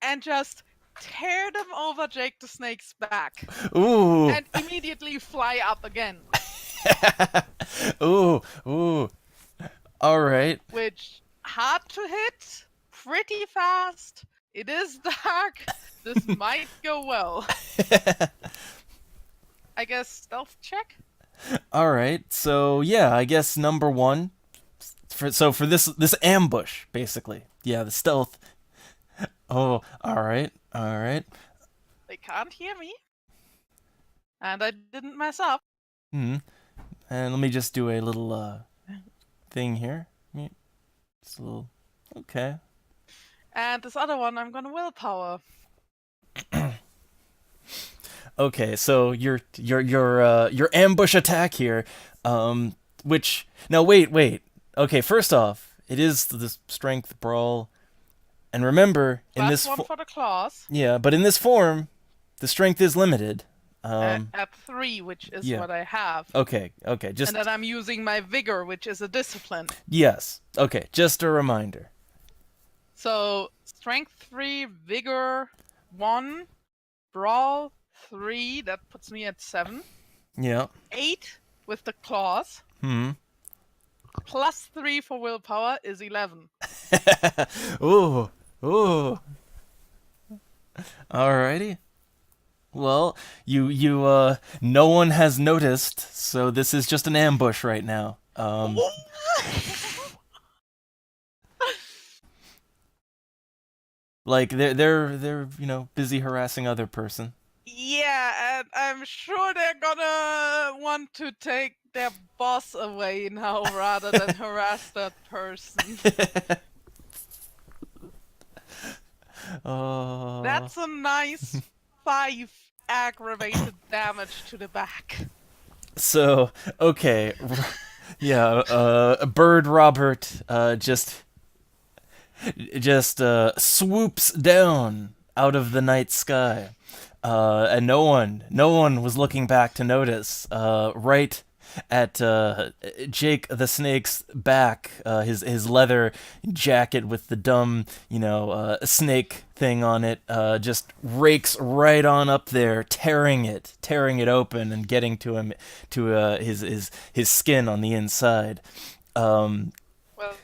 [SPEAKER 2] and just tear them over Jake the Snake's back.
[SPEAKER 1] Ooh.
[SPEAKER 2] And immediately fly up again.
[SPEAKER 1] Ooh. All right.
[SPEAKER 2] Which, hard to hit, pretty fast. It is dark. This might go well. I guess stealth check?
[SPEAKER 1] All right. So yeah, I guess number 1. For this ambush, basically. Yeah, the stealth. Oh, all right.
[SPEAKER 2] They can't hear me. And I didn't mess up.
[SPEAKER 1] And let me just do a little thing here. Just a little. Okay.
[SPEAKER 2] And this other one, I'm gonna willpower.
[SPEAKER 1] Okay, so your ambush attack here, which now wait. Okay, first off, it is the strength brawl, and remember in this
[SPEAKER 2] one for the claws.
[SPEAKER 1] Yeah, but in this form, the strength is limited.
[SPEAKER 2] At 3, which is what I have.
[SPEAKER 1] Okay, just.
[SPEAKER 2] And then I'm using my vigor, which is a discipline.
[SPEAKER 1] Yes. Okay, just a reminder.
[SPEAKER 2] So strength 3, vigor 1, brawl 3. That puts me at 7.
[SPEAKER 1] Yeah.
[SPEAKER 2] 8 with the claws. Plus 3 for willpower is 11.
[SPEAKER 1] Ooh. Alrighty. Well, you no one has noticed, so this is just an ambush right now. Like they're busy harassing other person.
[SPEAKER 2] Yeah, and I'm sure they're gonna want to take their boss away now rather than harass that person.
[SPEAKER 1] Oh.
[SPEAKER 2] That's a nice 5 aggravated damage to the back.
[SPEAKER 1] So, okay. Yeah, Bird Robert just swoops down out of the night sky. And no one was looking back to notice. Right at Jake the Snake's back, his leather jacket with the dumb, snake thing on it, just rakes right on up there, tearing it open and getting to him, to his skin on the inside.
[SPEAKER 2] Well,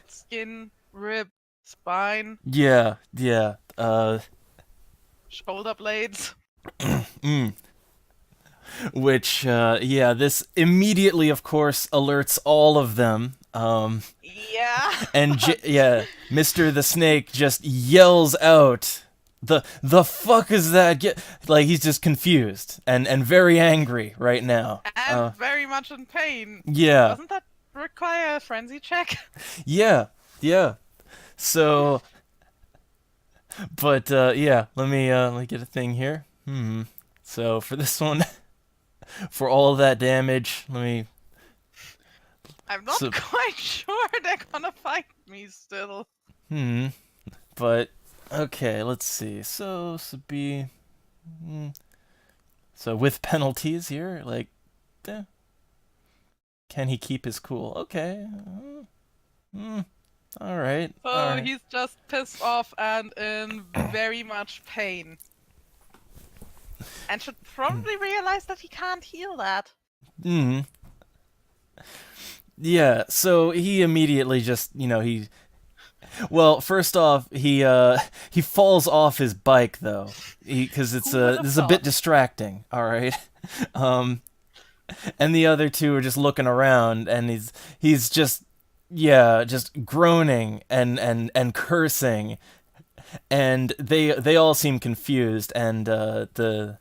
[SPEAKER 2] skin rib, spine,
[SPEAKER 1] Yeah.
[SPEAKER 2] shoulder blades.
[SPEAKER 1] Mm. Which, this immediately, of course, alerts all of them.
[SPEAKER 2] Yeah.
[SPEAKER 1] And Mr. the Snake just yells out, "The fuck is that?" Like he's just confused and very angry right now.
[SPEAKER 2] And very much in pain.
[SPEAKER 1] Yeah.
[SPEAKER 2] Doesn't that require a frenzy check?
[SPEAKER 1] Yeah. So, but let me get a thing here. So for this one, for all of that damage, let me.
[SPEAKER 2] I'm not quite sure they're gonna fight me still.
[SPEAKER 1] But okay, let's see. So be. So with penalties here, like, can he keep his cool? Okay. All right.
[SPEAKER 2] So he's just pissed off and in very much pain. And should probably realize that he can't heal that.
[SPEAKER 1] Yeah, so he immediately just, well, first off, he falls off his bike though, because this is a bit distracting. All right, and the other two are just looking around, and he's just groaning and cursing, and they all seem confused, and the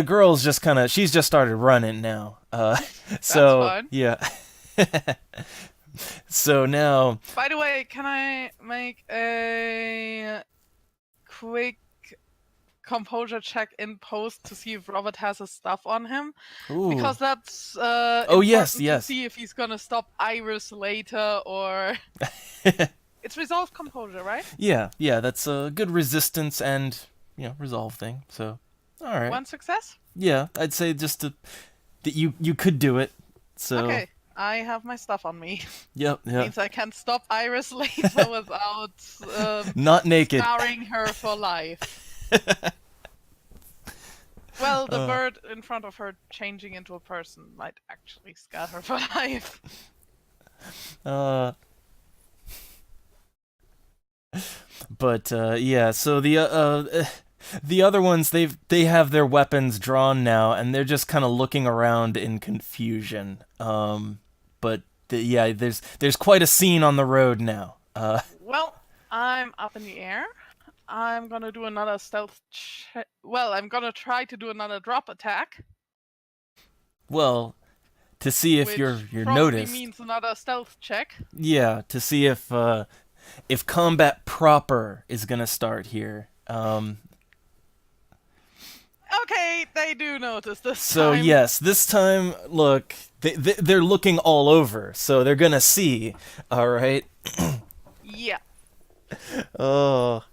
[SPEAKER 1] girl's just she's just started running now. So
[SPEAKER 2] that's fine.
[SPEAKER 1] Yeah. So now.
[SPEAKER 2] By the way, can I make a quick composure check in post to see if Robert has his stuff on him?
[SPEAKER 1] Ooh.
[SPEAKER 2] Because that's
[SPEAKER 1] yes.
[SPEAKER 2] to see if he's gonna stop Iris later or. It's resolve composure, right?
[SPEAKER 1] Yeah. That's a good resistance and resolve thing. So. All right.
[SPEAKER 2] One success?
[SPEAKER 1] Yeah, I'd say just that you could do it. So.
[SPEAKER 2] Okay, I have my stuff on me.
[SPEAKER 1] Yep.
[SPEAKER 2] Means I can stop Iris later without
[SPEAKER 1] not naked.
[SPEAKER 2] scarring her for life. Well, the bird in front of her changing into a person might actually scar her for life.
[SPEAKER 1] But so the other ones, they have their weapons drawn now, and they're just kind of looking around in confusion. But there's quite a scene on the road now.
[SPEAKER 2] Well, I'm up in the air. I'm gonna do another stealth check. Well, I'm gonna try to do another drop attack.
[SPEAKER 1] Well, to see if you're
[SPEAKER 2] probably
[SPEAKER 1] noticed.
[SPEAKER 2] Means another stealth check.
[SPEAKER 1] Yeah, to see if combat proper is gonna start here.
[SPEAKER 2] Okay, they do notice this
[SPEAKER 1] so
[SPEAKER 2] time.
[SPEAKER 1] Yes, this time, look, they're looking all over, so they're gonna see. All right.
[SPEAKER 2] Yeah.
[SPEAKER 1] Oh.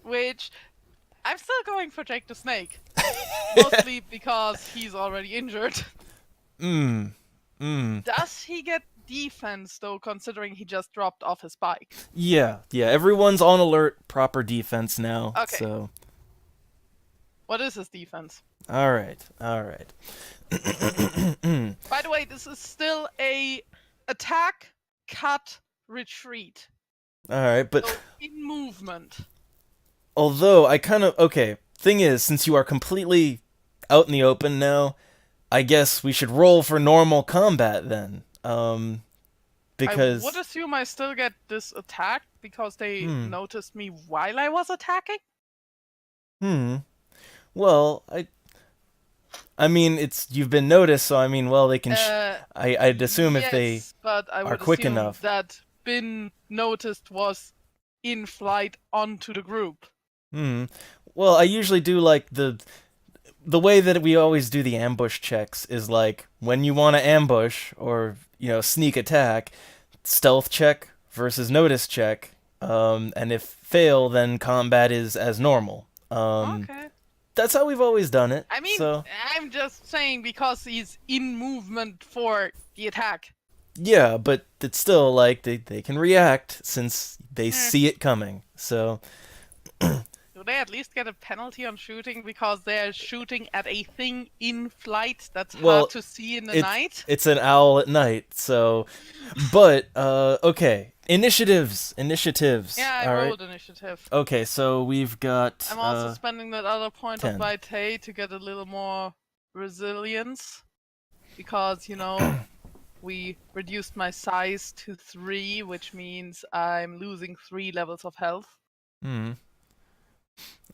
[SPEAKER 2] Which I'm still going for Jake the Snake, mostly because he's already injured. Does he get defense though, considering he just dropped off his bike?
[SPEAKER 1] Yeah. Everyone's on alert. Proper defense now.
[SPEAKER 2] Okay.
[SPEAKER 1] So.
[SPEAKER 2] What is his defense?
[SPEAKER 1] All right.
[SPEAKER 2] By the way, this is still a attack, cut, retreat.
[SPEAKER 1] All right, but
[SPEAKER 2] so in movement.
[SPEAKER 1] Although I thing is, since you are completely out in the open now, I guess we should roll for normal combat then. Because
[SPEAKER 2] I would assume I still get this attack because they noticed me while I was attacking.
[SPEAKER 1] Well, I mean, you've been noticed, so I mean, well, they can. I'd assume
[SPEAKER 2] yes,
[SPEAKER 1] if they
[SPEAKER 2] but I would
[SPEAKER 1] are quick
[SPEAKER 2] assume
[SPEAKER 1] enough.
[SPEAKER 2] That been noticed was in flight onto the group.
[SPEAKER 1] Well, I usually do like the way that we always do the ambush checks is like when you want to ambush or sneak attack, stealth check versus notice check, and if fail, then combat is as normal.
[SPEAKER 2] Okay.
[SPEAKER 1] That's how we've always done it.
[SPEAKER 2] I mean,
[SPEAKER 1] so.
[SPEAKER 2] I'm just saying because he's in movement for the attack.
[SPEAKER 1] Yeah, but it's still like they can react since they see it coming. So.
[SPEAKER 2] You they at least get a penalty on shooting because they're shooting at a thing in flight that's hard to see in the night?
[SPEAKER 1] It's an owl at night, so... But, okay. Initiatives.
[SPEAKER 2] Yeah, I rolled initiative.
[SPEAKER 1] Okay, so we've got...
[SPEAKER 2] I'm also spending that other point
[SPEAKER 1] 10.
[SPEAKER 2] of Vitae to get a little more resilience. Because, you know, we reduced my size to 3, which means I'm losing 3 levels of health.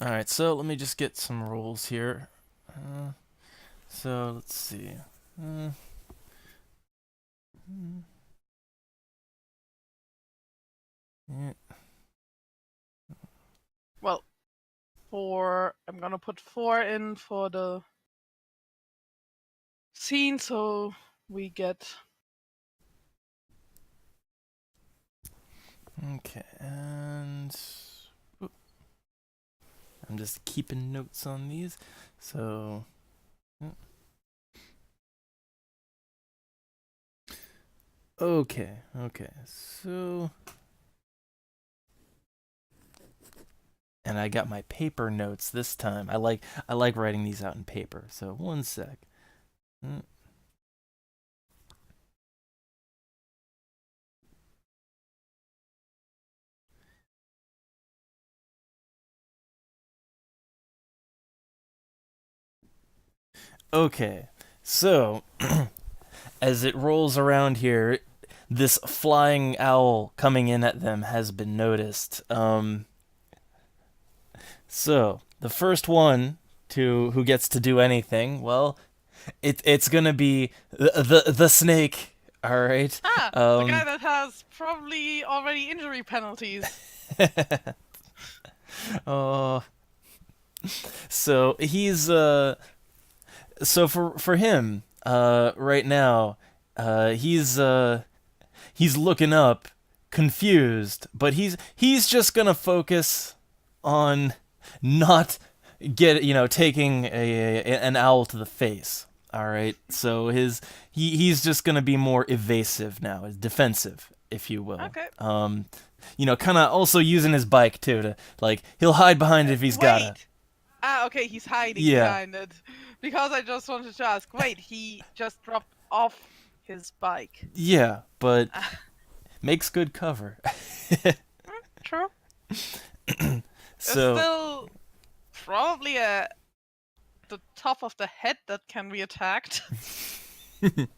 [SPEAKER 1] Alright, so let me just get some rolls here. So, let's see. Yeah.
[SPEAKER 2] Well, I'm gonna put 4 in for the scene, so we get...
[SPEAKER 1] Okay, and... I'm just keeping notes on these, so... Okay, so... And I got my paper notes this time. I like writing these out in paper, so one sec. Okay, so as it rolls around here, this flying owl coming in at them has been noticed. So the first one who gets to do anything, well, it's gonna be the snake. All right.
[SPEAKER 2] The guy that has probably already injury penalties.
[SPEAKER 1] Oh. So he's So for him, right now, he's looking up, confused, but he's just gonna focus on not taking an owl to the face. All right, so he's just gonna be more evasive now, defensive, if you will.
[SPEAKER 2] Okay.
[SPEAKER 1] Kind of also using his bike too to he'll hide behind it if he's gotta.
[SPEAKER 2] Okay, he's hiding behind it. Because I just wanted to ask, wait, he just dropped off his bike.
[SPEAKER 1] Yeah, but makes good cover.
[SPEAKER 2] True.
[SPEAKER 1] So
[SPEAKER 2] still probably the top of the head that can be attacked.
[SPEAKER 1] But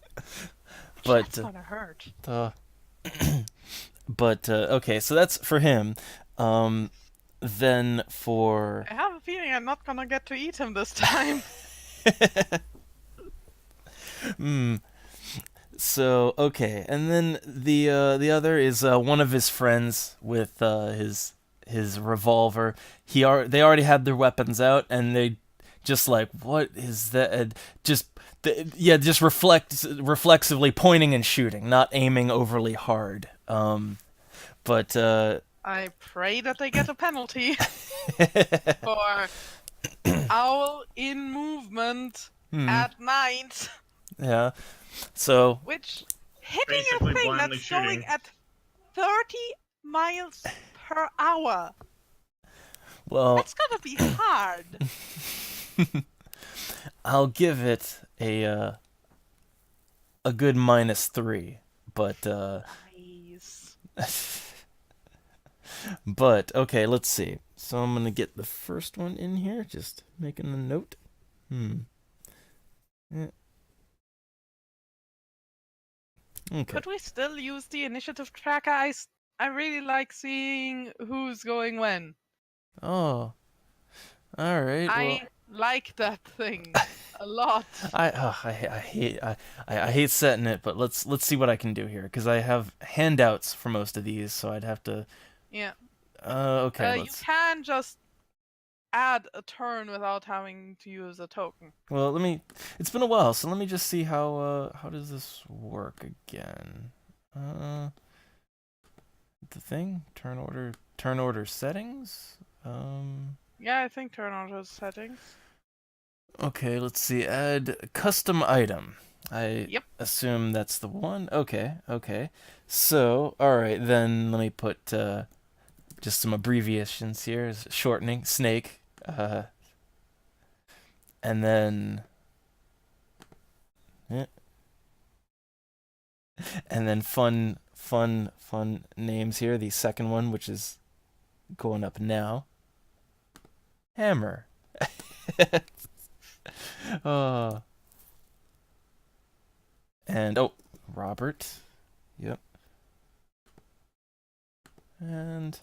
[SPEAKER 2] that's gonna hurt.
[SPEAKER 1] But okay, so that's for him. Then for...
[SPEAKER 2] I have a feeling I'm not gonna get to eat him this time.
[SPEAKER 1] So okay, and then the other is one of his friends with his revolver. They already had their weapons out, and they just what is that? Just reflexively pointing and shooting, not aiming overly hard. But
[SPEAKER 2] I pray that they get a penalty for owl in movement at night.
[SPEAKER 1] Yeah. So
[SPEAKER 2] which hitting a
[SPEAKER 3] basically
[SPEAKER 2] thing
[SPEAKER 3] blindly
[SPEAKER 2] that's
[SPEAKER 3] shooting.
[SPEAKER 2] going at 30 miles per hour.
[SPEAKER 1] Well,
[SPEAKER 2] that's gonna be hard.
[SPEAKER 1] I'll give it a good -3, but
[SPEAKER 2] Nice.
[SPEAKER 1] But okay, let's see. So I'm gonna get the first one in here, just making a note. Yeah. Okay.
[SPEAKER 2] Could we still use the initiative tracker? I really like seeing who's going when.
[SPEAKER 1] Oh. All right.
[SPEAKER 2] I like that thing a lot.
[SPEAKER 1] I hate setting it, but let's see what I can do here, because I have handouts for most of these, so I'd have to.
[SPEAKER 2] Yeah.
[SPEAKER 1] Okay.
[SPEAKER 2] You can just add a turn without having to use a token.
[SPEAKER 1] Well, it's been a while, so let me just see how does this work again. The thing, turn order settings.
[SPEAKER 2] Yeah, I think turn order settings.
[SPEAKER 1] Okay, let's see. Add custom item.
[SPEAKER 2] Yep.
[SPEAKER 1] Assume that's the one. Okay. So, all right, then let me put just some abbreviations here, shortening, snake, and then, and then fun names here. The second one, which is going up now, Hammer. And Robert. Yep. And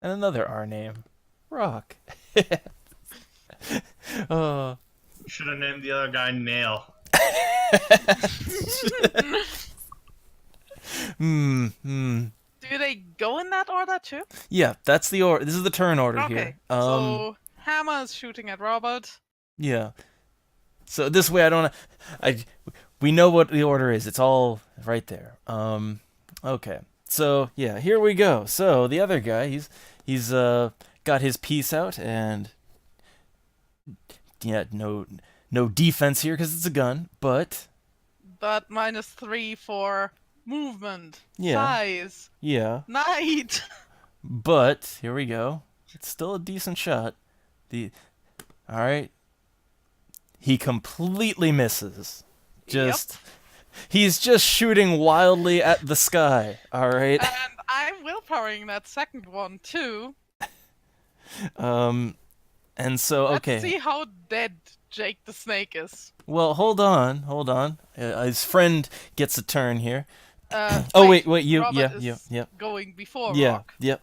[SPEAKER 1] another R name, Rock.
[SPEAKER 3] Should have named the other guy Nail.
[SPEAKER 2] Do they go in that order too?
[SPEAKER 1] Yeah, that's the order. This is the turn order
[SPEAKER 2] Okay.
[SPEAKER 1] here.
[SPEAKER 2] So Hammer is shooting at Robert.
[SPEAKER 1] Yeah. So this way, we know what the order is. It's all right there. Okay. So yeah, here we go. So the other guy, he's got his piece out, and yeah, no defense here because it's a gun, but
[SPEAKER 2] -3 for movement,
[SPEAKER 1] Yeah.
[SPEAKER 2] size,
[SPEAKER 1] yeah.
[SPEAKER 2] night.
[SPEAKER 1] But here we go. It's still a decent shot. All right. He completely misses. He's just shooting wildly at the sky. All right.
[SPEAKER 2] And I'm willpowering that second one too.
[SPEAKER 1] And so okay.
[SPEAKER 2] Let's see how dead Jake the Snake is.
[SPEAKER 1] Well, hold on. His friend gets a turn here. Wait, you,
[SPEAKER 2] Robert
[SPEAKER 1] yeah.
[SPEAKER 2] is going before
[SPEAKER 1] Yeah,
[SPEAKER 2] Rock.
[SPEAKER 1] yep.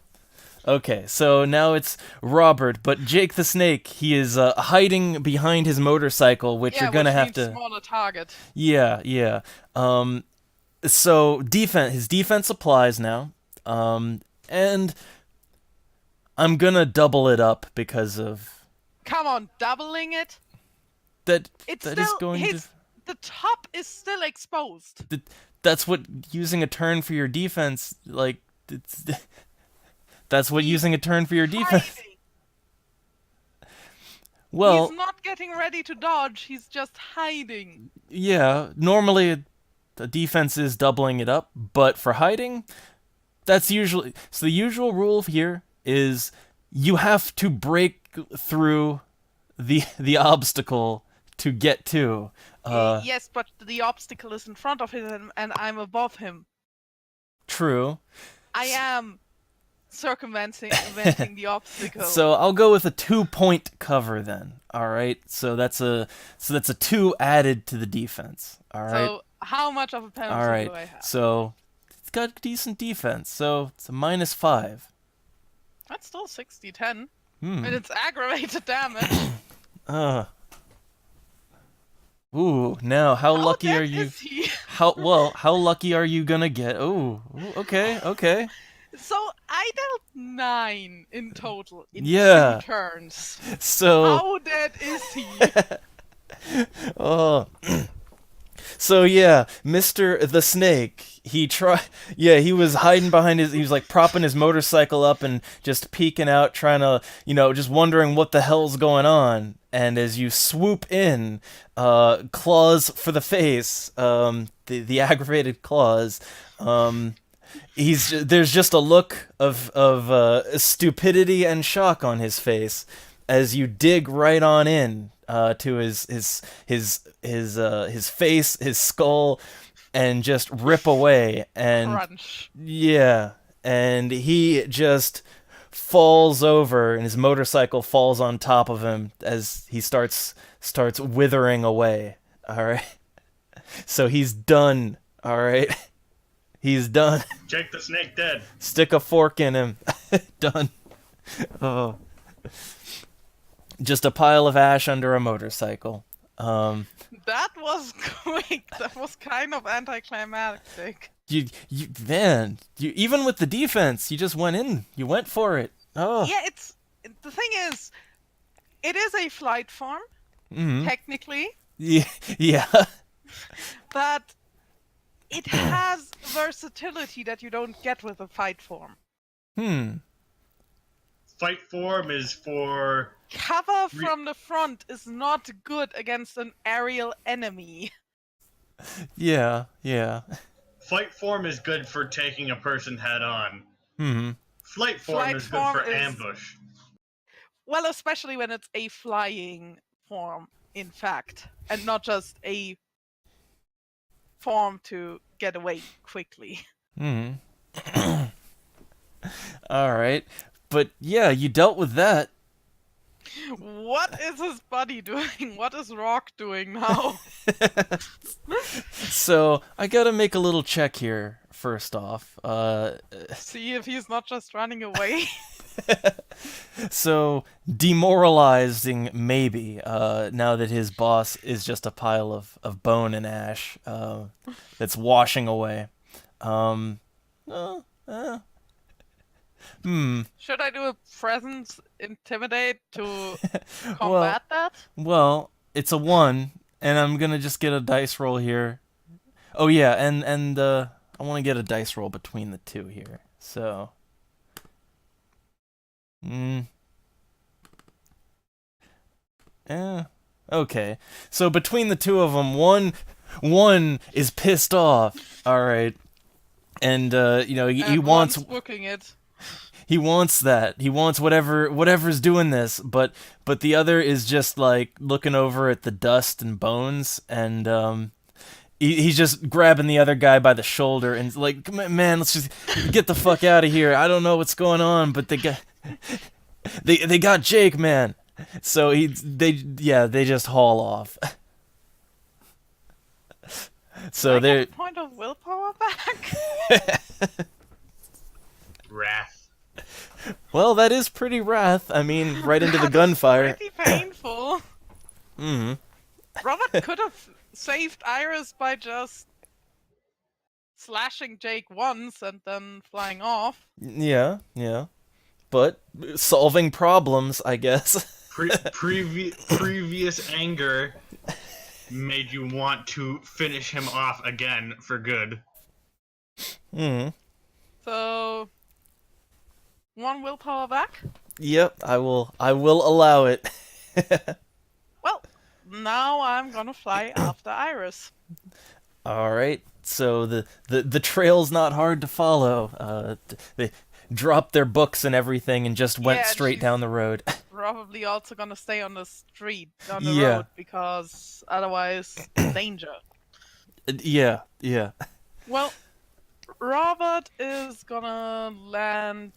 [SPEAKER 1] Okay, so now it's Robert, but Jake the Snake, he is hiding behind his motorcycle, which you're gonna have to.
[SPEAKER 2] Smaller target.
[SPEAKER 1] Yeah. So his defense applies now, and I'm gonna double it up because of
[SPEAKER 2] Come on, doubling it.
[SPEAKER 1] that.
[SPEAKER 2] It's
[SPEAKER 1] That
[SPEAKER 2] still
[SPEAKER 1] is going to.
[SPEAKER 2] the top is still exposed.
[SPEAKER 1] That's what using a turn for your defense, like, that's what using a turn for your defense.
[SPEAKER 2] Hiding.
[SPEAKER 1] Well,
[SPEAKER 2] He's not getting ready to dodge. He's just hiding.
[SPEAKER 1] yeah, normally the defense is doubling it up, but for hiding, that's usually... So the usual rule here is you have to break through the obstacle to get to.
[SPEAKER 2] Yes, but the obstacle is in front of him and I'm above him.
[SPEAKER 1] True.
[SPEAKER 2] I am circumventing the obstacle.
[SPEAKER 1] So I'll go with a 2-point cover then. All right. So that's a 2 added to the defense. All right.
[SPEAKER 2] So how much of a penalty
[SPEAKER 1] All right.
[SPEAKER 2] do I have?
[SPEAKER 1] So it's got decent defense. So it's a -5.
[SPEAKER 2] That's still 60-10. And it's aggravated damage.
[SPEAKER 1] Ooh, now how lucky
[SPEAKER 2] dead
[SPEAKER 1] are you?
[SPEAKER 2] is he?
[SPEAKER 1] How lucky are you gonna get? Ooh, okay.
[SPEAKER 2] So I dealt 9 in total in
[SPEAKER 1] Yeah.
[SPEAKER 2] 2 turns.
[SPEAKER 1] So
[SPEAKER 2] How dead is he?
[SPEAKER 1] oh. So yeah, Mr. the Snake, he was hiding behind he was like propping his motorcycle up and just peeking out, trying to, just wondering what the hell's going on. And as you swoop in, claws for the face, the aggravated claws, there's just a look of stupidity and shock on his face as you dig right on in to his face, his skull, and just rip away. And
[SPEAKER 2] Crunch.
[SPEAKER 1] yeah, and he just falls over, and his motorcycle falls on top of him as he starts withering away. All right, so he's done. All right, he's done.
[SPEAKER 3] Jake the Snake dead.
[SPEAKER 1] Stick a fork in him. Done. Oh. Just a pile of ash under a motorcycle.
[SPEAKER 2] That was quick. That was kind of anticlimactic.
[SPEAKER 1] You even with the defense, you just went in. You went for it. Oh.
[SPEAKER 2] Yeah, the thing is, it is a flight form, technically,
[SPEAKER 1] Yeah.
[SPEAKER 2] but it has versatility that you don't get with a fight form.
[SPEAKER 3] Fight form is for...
[SPEAKER 2] Cover from the front is not good against an aerial enemy.
[SPEAKER 1] Yeah.
[SPEAKER 3] Fight form is good for taking a person head on. Flight form
[SPEAKER 2] Flight
[SPEAKER 3] is good
[SPEAKER 2] form
[SPEAKER 3] for
[SPEAKER 2] is-
[SPEAKER 3] ambush.
[SPEAKER 2] Well, especially when it's a flying form, in fact, and not just a form to get away quickly.
[SPEAKER 1] All right. But yeah, you dealt with that.
[SPEAKER 2] What is his buddy doing? What is Rock doing now?
[SPEAKER 1] So I gotta make a little check here first off.
[SPEAKER 2] See if he's not just running away.
[SPEAKER 1] So demoralizing, maybe. Now that his boss is just a pile of bone and ash that's washing away.
[SPEAKER 2] Should I do a presence intimidate to combat
[SPEAKER 1] Well-
[SPEAKER 2] that?
[SPEAKER 1] Well, it's a 1, and I'm gonna just get a dice roll here. Oh yeah, and I want to get a dice roll between the two here. So, okay. So between the two of them, one is pissed off. All right, and he
[SPEAKER 2] And
[SPEAKER 1] wants.
[SPEAKER 2] one's booking it.
[SPEAKER 1] He wants that. He wants whatever's doing this, but the other is just like looking over at the dust and bones, and he's just grabbing the other guy by the shoulder and like, "Come on, man, let's just get the fuck out of here. I don't know what's going on, but they got Jake, man." So they just haul off. So
[SPEAKER 2] I
[SPEAKER 1] they're
[SPEAKER 2] get a point of willpower back.
[SPEAKER 3] Wrath.
[SPEAKER 1] well, that is pretty wrath. I mean, right into the gunfire.
[SPEAKER 2] Pretty painful.
[SPEAKER 1] Mm-hmm.
[SPEAKER 2] Robert could have saved Iris by just slashing Jake once and then flying off.
[SPEAKER 1] Yeah. But solving problems, I guess.
[SPEAKER 3] Previous anger made you want to finish him off again for good.
[SPEAKER 1] Hmm.
[SPEAKER 2] So, 1 willpower back.
[SPEAKER 1] Yep, I will allow it.
[SPEAKER 2] Well, now I'm gonna fly after Iris.
[SPEAKER 1] All right. So the trail's not hard to follow. They dropped their books and everything and just went
[SPEAKER 2] Yeah,
[SPEAKER 1] straight
[SPEAKER 2] she's-
[SPEAKER 1] down the road.
[SPEAKER 2] Probably also gonna stay on the street, on the
[SPEAKER 1] Yeah.
[SPEAKER 2] road, because otherwise, danger.
[SPEAKER 1] Yeah.
[SPEAKER 2] Well, Robert is gonna land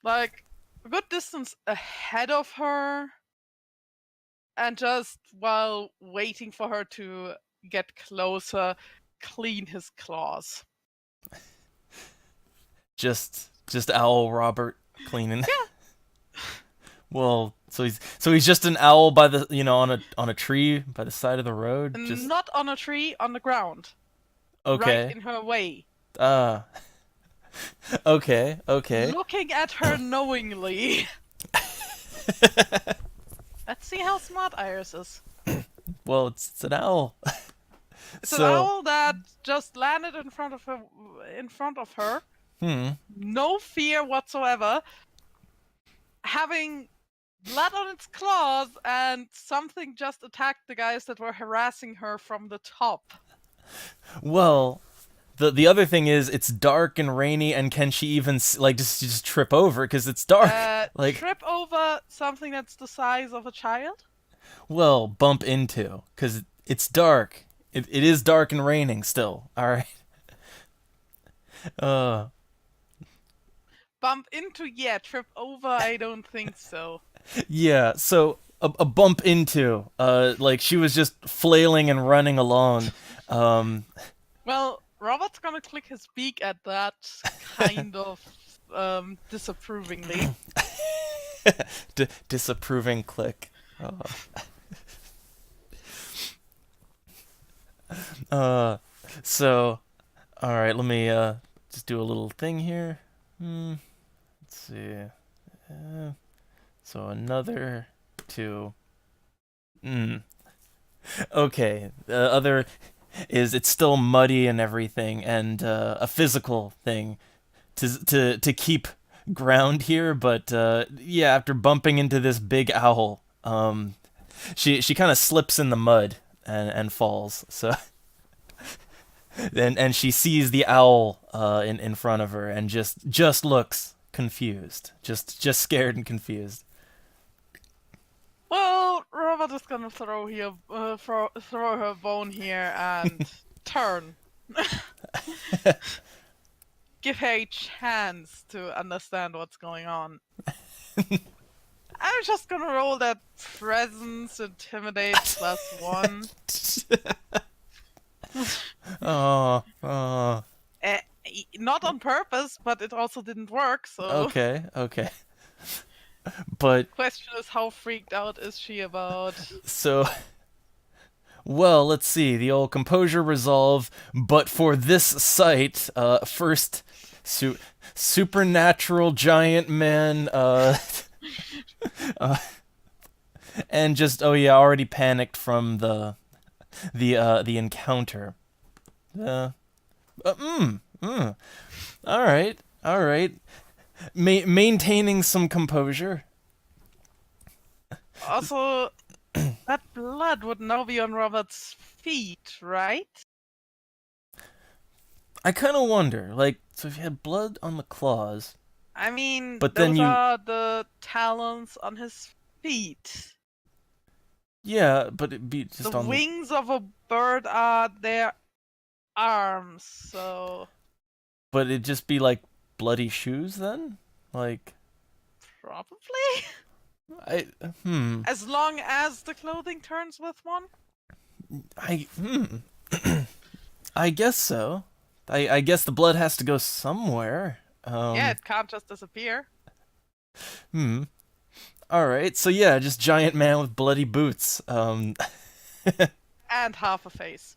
[SPEAKER 2] like a good distance ahead of her, and just while waiting for her to get closer, clean his claws.
[SPEAKER 1] Just Owl Robert cleaning. Yeah. Well, so he's just an owl by the on a tree by the side of the road. Just
[SPEAKER 2] Not on a tree, on the ground.
[SPEAKER 1] okay.
[SPEAKER 2] Right in her way.
[SPEAKER 1] Okay.
[SPEAKER 2] Looking at her knowingly. Let's see how smart Iris is.
[SPEAKER 1] Well, it's an owl.
[SPEAKER 2] It's an owl that just landed in front of her. No fear whatsoever. Having blood on its claws, and something just attacked the guys that were harassing her from the top.
[SPEAKER 1] Well, the other thing is it's dark and rainy, and can she even just trip over because it's dark?
[SPEAKER 2] Trip over something that's the size of a child?
[SPEAKER 1] Well, bump into because it's dark. It is dark and raining still. All right.
[SPEAKER 2] Bump into, yeah. Trip over, I don't think so.
[SPEAKER 1] Yeah. So a bump into, like she was just flailing and running along.
[SPEAKER 2] Well, Robert's gonna click his beak at that, kind of disapprovingly.
[SPEAKER 1] Disapproving click. So, all right, let me just do a little thing here. Let's see. So another 2. Okay. The other is it's still muddy and everything, and a physical thing to keep ground here. But yeah, after bumping into this big owl, she kind of slips in the mud and falls. So and she sees the owl in front of her and just looks confused, just scared and confused.
[SPEAKER 2] Well, Robert is gonna throw her bone here and turn. Give her a chance to understand what's going on. I'm just gonna roll that presence, intimidate +1.
[SPEAKER 1] Oh.
[SPEAKER 2] Not on purpose, but it also didn't work, so...
[SPEAKER 1] Okay. But...
[SPEAKER 2] Question is, how freaked out is she about...
[SPEAKER 1] So... Well, let's see. The old composure resolve, but for this sight, first... supernatural giant man, and just, oh yeah, already panicked from the encounter. All right. Maintaining some composure.
[SPEAKER 2] Also, that blood would now be on Robert's feet, right?
[SPEAKER 1] I kind of wonder, like, so if you had blood on the claws...
[SPEAKER 2] I mean,
[SPEAKER 1] but
[SPEAKER 2] those
[SPEAKER 1] then
[SPEAKER 2] are the talons on his feet.
[SPEAKER 1] Yeah, but it'd be just
[SPEAKER 2] the
[SPEAKER 1] on
[SPEAKER 2] wings of a bird are their arms, so...
[SPEAKER 1] But it'd just be, like, bloody shoes, then? Like...
[SPEAKER 2] Probably? As long as the clothing turns with one?
[SPEAKER 1] I guess so. I guess the blood has to go somewhere.
[SPEAKER 2] Yeah, it can't just disappear.
[SPEAKER 1] Alright, so yeah, just giant man with bloody boots.
[SPEAKER 2] And half a face.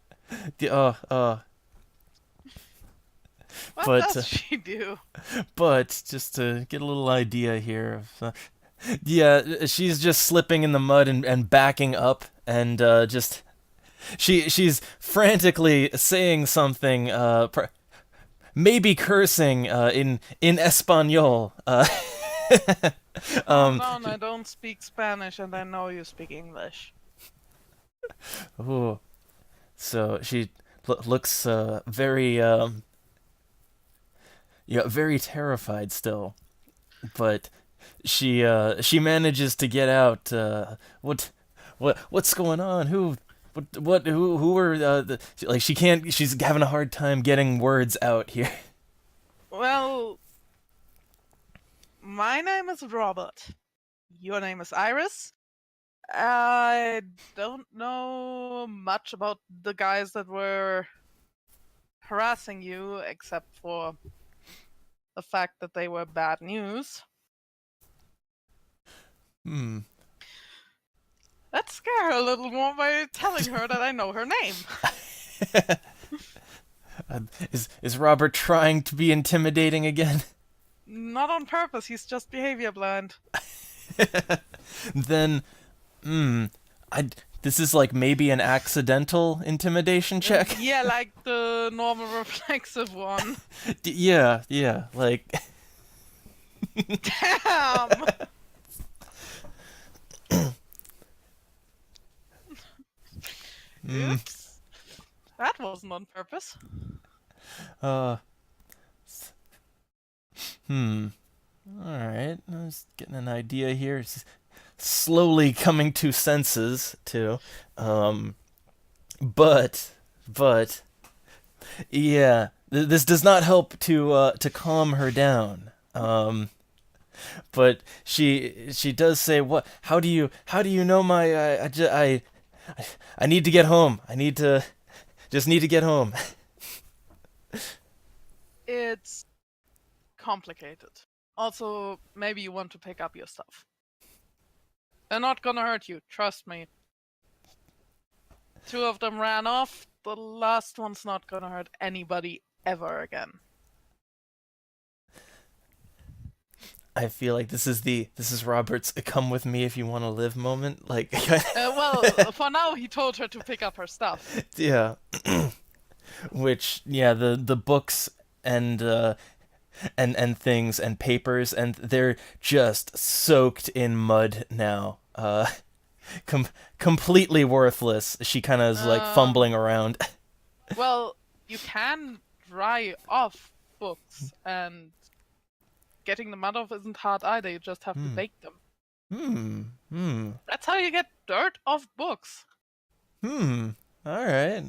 [SPEAKER 1] What
[SPEAKER 2] does she do?
[SPEAKER 1] But, just to get a little idea here of... yeah, she's just slipping in the mud and backing up, and just... She's frantically saying something, maybe cursing in Espanol.
[SPEAKER 2] I don't speak Spanish, and I know you speak English.
[SPEAKER 1] Ooh. So she looks very very terrified still, but she manages to get out. What's going on? Who are like she can't. She's having a hard time getting words out here.
[SPEAKER 2] Well, my name is Robert. Your name is Iris. I don't know much about the guys that were harassing you, except for the fact that they were bad news. Let's scare her a little more by telling her that I know her name.
[SPEAKER 1] Is Robert trying to be intimidating again?
[SPEAKER 2] Not on purpose, he's just behavior blind.
[SPEAKER 1] Then, this is like maybe an accidental intimidation check?
[SPEAKER 2] Yeah, like the normal reflexive one.
[SPEAKER 1] Yeah, like...
[SPEAKER 2] Damn! Oops. That wasn't on purpose.
[SPEAKER 1] Alright, I was getting an idea here. Slowly coming to senses, too. But... Yeah, this does not help to calm her down. But she does say, "What? How do you know my? I need to get home. I need to get home."
[SPEAKER 2] It's complicated. Also, maybe you want to pick up your stuff. They're not gonna hurt you, trust me. 2 of them ran off. The last one's not gonna hurt anybody ever again.
[SPEAKER 1] I feel like this is Robert's "come with me if you want to live" moment. Like,
[SPEAKER 2] well, for now he told her to pick up her stuff.
[SPEAKER 1] Yeah. Which, yeah, the books and things and papers, and they're just soaked in mud now. Completely worthless. She kind of is like fumbling around.
[SPEAKER 2] Well, You can dry off books, and getting them out of isn't hard either. You just have to bake them. That's how you get dirt off books.
[SPEAKER 1] All right.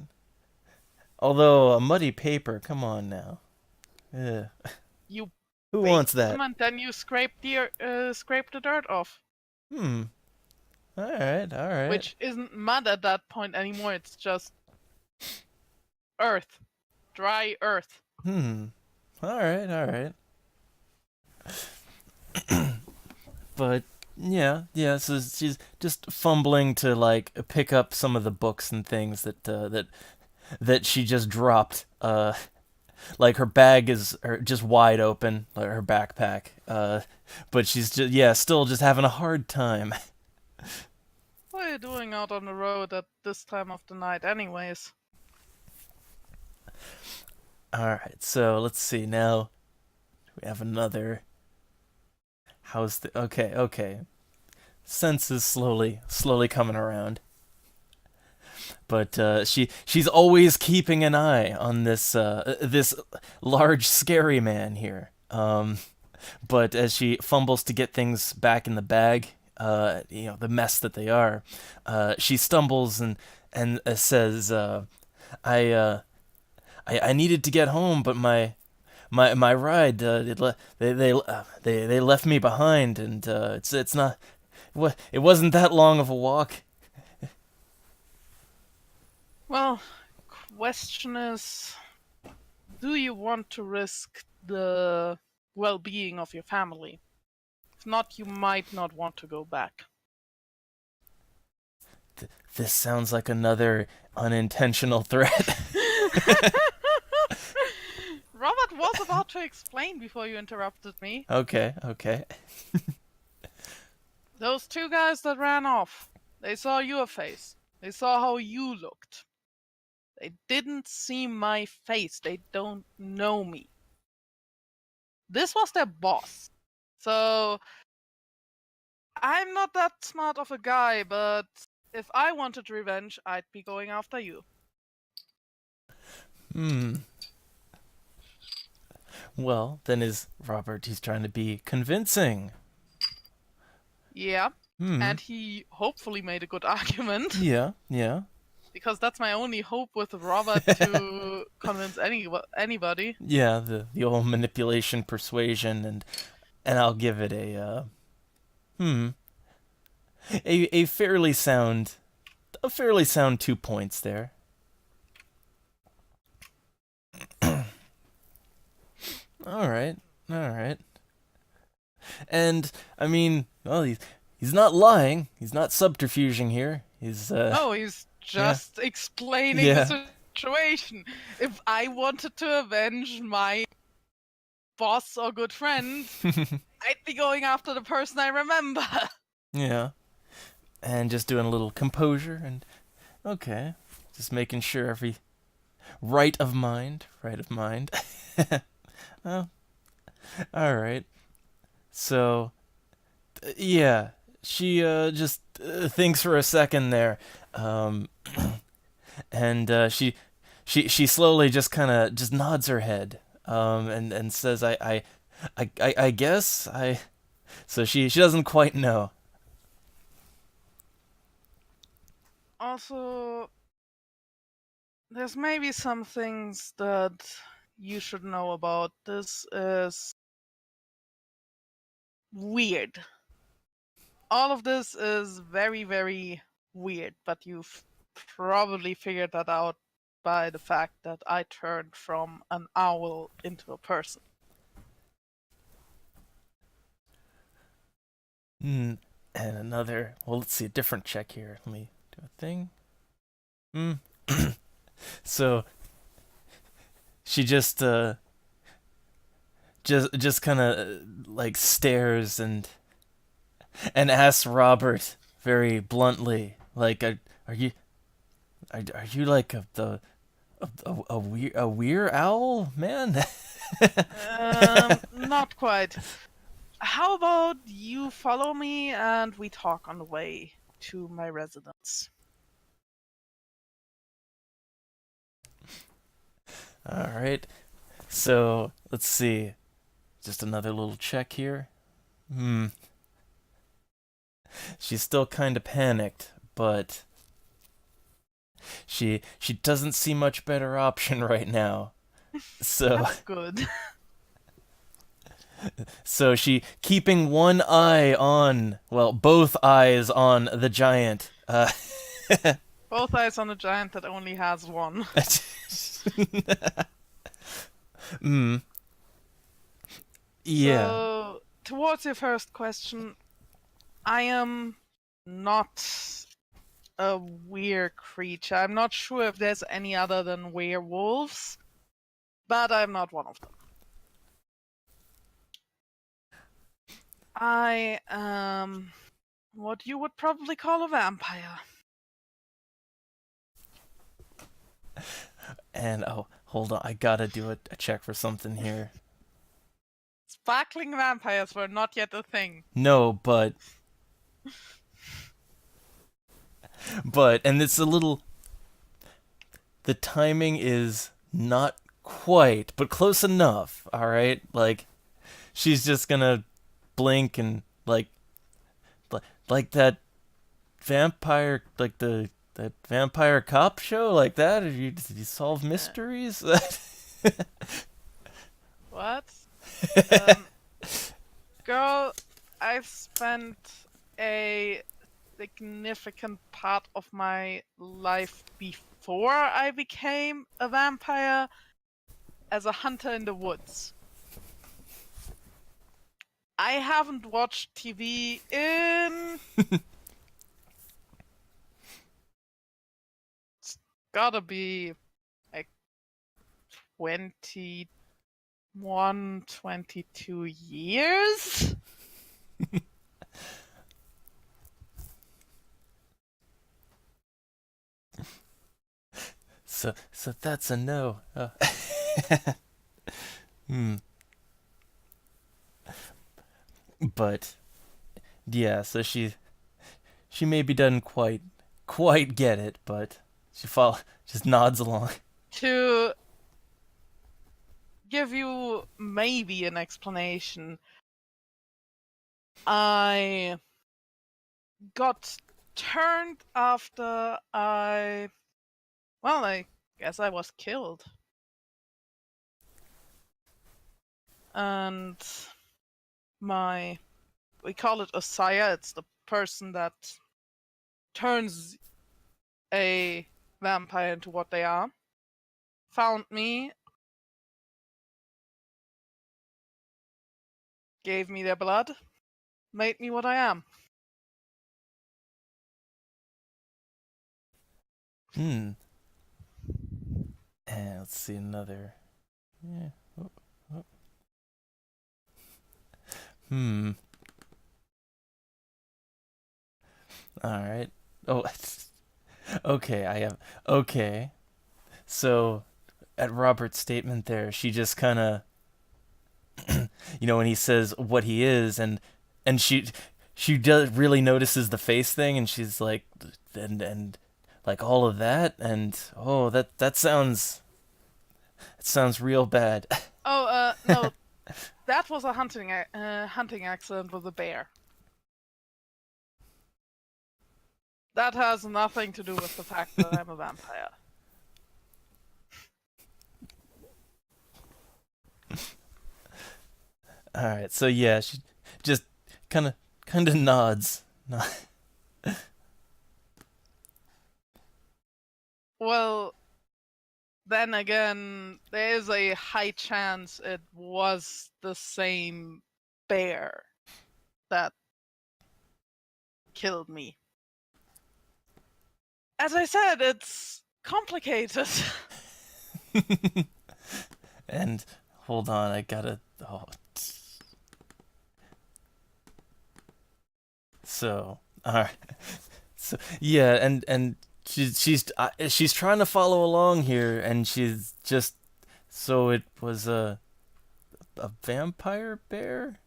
[SPEAKER 1] Although a muddy paper, come on now. Ugh.
[SPEAKER 2] You
[SPEAKER 1] Who
[SPEAKER 2] bake
[SPEAKER 1] wants that?
[SPEAKER 2] them and then you scrape the dirt off.
[SPEAKER 1] All right.
[SPEAKER 2] Which isn't mud at that point anymore. It's just earth, dry earth.
[SPEAKER 1] All right. But yeah. So she's just fumbling to like pick up some of the books and things that she just dropped. Like her bag is just wide open, like her backpack. But she's just still just having a hard time.
[SPEAKER 2] What are you doing out on the road at this time of the night, anyways?
[SPEAKER 1] All right. So let's see now. We have another. How's the okay. Senses slowly coming around. But she's always keeping an eye on this this large scary man here. But as she fumbles to get things back in the bag, the mess that they are, she stumbles and says, "I needed to get home, but my ride they left me behind, and it's not. It wasn't that long of a walk."
[SPEAKER 2] Well, question is, do you want to risk the well-being of your family? If not, you might not want to go back.
[SPEAKER 1] This sounds like another unintentional threat.
[SPEAKER 2] Robert was about to explain before you interrupted me.
[SPEAKER 1] Okay.
[SPEAKER 2] Those two guys that ran off, they saw your face. They saw how you looked. They didn't see my face. They don't know me. This was their boss. So, I'm not that smart of a guy, but if I wanted revenge, I'd be going after you.
[SPEAKER 1] Well, then is Robert, he's trying to be convincing.
[SPEAKER 2] Yeah. And he hopefully made a good argument.
[SPEAKER 1] Yeah.
[SPEAKER 2] Because that's my only hope with Robert to convince anybody.
[SPEAKER 1] Yeah, the old manipulation, persuasion, and I'll give it a fairly sound 2 points there. All right. And I mean, well, he's not lying. He's not subterfuging here. He's
[SPEAKER 2] he's just explaining the situation. If I wanted to avenge my boss or good friend, I'd be going after the person I remember.
[SPEAKER 1] Yeah. And just doing a little composure and okay. Just making sure every right of mind. Oh. All right. So yeah, she just thinks for a second there. And she slowly just kind of just nods her head and says I guess so she doesn't quite know.
[SPEAKER 2] Also, there's maybe some things that you should know about. This is weird. All of this is very, very weird, but you've probably figured that out by the fact that I turned from an owl into a person.
[SPEAKER 1] And another, well, let's see, a different check here. Let me do a thing. So she just kind of like stares and asks Robert very bluntly, like, are you like a weird owl, man?
[SPEAKER 2] Not quite. How about you follow me and we talk on the way to my residence?
[SPEAKER 1] All right. So let's see. Just another little check here. She's still kind of panicked, but she doesn't see much better option right now. So
[SPEAKER 2] That's good.
[SPEAKER 1] so she keeping one eye on, well, both eyes on the giant.
[SPEAKER 2] Both eyes on a giant that only has one.
[SPEAKER 1] Yeah.
[SPEAKER 2] So, towards your first question, I am not a weird creature. I'm not sure if there's any other than werewolves, but I'm not one of them. I am what you would probably call a vampire.
[SPEAKER 1] And oh, hold on, I gotta do a check for something here.
[SPEAKER 2] Sparkling vampires were not yet a thing.
[SPEAKER 1] No, but and it's a little. The timing is not quite, but close enough. All right, like she's just gonna blink and like that vampire, like that vampire cop show, like that. You solve mysteries.
[SPEAKER 2] What? Girl, I've spent a significant part of my life before I became a vampire as a hunter in the woods. I haven't watched TV in... It's gotta be like 21, 22 years?
[SPEAKER 1] So that's a no. But yeah, so she maybe doesn't quite get it, but she just nods along.
[SPEAKER 2] To give you maybe an explanation, I got turned after I guess I was killed. And we call it a sire, it's the person that turns a vampire into what they are, found me, gave me their blood, made me what I am.
[SPEAKER 1] And let's see another. Yeah. Oh. All right. Oh, okay. Okay. So, at Robert's statement there, she just kind of, when he says what he is, and she does really notices the face thing, and she's like, and like all of that, and oh, that sounds real bad.
[SPEAKER 2] Oh, no, that was a hunting accident with a bear. That has nothing to do with the fact that I'm a vampire.
[SPEAKER 1] All right, so yeah, she just kind of nods.
[SPEAKER 2] Well, then again, there is a high chance it was the same bear that killed me. As I said, it's complicated.
[SPEAKER 1] And hold on, I gotta. Oh. So, so yeah, and she's trying to follow along here, and she's just so it was a vampire bear.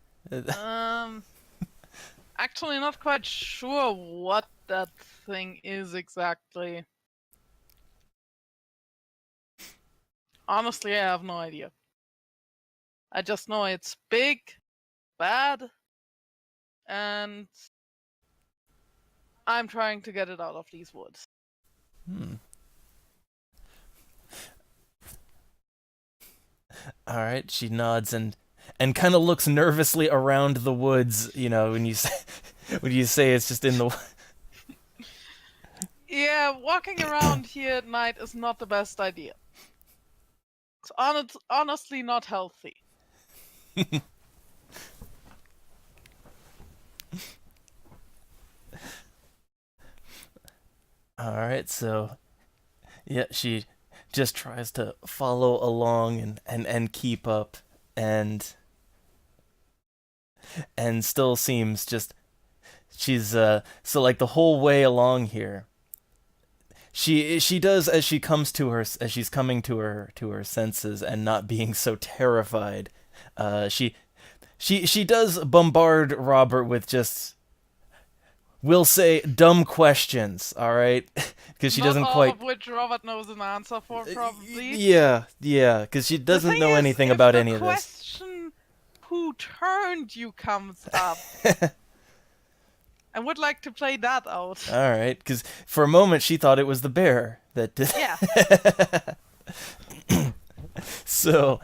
[SPEAKER 2] Actually, not quite sure what that thing is exactly. Honestly, I have no idea. I just know it's big, bad, and I'm trying to get it out of these woods.
[SPEAKER 1] All right, she nods and kind of looks nervously around the woods, when you say, it's just in the
[SPEAKER 2] Yeah, walking around here at night is not the best idea. It's honestly not healthy.
[SPEAKER 1] All right, so yeah, she just tries to follow along and keep up and still seems just she's so like the whole way along here she does as she's coming to her senses and not being so terrified. She does bombard Robert with just, we'll say, dumb questions, all right? Because she
[SPEAKER 2] Not
[SPEAKER 1] doesn't
[SPEAKER 2] all
[SPEAKER 1] quite.
[SPEAKER 2] of which Robert knows an answer for, probably.
[SPEAKER 1] Yeah, because she
[SPEAKER 2] The
[SPEAKER 1] doesn't
[SPEAKER 2] thing
[SPEAKER 1] know
[SPEAKER 2] is,
[SPEAKER 1] anything
[SPEAKER 2] if
[SPEAKER 1] about
[SPEAKER 2] the
[SPEAKER 1] any of this.
[SPEAKER 2] question who turned you comes up, I would like to play that out.
[SPEAKER 1] All right, because for a moment she thought it was the bear that did.
[SPEAKER 2] Yeah.
[SPEAKER 1] So.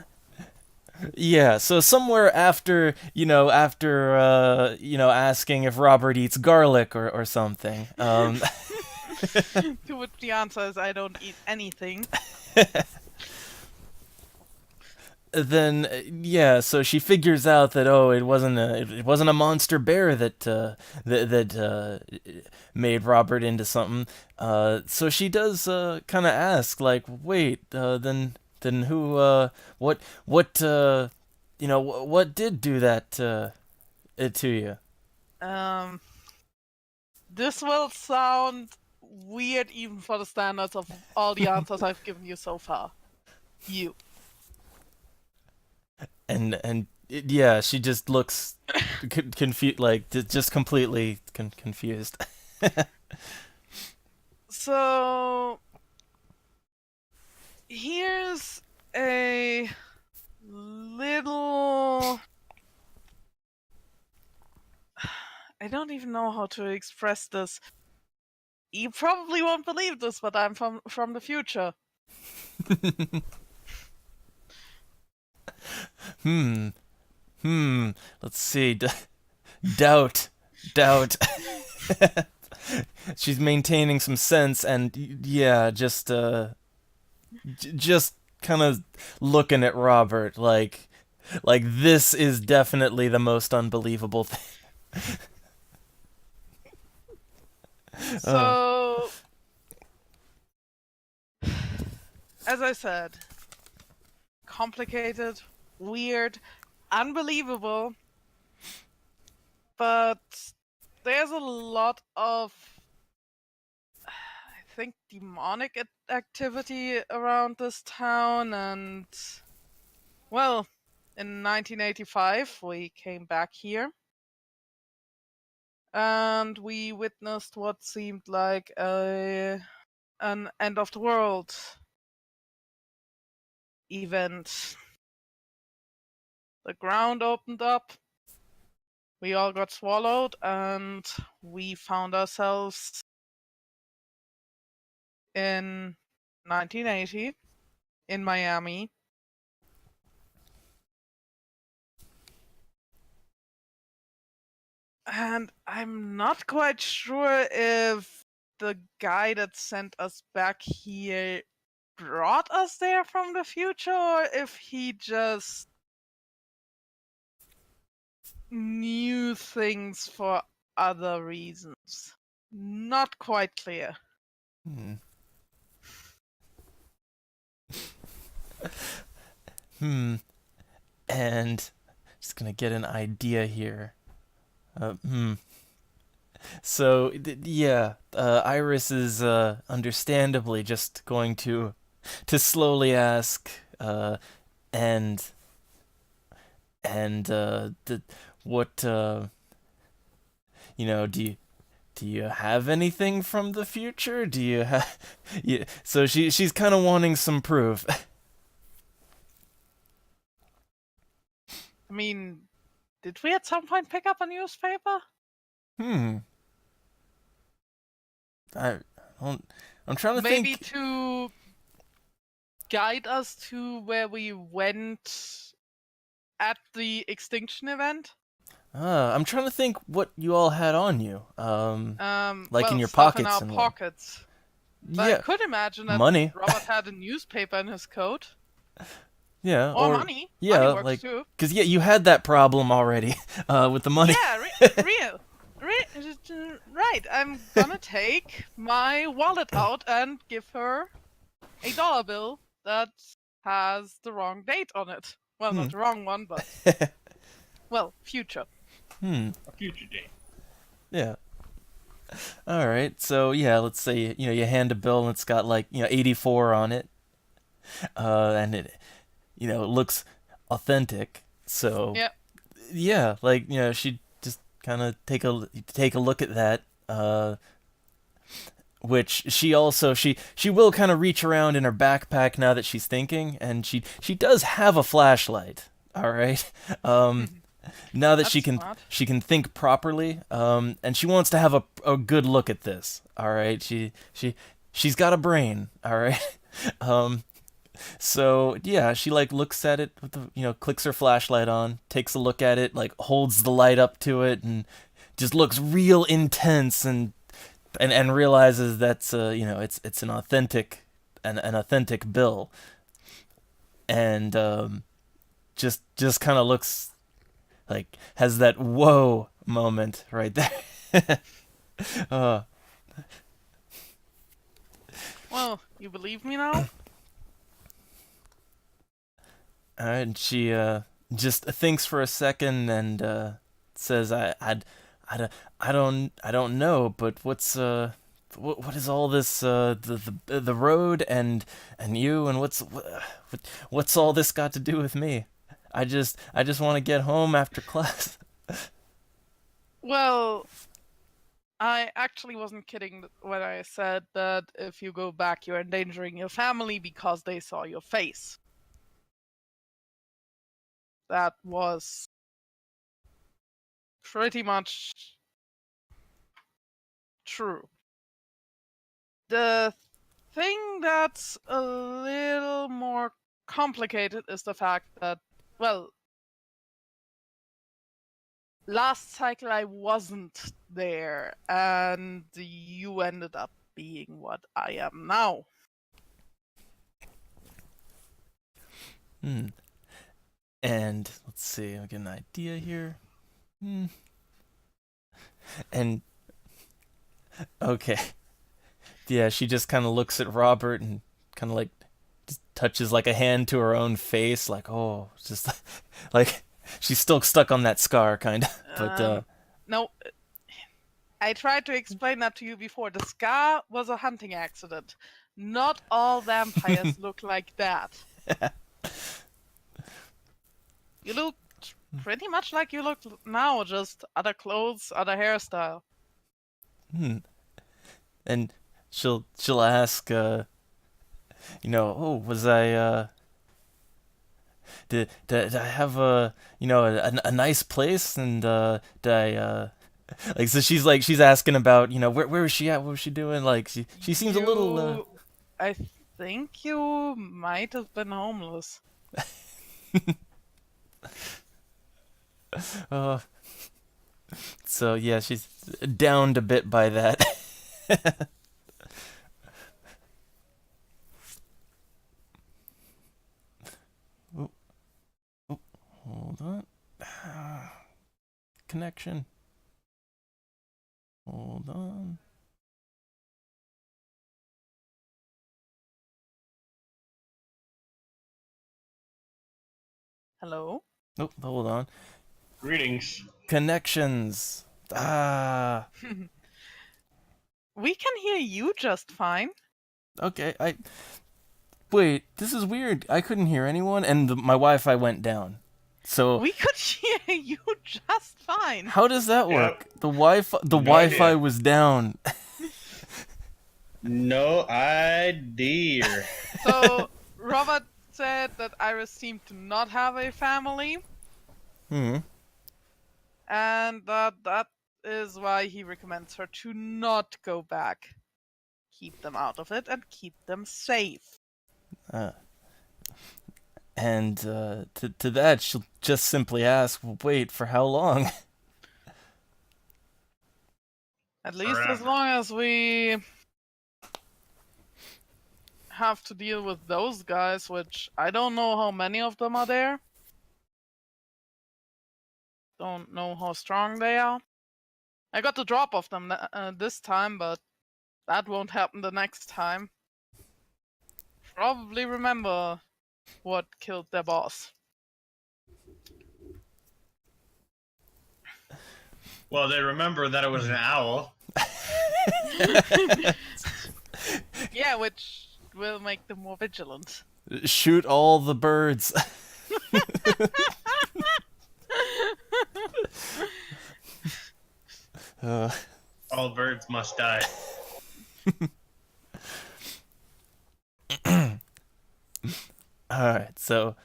[SPEAKER 1] Yeah, so somewhere after, asking if Robert eats garlic or something.
[SPEAKER 2] To which the answer is I don't eat anything.
[SPEAKER 1] Then so she figures out that it wasn't a monster bear that made Robert into something. So she does kind of ask, like, wait, then who what what did do that to you?
[SPEAKER 2] This will sound weird even for the standards of all the answers I've given you so far. You.
[SPEAKER 1] And she just looks confused, like just completely confused.
[SPEAKER 2] So here's a little. I don't even know how to express this. You probably won't believe this, but I'm from the future.
[SPEAKER 1] Let's see. Doubt. She's maintaining some sense and just kind of looking at Robert like this is definitely the most unbelievable thing.
[SPEAKER 2] So, as I said, complicated, weird, unbelievable, but there's a lot of, I think, demonic activity around this town, and, well, in 1985 we came back here. And we witnessed what seemed like an end of the world event. The ground opened up, we all got swallowed, and we found ourselves in 1980 in Miami. And I'm not quite sure if the guy that sent us back here brought us there from the future, or if he just knew things for other reasons. Not quite clear.
[SPEAKER 1] And just gonna get an idea here. So Iris is understandably just going to slowly ask, what do you have anything from the future? Do you have? So she's kind of wanting some proof.
[SPEAKER 2] I mean, did we at some point pick up a newspaper?
[SPEAKER 1] I don't. I'm trying to
[SPEAKER 2] Maybe
[SPEAKER 1] think.
[SPEAKER 2] to guide us to where we went at the extinction event.
[SPEAKER 1] I'm trying to think what you all had on you. Like in your
[SPEAKER 2] Stuff
[SPEAKER 1] pockets
[SPEAKER 2] in our
[SPEAKER 1] and what?
[SPEAKER 2] pockets. But I
[SPEAKER 1] Yeah,
[SPEAKER 2] could imagine that
[SPEAKER 1] money.
[SPEAKER 2] Robert had a newspaper in his coat.
[SPEAKER 1] Yeah,
[SPEAKER 2] Or money.
[SPEAKER 1] Yeah,
[SPEAKER 2] Money works
[SPEAKER 1] like
[SPEAKER 2] too.
[SPEAKER 1] because you had that problem already with the money.
[SPEAKER 2] Yeah, real. Right, I'm gonna take my wallet out and give her a dollar bill that has the wrong date on it. Well, not the wrong one, but well, future.
[SPEAKER 3] A future date.
[SPEAKER 1] Yeah. All right. So yeah, let's say you hand a bill and it's got like 84 on it, and it it looks authentic. So
[SPEAKER 2] Yeah.
[SPEAKER 1] yeah, like she just kind of take a look at that. Which she also she will kind of reach around in her backpack now that she's thinking, and she does have a flashlight. All right. Now that
[SPEAKER 2] That's smart.
[SPEAKER 1] she can think properly, and she wants to have a good look at this. All right, she's got a brain. All right, so yeah, she like looks at it with the clicks her flashlight on, takes a look at it, like holds the light up to it, and just looks real intense and realizes that's it's an authentic bill, and just kind of looks like has that whoa moment right there.
[SPEAKER 2] Well, you believe me now?
[SPEAKER 1] And she just thinks for a second and says, I don't know, but what is all this the road and you and what's all this got to do with me? I just want to get home after class.
[SPEAKER 2] Well, I actually wasn't kidding when I said that if you go back, you're endangering your family because they saw your face. That was pretty much true. The thing that's a little more complicated is the fact that, well, last cycle I wasn't there, and you ended up being what I am now.
[SPEAKER 1] And let's see, I'll get an idea here. And okay. Yeah, she just kind of looks at Robert and kind of like just touches like a hand to her own face, like, oh, just like she's still stuck on that scar, kind of. But
[SPEAKER 2] No, I tried to explain that to you before. The scar was a hunting accident. Not all vampires look like that. You look pretty much like you look now, just other clothes, other hairstyle.
[SPEAKER 1] And she'll ask, oh, was I did I have a nice place, and did I like, so she's asking about where was she at, what was she doing, like she seems a little
[SPEAKER 2] I think you might have been homeless.
[SPEAKER 1] So yeah, she's downed a bit by that. Oh, hold on. Connection. Hold on.
[SPEAKER 2] Hello?
[SPEAKER 1] Oh, hold on.
[SPEAKER 3] Greetings.
[SPEAKER 1] Connections.
[SPEAKER 2] We can hear you just fine.
[SPEAKER 1] Okay, wait, this is weird. I couldn't hear anyone, and my Wi-Fi went down. So
[SPEAKER 2] We could hear you just fine.
[SPEAKER 1] how does that work?
[SPEAKER 3] Yep.
[SPEAKER 1] The
[SPEAKER 3] No
[SPEAKER 1] Wi-Fi
[SPEAKER 3] idea.
[SPEAKER 1] was down.
[SPEAKER 3] No idea.
[SPEAKER 2] So, Robert said that Iris seemed to not have a family.
[SPEAKER 1] Hmm.
[SPEAKER 2] And that is why he recommends her to not go back. Keep them out of it and keep them safe.
[SPEAKER 1] And to that, she'll just simply ask, well, wait, for how long?
[SPEAKER 2] At least as
[SPEAKER 3] Forever.
[SPEAKER 2] long as we have to deal with those guys, which I don't know how many of them are there. Don't know how strong they are. I got the drop of them this time, but that won't happen the next time. Probably remember what killed their boss.
[SPEAKER 3] Well, they remember that it was an owl.
[SPEAKER 2] Yeah, which will make them more vigilant.
[SPEAKER 1] Shoot all the birds.
[SPEAKER 3] All birds must die.
[SPEAKER 1] Alright, so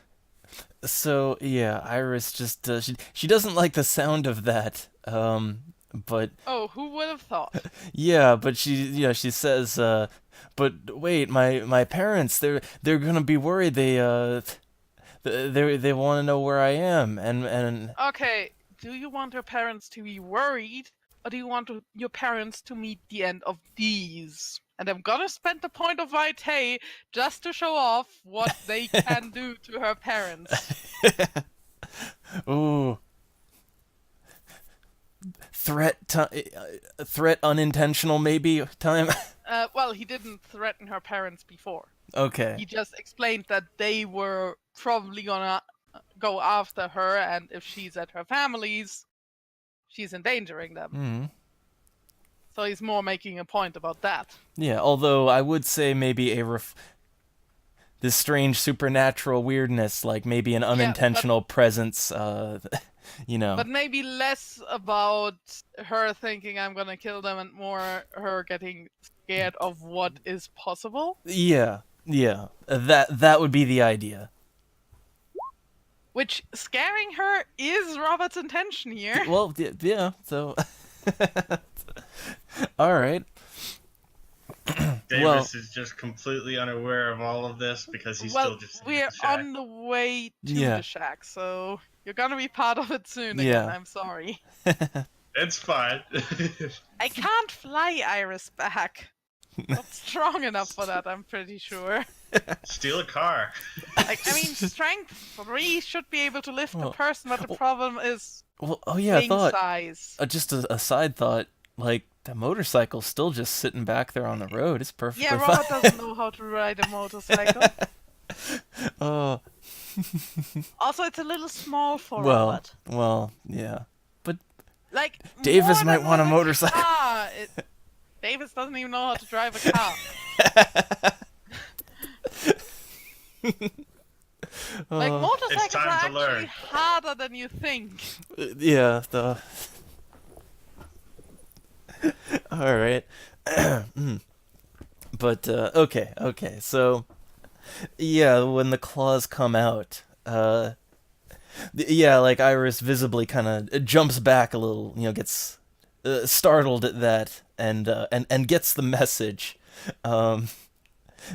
[SPEAKER 1] yeah, Iris just she doesn't like the sound of that. But
[SPEAKER 2] Oh, who would have thought?
[SPEAKER 1] yeah, but she says but wait, my parents, they're going to be worried. They want to know where I am, and
[SPEAKER 2] Okay, do you want your parents to be worried, or do you want your parents to meet the end of these? And I'm gonna spend the point of Vitae just to show off what they can do to her parents.
[SPEAKER 1] ooh. Threat unintentional maybe time.
[SPEAKER 2] Well, he didn't threaten her parents before.
[SPEAKER 1] Okay.
[SPEAKER 2] He just explained that they were probably gonna go after her, and if she's at her family's, she's endangering them.
[SPEAKER 1] Mm.
[SPEAKER 2] So he's more making a point about that.
[SPEAKER 1] Yeah, although I would say maybe this strange supernatural weirdness, like maybe an unintentional presence, you know.
[SPEAKER 2] But maybe less about her thinking I'm gonna kill them and more her getting scared of what is possible.
[SPEAKER 1] Yeah, that would be the idea.
[SPEAKER 2] Which, scaring her is Robert's intention here.
[SPEAKER 1] Well, yeah, so... Alright.
[SPEAKER 3] Davis is just completely unaware of all of this because he's still just
[SPEAKER 2] we're
[SPEAKER 3] in the shack.
[SPEAKER 2] on the way to
[SPEAKER 1] Yeah.
[SPEAKER 2] the shack, so you're gonna be part of it soon again,
[SPEAKER 1] Yeah.
[SPEAKER 2] I'm sorry.
[SPEAKER 3] It's fine.
[SPEAKER 2] I can't fly Iris back. Not strong enough for that, I'm pretty sure.
[SPEAKER 3] Steal a car.
[SPEAKER 2] I mean, strength 3 should be able to lift a person, but the problem is
[SPEAKER 1] Well, oh yeah, I
[SPEAKER 2] wing
[SPEAKER 1] thought...
[SPEAKER 2] size.
[SPEAKER 1] just a side thought, like, the motorcycle's still just sitting back there on the road. It's perfectly
[SPEAKER 2] Yeah,
[SPEAKER 1] fine.
[SPEAKER 2] Robert doesn't know how to ride a motorcycle.
[SPEAKER 1] Oh,
[SPEAKER 2] Also, it's a little small for
[SPEAKER 1] well,
[SPEAKER 2] Robert.
[SPEAKER 1] well, yeah. But
[SPEAKER 2] Like,
[SPEAKER 1] Davis
[SPEAKER 2] more
[SPEAKER 1] might
[SPEAKER 2] than
[SPEAKER 1] want a
[SPEAKER 2] with
[SPEAKER 1] motorcycle.
[SPEAKER 2] car. Davis doesn't even know how to drive a car. Like, motorcycles
[SPEAKER 3] time
[SPEAKER 2] are
[SPEAKER 3] to
[SPEAKER 2] actually
[SPEAKER 3] learn.
[SPEAKER 2] harder than you think.
[SPEAKER 1] Yeah, the... Alright. But, okay, so... Yeah, when the claws come out, yeah, like, Iris visibly kind of jumps back a little, gets startled at that, and gets the message.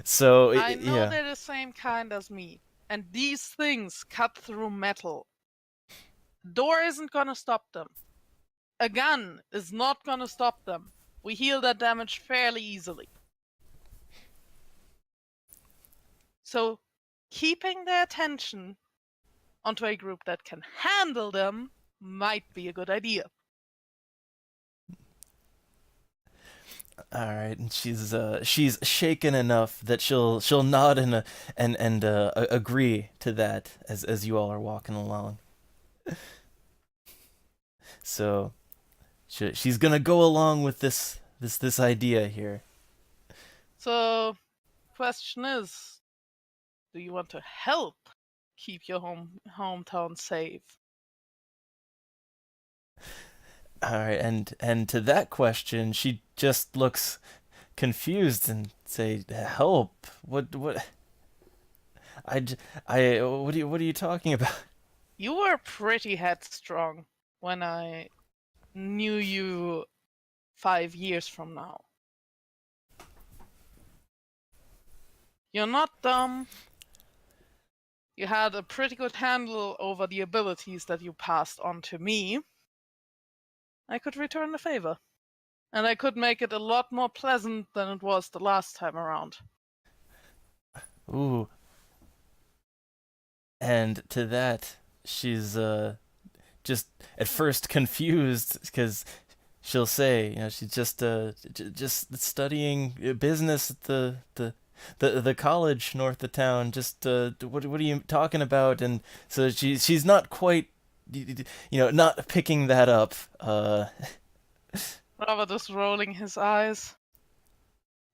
[SPEAKER 1] So,
[SPEAKER 2] I know
[SPEAKER 1] yeah.
[SPEAKER 2] they're the same kind as me, and these things cut through metal. Door isn't gonna stop them. A gun is not gonna stop them. We heal that damage fairly easily. So, keeping their attention onto a group that can handle them might be a good idea.
[SPEAKER 1] All right, and she's shaken enough that she'll nod and agree to that as you all are walking along. So she's gonna go along with this idea here.
[SPEAKER 2] So, question is, do you want to help keep your hometown safe?
[SPEAKER 1] All right, and to that question, she just looks confused and say, "Help? What are you talking about?"
[SPEAKER 2] You were pretty headstrong when I knew you 5 years from now. You're not dumb. You had a pretty good handle over the abilities that you passed on to me. I could return the favor. And I could make it a lot more pleasant than it was the last time around.
[SPEAKER 1] Ooh. And to that, she's just at first confused because she'll say, she's just studying business at the college north of town. Just what are you talking about? And so she's not quite, not picking that up.
[SPEAKER 2] Robert is rolling his eyes.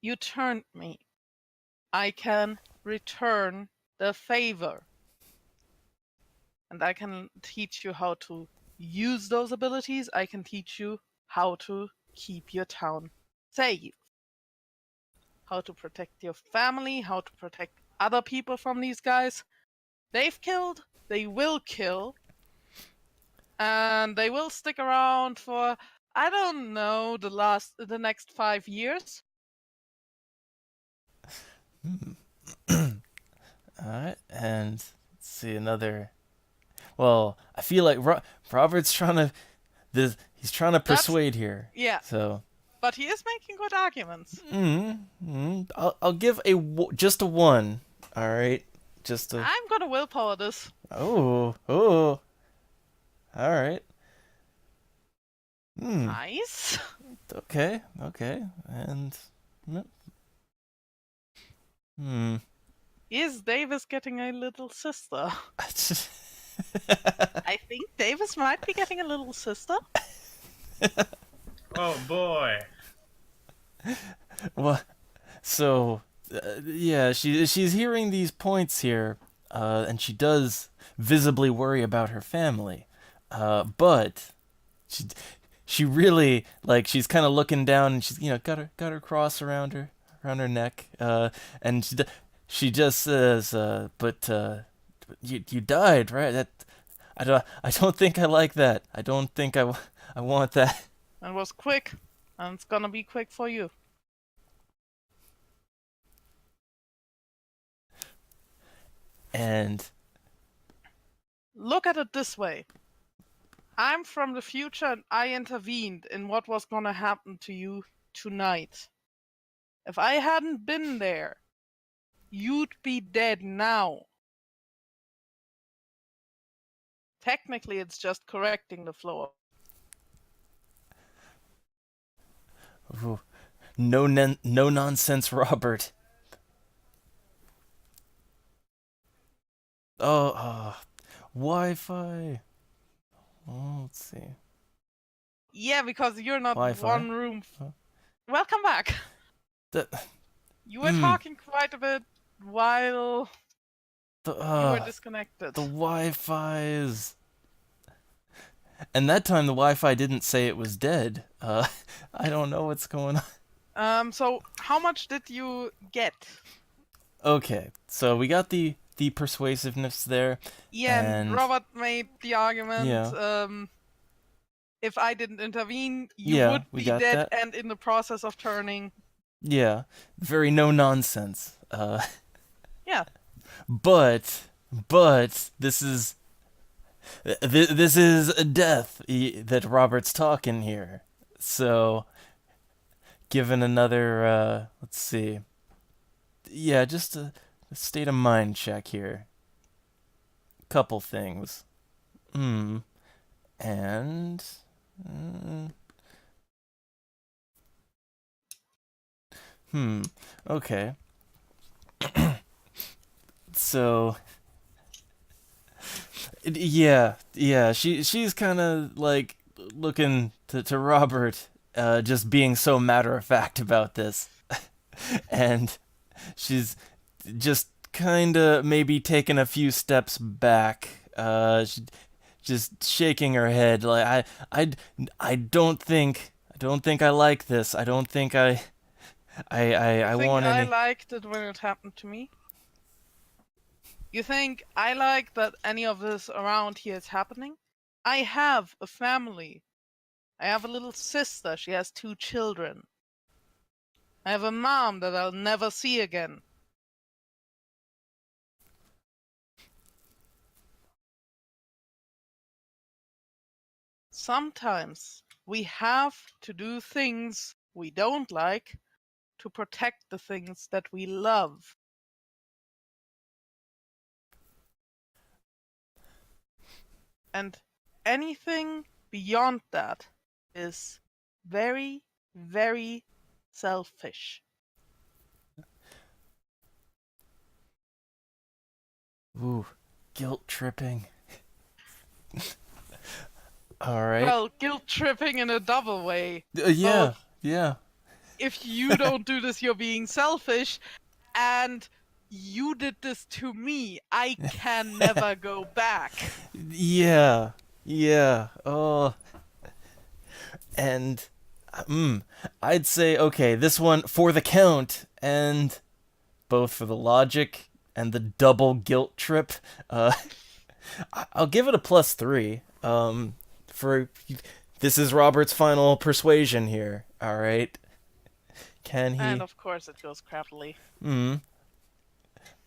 [SPEAKER 2] You turned me. I can return the favor. And I can teach you how to use those abilities. I can teach you how to keep your town safe. How to protect your family, how to protect other people from these guys. They've killed, they will kill, and they will stick around for, I don't know, the next 5 years.
[SPEAKER 1] Alright, and let's see another. Well, I feel like Robert's trying to, he's trying to persuade here.
[SPEAKER 2] Yeah.
[SPEAKER 1] So.
[SPEAKER 2] But he is making good arguments.
[SPEAKER 1] I'll give just a 1. All right,
[SPEAKER 2] I'm gonna willpower this.
[SPEAKER 1] Oh. All right.
[SPEAKER 2] Nice.
[SPEAKER 1] Okay, and.
[SPEAKER 2] Is Davis getting a little sister? I think Davis might be getting a little sister.
[SPEAKER 5] Oh boy.
[SPEAKER 1] Well, so yeah, she's hearing these points here, and she does visibly worry about her family, but she really, like, she's kind of looking down, and she's got her cross around her neck, and she just says, but you died, right? That I don't think I like that. I don't think I want that.
[SPEAKER 2] It was quick, and it's gonna be quick for you.
[SPEAKER 1] And
[SPEAKER 2] look at it this way. I'm from the future, and I intervened in what was gonna happen to you tonight. If I hadn't been there, you'd be dead now. Technically, it's just correcting the flow.
[SPEAKER 1] Ooh, no nonsense, Robert. Oh, Wi-Fi. Oh, let's see.
[SPEAKER 2] Yeah, because you're not
[SPEAKER 1] Wi-Fi?
[SPEAKER 2] one room. Welcome back. You were talking quite a bit while you were disconnected.
[SPEAKER 1] The Wi-Fi's. And that time the Wi-Fi didn't say it was dead. I don't know what's going on.
[SPEAKER 2] So how much did you get?
[SPEAKER 1] Okay, so we got the persuasiveness there.
[SPEAKER 2] Yeah,
[SPEAKER 1] and
[SPEAKER 2] Robert made the argument.
[SPEAKER 1] Yeah.
[SPEAKER 2] If I didn't intervene, you would
[SPEAKER 1] we
[SPEAKER 2] be
[SPEAKER 1] got
[SPEAKER 2] dead
[SPEAKER 1] that.
[SPEAKER 2] and in the process of turning.
[SPEAKER 1] Yeah, very no nonsense.
[SPEAKER 2] Yeah.
[SPEAKER 1] But this is death that Robert's talking here. So, given another, let's see. Yeah, just a state of mind check here. Couple things. And. Okay. So. Yeah. She's kind of like looking to Robert, just being so matter of fact about this, and she's just kind of maybe taking a few steps back, just shaking her head like I don't think I like this. I don't think I want any.
[SPEAKER 2] I liked it when it happened to me. You think I like that any of this around here is happening? I have a family. I have a little sister. She has 2 children. I have a mom that I'll never see again. Sometimes we have to do things we don't like to protect the things that we love. And anything beyond that is very, very selfish.
[SPEAKER 1] Ooh, guilt tripping. All right.
[SPEAKER 2] Well, guilt tripping in a double way.
[SPEAKER 1] Yeah,
[SPEAKER 2] Both.
[SPEAKER 1] yeah.
[SPEAKER 2] If you don't do this, you're being selfish, and you did this to me. I can never go back.
[SPEAKER 1] Yeah, yeah. Oh, and I'd say okay, this one for the count, and both for the logic and the double guilt trip. I'll give it a +3. For this is Robert's final persuasion here. All right, can he?
[SPEAKER 2] And of course, it goes crappily.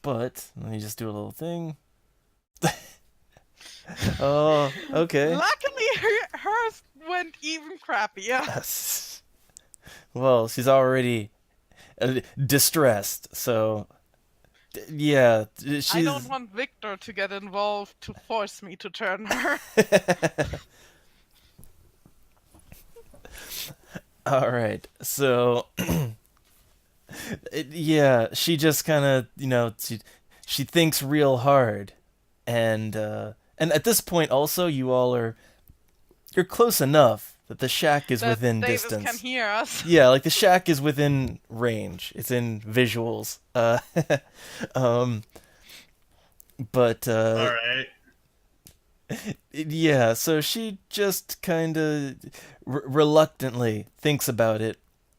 [SPEAKER 1] But let me just do a little thing. Oh, okay.
[SPEAKER 2] Luckily, hers went even crappier.
[SPEAKER 1] Well, she's already distressed, so yeah, she's.
[SPEAKER 2] I don't want Victor to get involved to force me to turn her.
[SPEAKER 1] All right, so yeah, she just kind of, she thinks real hard, and at this point also you're close enough that the shack is
[SPEAKER 2] that
[SPEAKER 1] within
[SPEAKER 2] Davis
[SPEAKER 1] distance.
[SPEAKER 2] can hear us.
[SPEAKER 1] Yeah, like the shack is within range. It's in visuals. But
[SPEAKER 3] All right.
[SPEAKER 1] yeah, so she just kind of reluctantly thinks about it,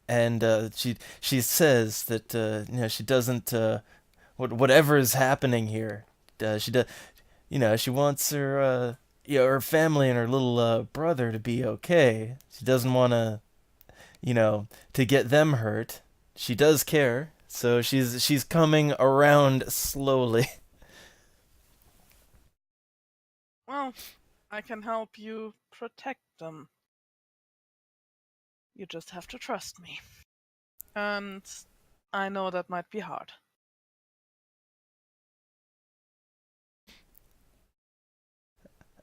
[SPEAKER 1] and she says that she doesn't whatever is happening here. She does, she wants her her family and her little brother to be okay. She doesn't want to get them hurt. She does care, so she's coming around slowly.
[SPEAKER 2] Well, I can help you protect them. You just have to trust me. And I know that might be hard.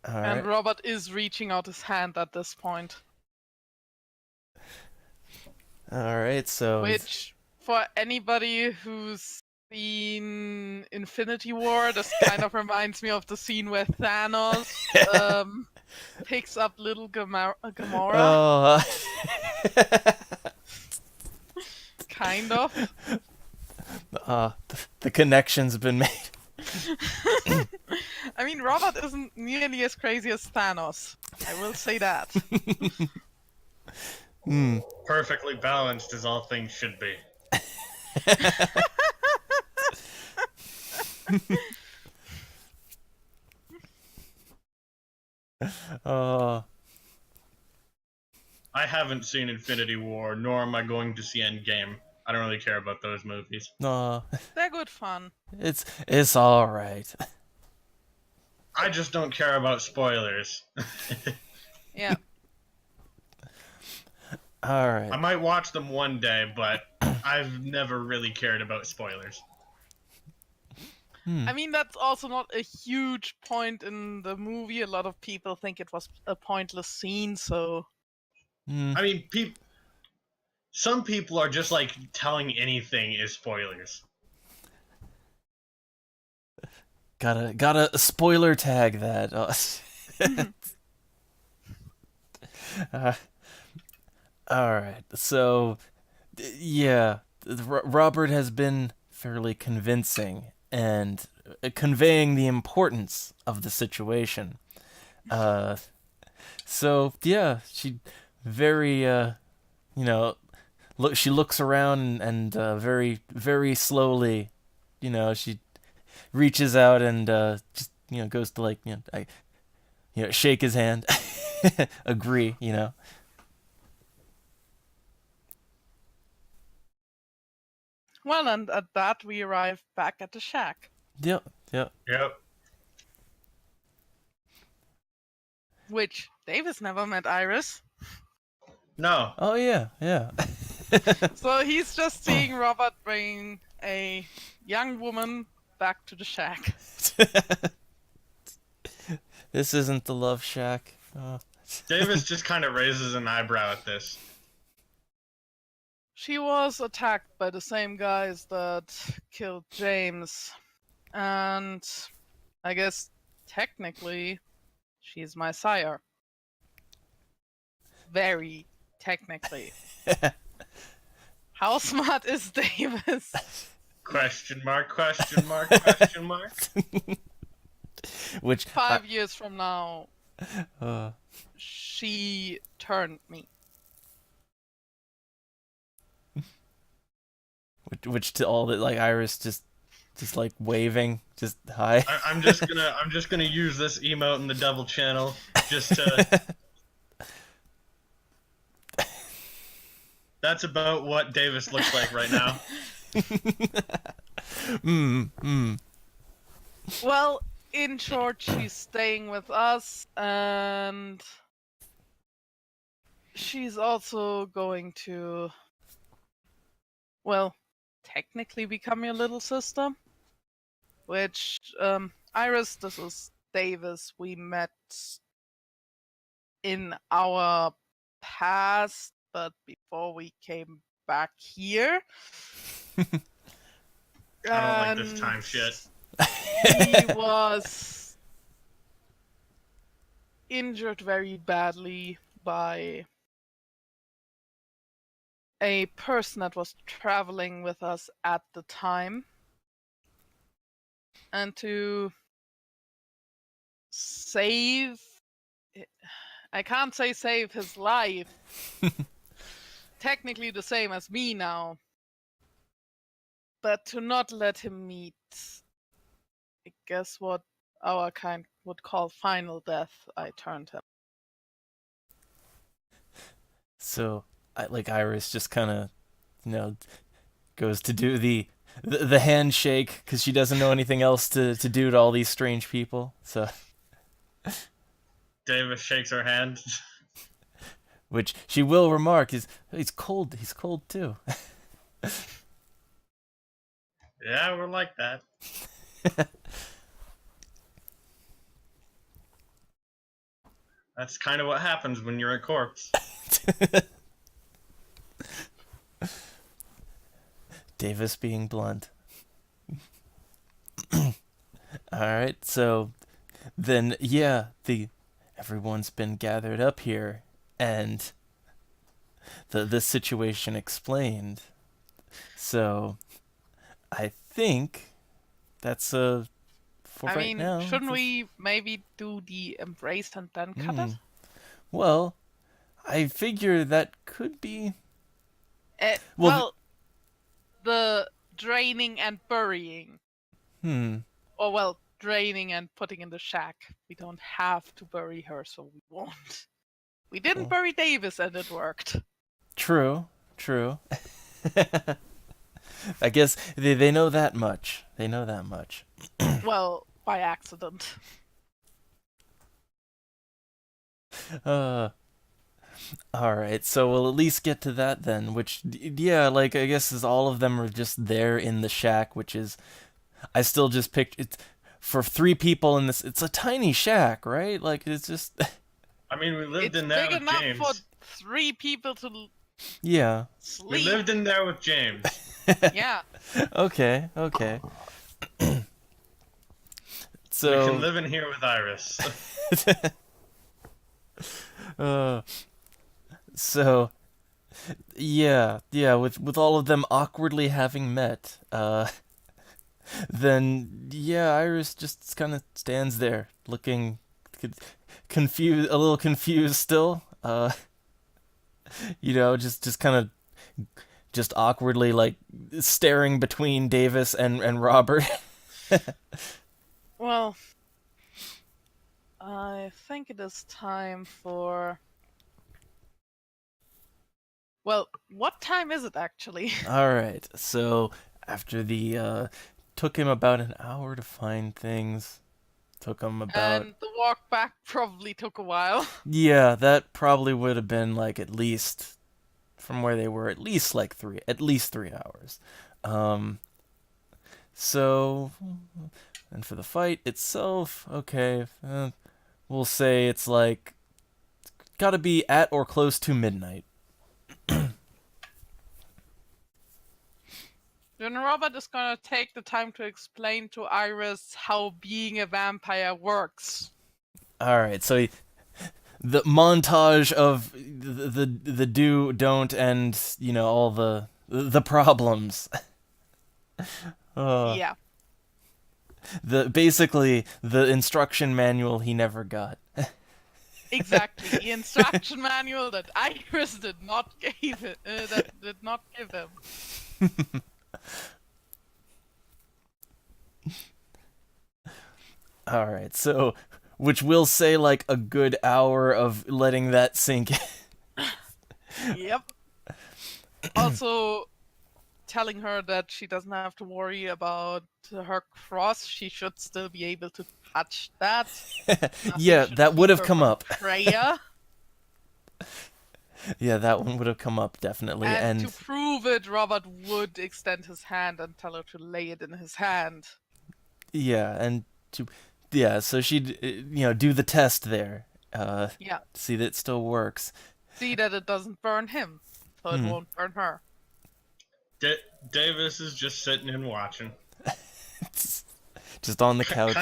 [SPEAKER 1] All right.
[SPEAKER 2] And Robert is reaching out his hand at this point.
[SPEAKER 1] All right, so
[SPEAKER 2] Which, for anybody who's seen Infinity War, this kind of reminds me of the scene where Thanos picks up little Gamora.
[SPEAKER 1] Oh.
[SPEAKER 2] Kind of.
[SPEAKER 1] The connection's been made.
[SPEAKER 2] I mean, Robert isn't nearly as crazy as Thanos. I will say that.
[SPEAKER 3] Perfectly balanced as all things should be. I haven't seen Infinity War, nor am I going to see Endgame. I don't really care about those movies.
[SPEAKER 2] They're good fun.
[SPEAKER 1] It's all right.
[SPEAKER 3] I just don't care about spoilers.
[SPEAKER 2] Yeah.
[SPEAKER 1] All right.
[SPEAKER 3] I might watch them one day, but I've never really cared about spoilers.
[SPEAKER 2] I mean, that's also not a huge point in the movie. A lot of people think it was a pointless scene, so...
[SPEAKER 3] I mean, some people are just like, telling anything is spoilers.
[SPEAKER 1] Gotta spoiler tag that. All right. So, yeah, Robert has been fairly convincing and conveying the importance of the situation. So yeah, she very she looks around and very very slowly, she reaches out and just goes to like shake his hand, agree.
[SPEAKER 2] Well, and at that we arrive back at the shack.
[SPEAKER 1] Yep, yep.
[SPEAKER 3] Yep.
[SPEAKER 2] Which Davis never met Iris.
[SPEAKER 3] No.
[SPEAKER 1] Oh yeah, yeah.
[SPEAKER 2] So he's just seeing Robert bring a young woman back to the shack.
[SPEAKER 1] This isn't the love shack. Oh.
[SPEAKER 3] Davis just kind of raises an eyebrow at this.
[SPEAKER 2] She was attacked by the same guys that killed James. And I guess technically she's my sire. Very technically. How smart is Davis?
[SPEAKER 3] Question mark, question mark, question mark.
[SPEAKER 1] Which
[SPEAKER 2] 5 years from now,
[SPEAKER 1] uh,
[SPEAKER 2] she turned me.
[SPEAKER 1] which to all that, like, Iris just like waving, just hi.
[SPEAKER 3] I'm just gonna use this emote in the devil channel just to. That's about what Davis looks like right now.
[SPEAKER 2] Well, in short, she's staying with us, and she's also going to, well, technically become your little sister. Which, Iris, this is Davis. We met in our past, but before we came back here.
[SPEAKER 3] I don't like this time shit.
[SPEAKER 2] He was injured very badly by a person that was traveling with us at the time. And to save... I can't say save his life. Technically the same as me now. But to not let him meet, I guess, what our kind would call final death, I turned him.
[SPEAKER 1] So, Iris just kind of, goes to do the handshake because she doesn't know anything else to do to all these strange people. So,
[SPEAKER 3] Davis shakes her hand.
[SPEAKER 1] which she will remark is he's cold. He's cold too.
[SPEAKER 3] Yeah, we're like that. That's kind of what happens when you're a corpse.
[SPEAKER 1] Davis being blunt. Alright, so then yeah, everyone's been gathered up here and the situation explained. So I think that's for right now.
[SPEAKER 2] Shouldn't we maybe do the embrace and then cut it?
[SPEAKER 1] Well, I figure that could be.
[SPEAKER 2] Well, the draining and burying. Or, well, draining and putting in the shack. We don't have to bury her, so we won't. We didn't bury Davis and it worked.
[SPEAKER 1] True. I guess they know that much.
[SPEAKER 2] Well, by accident.
[SPEAKER 1] Alright, so we'll at least get to that then, which, yeah, I guess is all of them are just there in the shack, which is, I still just picture, it's, for 3 people in this, it's a tiny shack, right? It's just...
[SPEAKER 3] I mean, we lived in there with James.
[SPEAKER 2] It's big enough for 3 people to sleep.
[SPEAKER 3] We lived in there with James.
[SPEAKER 2] Yeah.
[SPEAKER 1] Okay. So...
[SPEAKER 3] We can live in here with Iris.
[SPEAKER 1] So, yeah, with all of them awkwardly having met, then, yeah, Iris just kind of stands there, looking confused, a little confused still, just kind of, just awkwardly, staring between Davis and Robert.
[SPEAKER 2] Well, I think it is time for. Well, what time is it actually?
[SPEAKER 1] All right. So after the took him about an hour to find things. Took him about
[SPEAKER 2] And the walk back probably took a while.
[SPEAKER 1] yeah, that probably would have been like at least from where they were at least 3 hours. So and for the fight itself, okay, we'll say it's like got to be at or close to midnight.
[SPEAKER 2] Then Robert is gonna take the time to explain to Iris how being a vampire works.
[SPEAKER 1] All right, so the montage of the do, don't, and all the problems.
[SPEAKER 2] Yeah,
[SPEAKER 1] Basically the instruction manual he never got.
[SPEAKER 2] exactly. The instruction manual that Iris did not give him.
[SPEAKER 1] All right, so which will say like a good hour of letting that sink in.
[SPEAKER 2] Yep. Also, telling her that she doesn't have to worry about her cross. She should still be able to touch that.
[SPEAKER 1] Yeah,
[SPEAKER 2] should
[SPEAKER 1] that would
[SPEAKER 2] keep
[SPEAKER 1] have
[SPEAKER 2] her
[SPEAKER 1] come
[SPEAKER 2] from
[SPEAKER 1] up.
[SPEAKER 2] Freya.
[SPEAKER 1] Yeah, that one would have come up definitely.
[SPEAKER 2] And
[SPEAKER 1] And
[SPEAKER 2] to prove it, Robert would extend his hand and tell her to lay it in his hand.
[SPEAKER 1] yeah, and so she'd do the test there.
[SPEAKER 2] Yeah.
[SPEAKER 1] See that it still works.
[SPEAKER 2] See that it doesn't burn him, so it won't burn her.
[SPEAKER 3] Davis is just sitting and watching.
[SPEAKER 1] Just on the couch.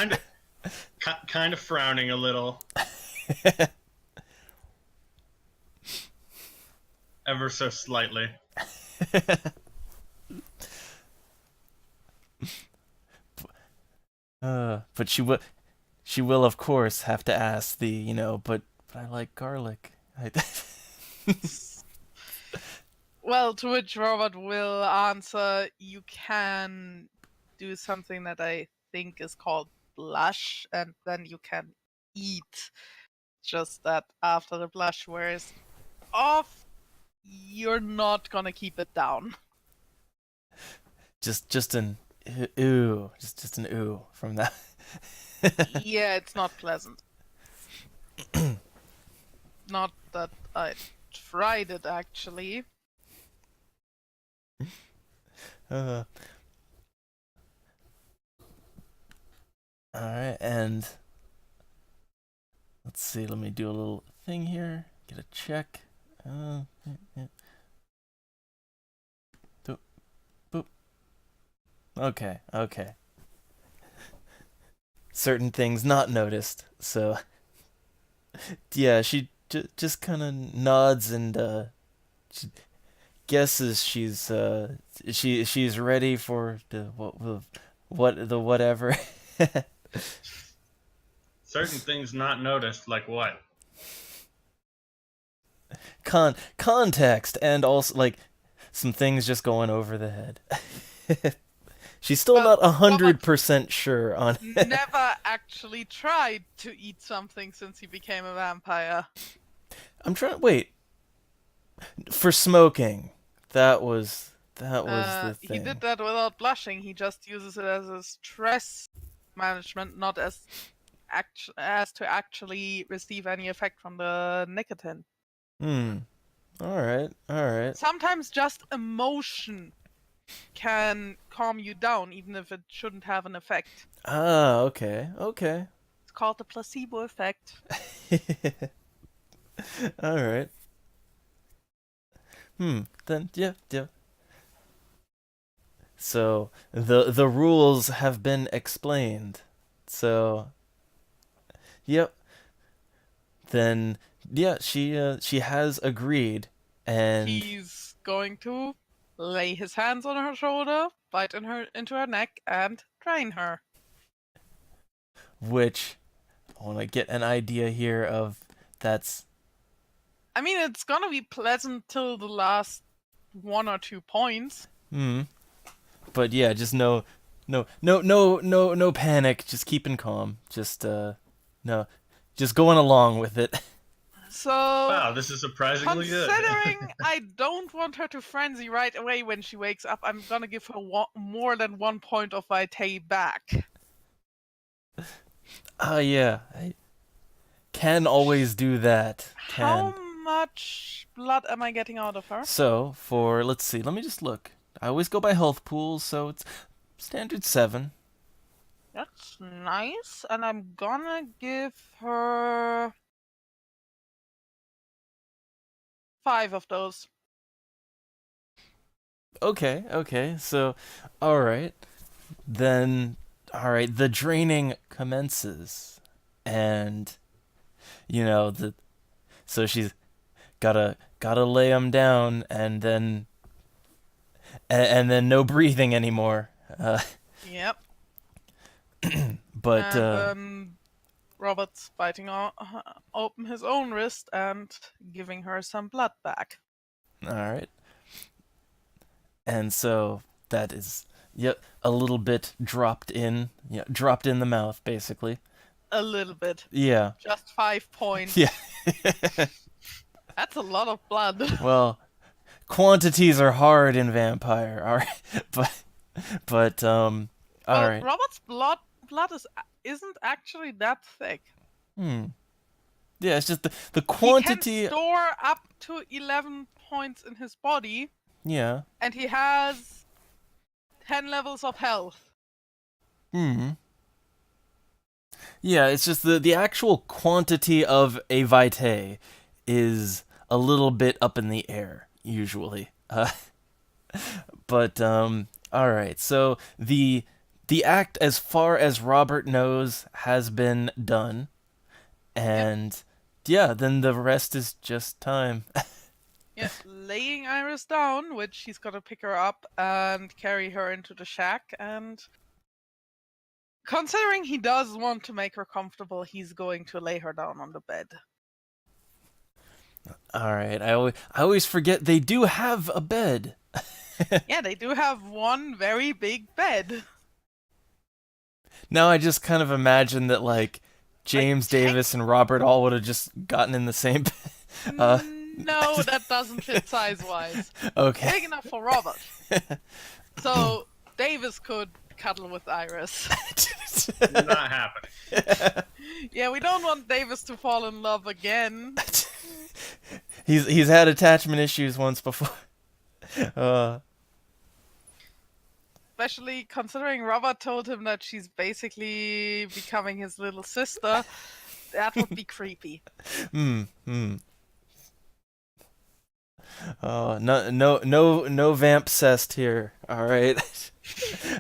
[SPEAKER 3] Kind of frowning a little. Ever so slightly.
[SPEAKER 1] But she will of course have to ask but I like garlic.
[SPEAKER 2] Well, to which Robert will answer, you can do something that I think is called blush, and then you can eat. Just that after the blush wears off, you're not gonna keep it down.
[SPEAKER 1] just an ooh, just an ooh from that.
[SPEAKER 2] Yeah, it's not pleasant. Not that I tried it actually.
[SPEAKER 1] All right, and let's see. Let me do a little thing here. Get a check. Yeah. Boop. Okay. Certain things not noticed. So, yeah, she just kind of nods and she guesses she's ready for the whatever.
[SPEAKER 3] Certain things not noticed, like what?
[SPEAKER 1] Context and also like some things just going over the head. She's still not 100% sure on.
[SPEAKER 2] Never actually tried to eat something since he became a vampire.
[SPEAKER 1] I'm trying. Wait. For smoking, that was the thing.
[SPEAKER 2] He did that without blushing. He just uses it as a stress management, not as to actually receive any effect from the nicotine.
[SPEAKER 1] All right.
[SPEAKER 2] Sometimes just emotion can calm you down, even if it shouldn't have an effect.
[SPEAKER 1] Ah, okay.
[SPEAKER 2] It's called the placebo effect.
[SPEAKER 1] All right. Then yeah. So the rules have been explained. So, yep. Then yeah, she has agreed, and
[SPEAKER 2] He's going to lay his hands on her shoulder, bite into her neck, and drain her.
[SPEAKER 1] Which I want to get an idea here of that's.
[SPEAKER 2] I mean, it's gonna be pleasant till the last 1 or 2 points.
[SPEAKER 1] But yeah, just know No panic. Just keeping calm. No, just going along with it.
[SPEAKER 2] So,
[SPEAKER 3] Wow, this is surprisingly good.
[SPEAKER 2] considering I don't want her to frenzy right away when she wakes up, I'm gonna give her more than 1 point of vitae back.
[SPEAKER 1] Yeah. I can always do that.
[SPEAKER 2] How
[SPEAKER 1] Can.
[SPEAKER 2] much blood am I getting out of her?
[SPEAKER 1] So, let's see, let me just look. I always go by health pools, so it's standard 7.
[SPEAKER 2] That's nice, and I'm gonna give her 5 of those.
[SPEAKER 1] Okay, so, alright. Then, alright, the draining commences. And, so she's gotta lay him down, and then no breathing anymore.
[SPEAKER 2] Yep.
[SPEAKER 1] But
[SPEAKER 2] And Robert's biting open his own wrist and giving her some blood back.
[SPEAKER 1] all right. And so that is a little bit dropped in the mouth, basically.
[SPEAKER 2] A little bit.
[SPEAKER 1] Yeah.
[SPEAKER 2] Just 5 points.
[SPEAKER 1] Yeah.
[SPEAKER 2] That's a lot of blood.
[SPEAKER 1] Well, quantities are hard in vampire, all right. But all
[SPEAKER 2] Well,
[SPEAKER 1] right.
[SPEAKER 2] Robert's blood isn't actually that thick.
[SPEAKER 1] Yeah, it's just the
[SPEAKER 2] He
[SPEAKER 1] quantity.
[SPEAKER 2] can store up to 11 points in his body,
[SPEAKER 1] Yeah.
[SPEAKER 2] and he has 10 levels of health.
[SPEAKER 1] Yeah, it's just the actual quantity of a vitae is a little bit up in the air usually. But all right. So the act, as far as Robert knows, has been done, and yeah, then the rest is just time.
[SPEAKER 2] Yeah, laying Iris down, which he's gonna pick her up and carry her into the shack. And considering he does want to make her comfortable, he's going to lay her down on the bed.
[SPEAKER 1] All right. I always forget they do have a bed.
[SPEAKER 2] Yeah, they do have one very big bed.
[SPEAKER 1] Now I just kind of imagine that like James Davis and Robert all would have just gotten in the same bed.
[SPEAKER 2] No, that doesn't fit size-wise.
[SPEAKER 1] Okay.
[SPEAKER 2] Big enough for Robert. So Davis could cuddle with Iris.
[SPEAKER 3] Not happening.
[SPEAKER 2] Yeah, we don't want Davis to fall in love again.
[SPEAKER 1] He's had attachment issues once before.
[SPEAKER 2] Especially considering Robert told him that she's basically becoming his little sister. That would be creepy.
[SPEAKER 1] Oh, no vamp cest here. All right.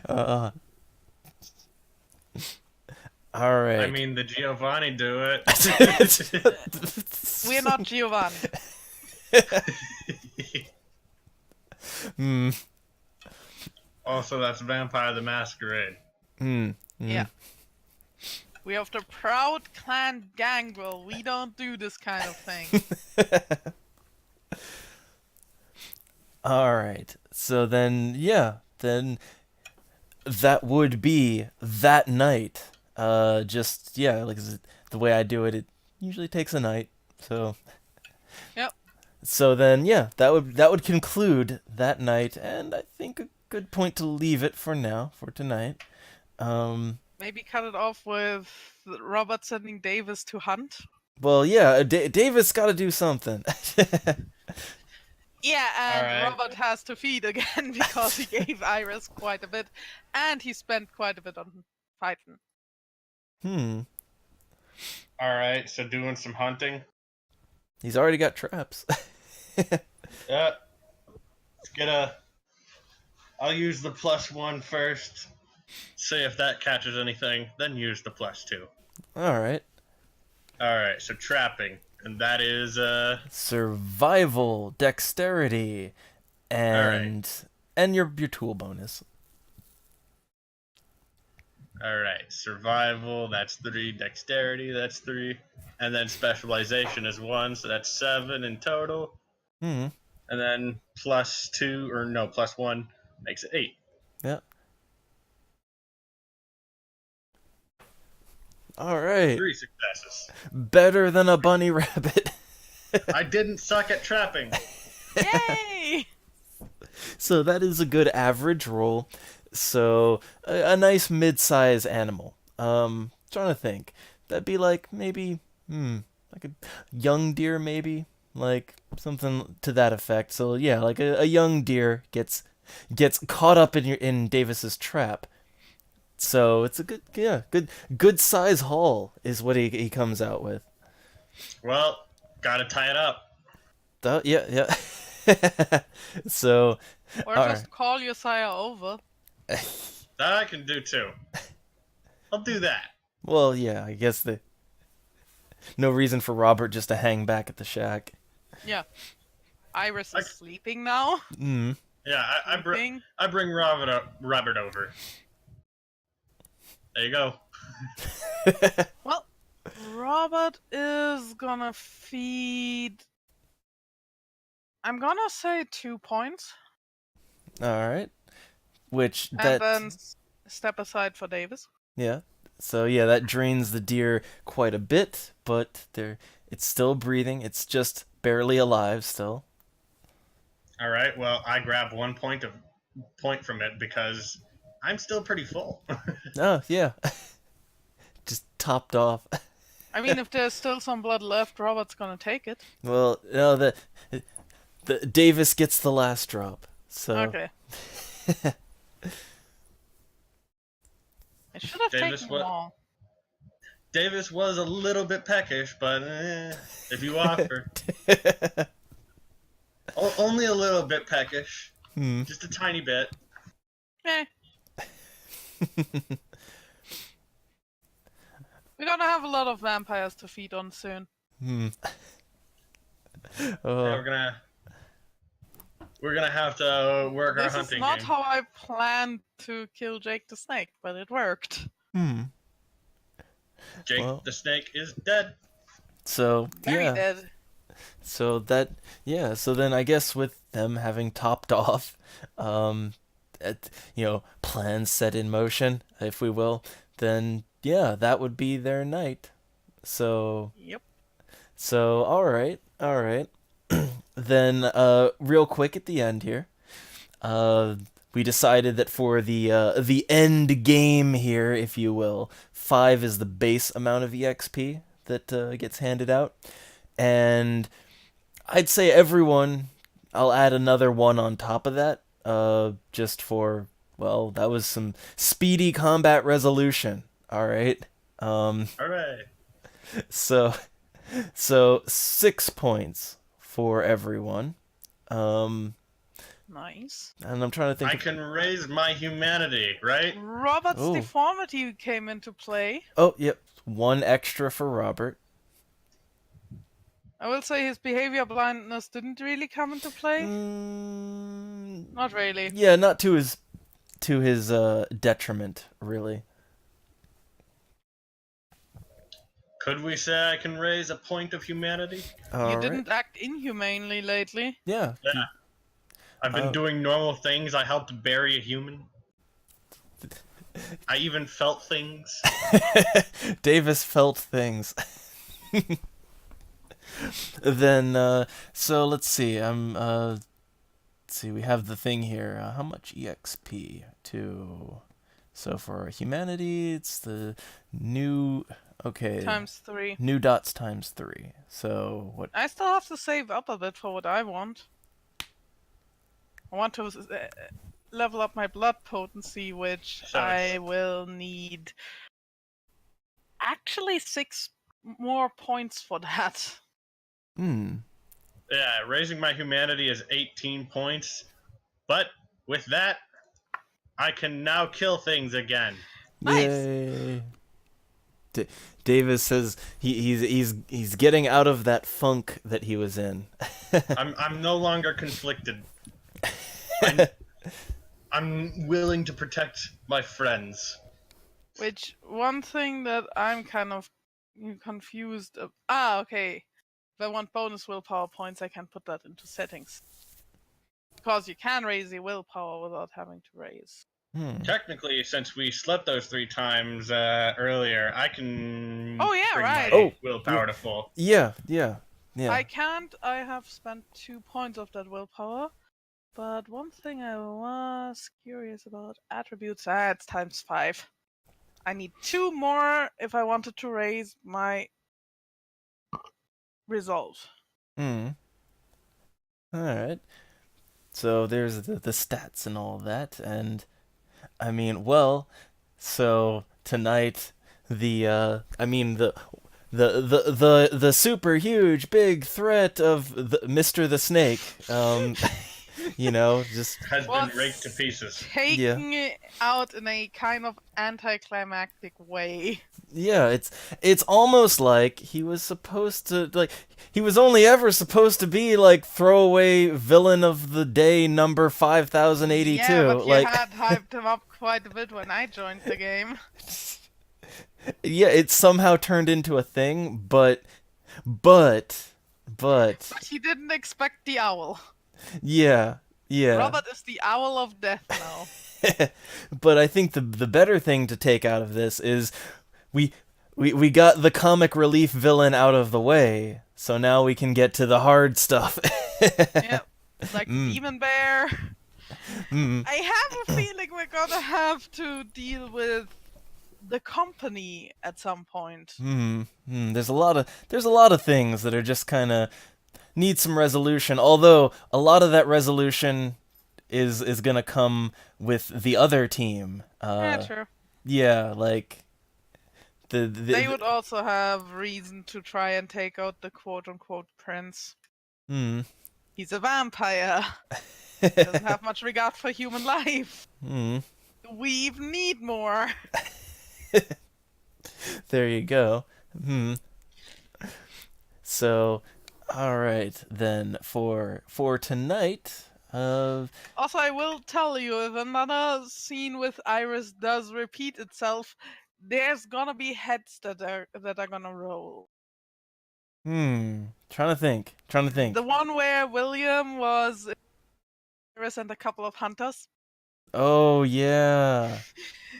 [SPEAKER 1] All right.
[SPEAKER 3] I mean, the Giovanni do it.
[SPEAKER 2] We're not Giovanni.
[SPEAKER 3] Also, that's Vampire the Masquerade.
[SPEAKER 2] Yeah. We have the Proud Clan Gangrel. We don't do this kind of thing.
[SPEAKER 1] All right. So then, then that would be that night. Just like the way I do it, it usually takes a night. So.
[SPEAKER 2] Yep.
[SPEAKER 1] So then, that would conclude that night, and I think a good point to leave it for now, for tonight.
[SPEAKER 2] Maybe cut it off with Robert sending Davis to hunt.
[SPEAKER 1] Well, yeah, Davis got to do something.
[SPEAKER 2] Yeah, and
[SPEAKER 3] Alright.
[SPEAKER 2] Robert has to feed again because he gave Iris quite a bit, and he spent quite a bit on fighting.
[SPEAKER 3] Alright, so doing some hunting.
[SPEAKER 1] He's already got traps.
[SPEAKER 3] Yeah. I'll use the +1 first. See if that catches anything, then use the +2.
[SPEAKER 1] All right.
[SPEAKER 3] Alright, so trapping. And that is,
[SPEAKER 1] Survival, dexterity, and your tool bonus.
[SPEAKER 3] Alright, survival, that's 3. Dexterity, that's 3. And then specialization is 1, so that's 7 in total. And then +1 makes it 8.
[SPEAKER 1] Yeah. All right.
[SPEAKER 3] 3 successes.
[SPEAKER 1] Better than a bunny rabbit.
[SPEAKER 3] I didn't suck at trapping.
[SPEAKER 2] Yay!
[SPEAKER 1] So that is a good average roll. So a nice mid-size animal. Trying to think. That'd be like maybe like a young deer maybe, like something to that effect. So yeah, like a young deer gets caught up in Davis's trap. So it's a good size haul is what he comes out with.
[SPEAKER 3] Well, gotta tie it up.
[SPEAKER 1] Yeah. So
[SPEAKER 2] Or
[SPEAKER 1] all
[SPEAKER 2] just call your sire over.
[SPEAKER 3] That I can do too. I'll do that.
[SPEAKER 1] well, yeah, I guess no reason for Robert just to hang back at the shack.
[SPEAKER 2] Yeah. Iris is sleeping now.
[SPEAKER 1] Mm.
[SPEAKER 3] Yeah, I bring Robert over. There you go.
[SPEAKER 2] Well, Robert is gonna feed. I'm gonna say 2 points.
[SPEAKER 1] All right. Which
[SPEAKER 2] And
[SPEAKER 1] that
[SPEAKER 2] then step aside for Davis.
[SPEAKER 1] yeah. So yeah, that drains the deer quite a bit, but it's still breathing. It's just barely alive still.
[SPEAKER 3] All right. Well, I grab 1 point from it because I'm still pretty full.
[SPEAKER 1] Oh yeah. Just topped off.
[SPEAKER 2] I mean, if there's still some blood left, Robert's gonna take it.
[SPEAKER 1] Well, no, the Davis gets the last drop. So
[SPEAKER 2] Okay. It should have
[SPEAKER 3] Davis,
[SPEAKER 2] taken
[SPEAKER 3] what?
[SPEAKER 2] long.
[SPEAKER 3] Davis was a little bit peckish, but if you offer, only a little bit peckish, just a tiny bit.
[SPEAKER 2] Eh. We're gonna have a lot of vampires to feed on soon.
[SPEAKER 3] Yeah, we're gonna have to work our
[SPEAKER 2] This is
[SPEAKER 3] hunting
[SPEAKER 2] not
[SPEAKER 3] game.
[SPEAKER 2] how I planned to kill Jake the Snake, but it worked.
[SPEAKER 3] Jake
[SPEAKER 1] Well.
[SPEAKER 3] the Snake is dead.
[SPEAKER 1] So
[SPEAKER 2] Very
[SPEAKER 1] yeah.
[SPEAKER 2] dead.
[SPEAKER 1] So then I guess with them having topped off, plans set in motion, if we will, then yeah, that would be their night. So
[SPEAKER 2] Yep.
[SPEAKER 1] all right. Then real quick at the end here, we decided that for the end game here, if you will, 5 is the base amount of EXP that gets handed out, and I'd say everyone, I'll add another 1 on top of that, just for, well, that was some speedy combat resolution. All right.
[SPEAKER 3] All right.
[SPEAKER 1] So 6 points for everyone.
[SPEAKER 2] Nice.
[SPEAKER 1] And I'm trying to think.
[SPEAKER 3] I can raise my humanity, right?
[SPEAKER 2] Robert's
[SPEAKER 1] Oh.
[SPEAKER 2] deformity came into play.
[SPEAKER 1] Oh, yep. 1 extra for Robert.
[SPEAKER 2] I will say his behavior blindness didn't really come into play. Not really.
[SPEAKER 1] Yeah, not to his detriment, really.
[SPEAKER 3] Could we say I can raise a point of humanity?
[SPEAKER 2] You didn't act inhumanely lately.
[SPEAKER 1] Yeah.
[SPEAKER 3] Yeah. I've been doing normal things. I helped bury a human. I even felt things.
[SPEAKER 1] Davis felt things. Then, so let's see. Let's see. We have the thing here. How much EXP to? So for humanity, it's the new. Okay.
[SPEAKER 2] Times 3.
[SPEAKER 1] New dots times 3. So what?
[SPEAKER 2] I still have to save up a bit for what I want. I want to level up my blood potency, which
[SPEAKER 3] So
[SPEAKER 2] I will need actually 6 more points for that.
[SPEAKER 3] Yeah, raising my humanity is 18 points. But with that, I can now kill things again.
[SPEAKER 2] Nice.
[SPEAKER 1] Yay. Davis says he's getting out of that funk that he was in.
[SPEAKER 3] I'm no longer conflicted. I'm willing to protect my friends.
[SPEAKER 2] Which, one thing that I'm kind of confused of... okay. If I want bonus willpower points, I can put that into settings. Because you can raise your willpower without having to raise.
[SPEAKER 3] Technically, since we slept those 3 times earlier, I can
[SPEAKER 2] Oh, yeah,
[SPEAKER 3] bring
[SPEAKER 2] right.
[SPEAKER 3] my willpower to full.
[SPEAKER 1] Yeah.
[SPEAKER 2] I can't. I have spent 2 points of that willpower. But one thing I was curious about attributes. It's times 5. I need 2 more if I wanted to raise my resolve.
[SPEAKER 1] All right. So there's the stats and all that, and I mean, well, so tonight the super huge big threat of Mr. the Snake, just
[SPEAKER 3] Has
[SPEAKER 2] Was
[SPEAKER 3] been raked to pieces.
[SPEAKER 2] taking it out in a kind of anticlimactic way.
[SPEAKER 1] yeah, it's almost like he was supposed to he was only ever supposed to be like throwaway villain of the day number 5082.
[SPEAKER 2] Yeah, but you
[SPEAKER 1] like
[SPEAKER 2] had hyped him up quite a bit when I joined the game.
[SPEAKER 1] yeah, it somehow turned into a thing, but
[SPEAKER 2] But he didn't expect the owl.
[SPEAKER 1] yeah.
[SPEAKER 2] Robert is the owl of death now.
[SPEAKER 1] But I think the better thing to take out of this is we got the comic relief villain out of the way, so now we can get to the hard stuff.
[SPEAKER 2] Yep. Like Demon Bear. I have a feeling we're gonna have to deal with the company at some point.
[SPEAKER 1] There's a lot of things that are just kind of need some resolution. Although a lot of that resolution is gonna come with the other team.
[SPEAKER 2] Yeah, true.
[SPEAKER 1] Yeah, like
[SPEAKER 2] They would also have reason to try and take out the quote-unquote prince. He's a vampire. Doesn't have much regard for human life. We even need more.
[SPEAKER 1] There you go. So, all right then for tonight.
[SPEAKER 2] Also, I will tell you, if another scene with Iris does repeat itself, there's gonna be heads that are gonna roll.
[SPEAKER 1] Trying to think.
[SPEAKER 2] The one where William was Iris and a couple of hunters.
[SPEAKER 1] Oh yeah.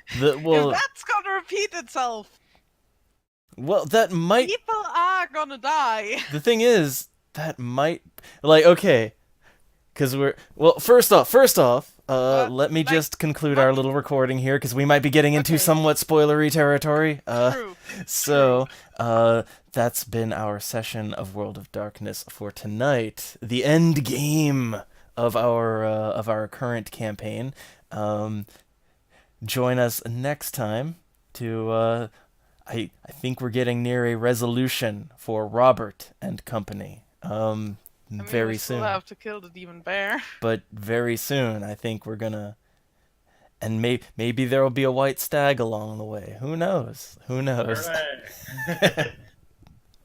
[SPEAKER 2] If that's gonna repeat itself,
[SPEAKER 1] that might.
[SPEAKER 2] people are gonna die.
[SPEAKER 1] The thing is, that might okay, because first off, let me just conclude our little recording here, because we might be getting into somewhat spoilery territory.
[SPEAKER 2] True.
[SPEAKER 1] So, that's been our session of World of Darkness for tonight. The end game of our current campaign. Join us next time to I think we're getting near a resolution for Robert and company. Very soon.
[SPEAKER 2] We'll have to kill the demon bear.
[SPEAKER 1] But very soon, I think we're gonna, and maybe there will be a white stag along the way. Who knows?
[SPEAKER 3] Hooray.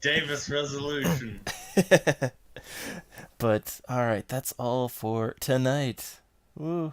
[SPEAKER 3] Davis resolution.
[SPEAKER 1] But all right, that's all for tonight. Woo.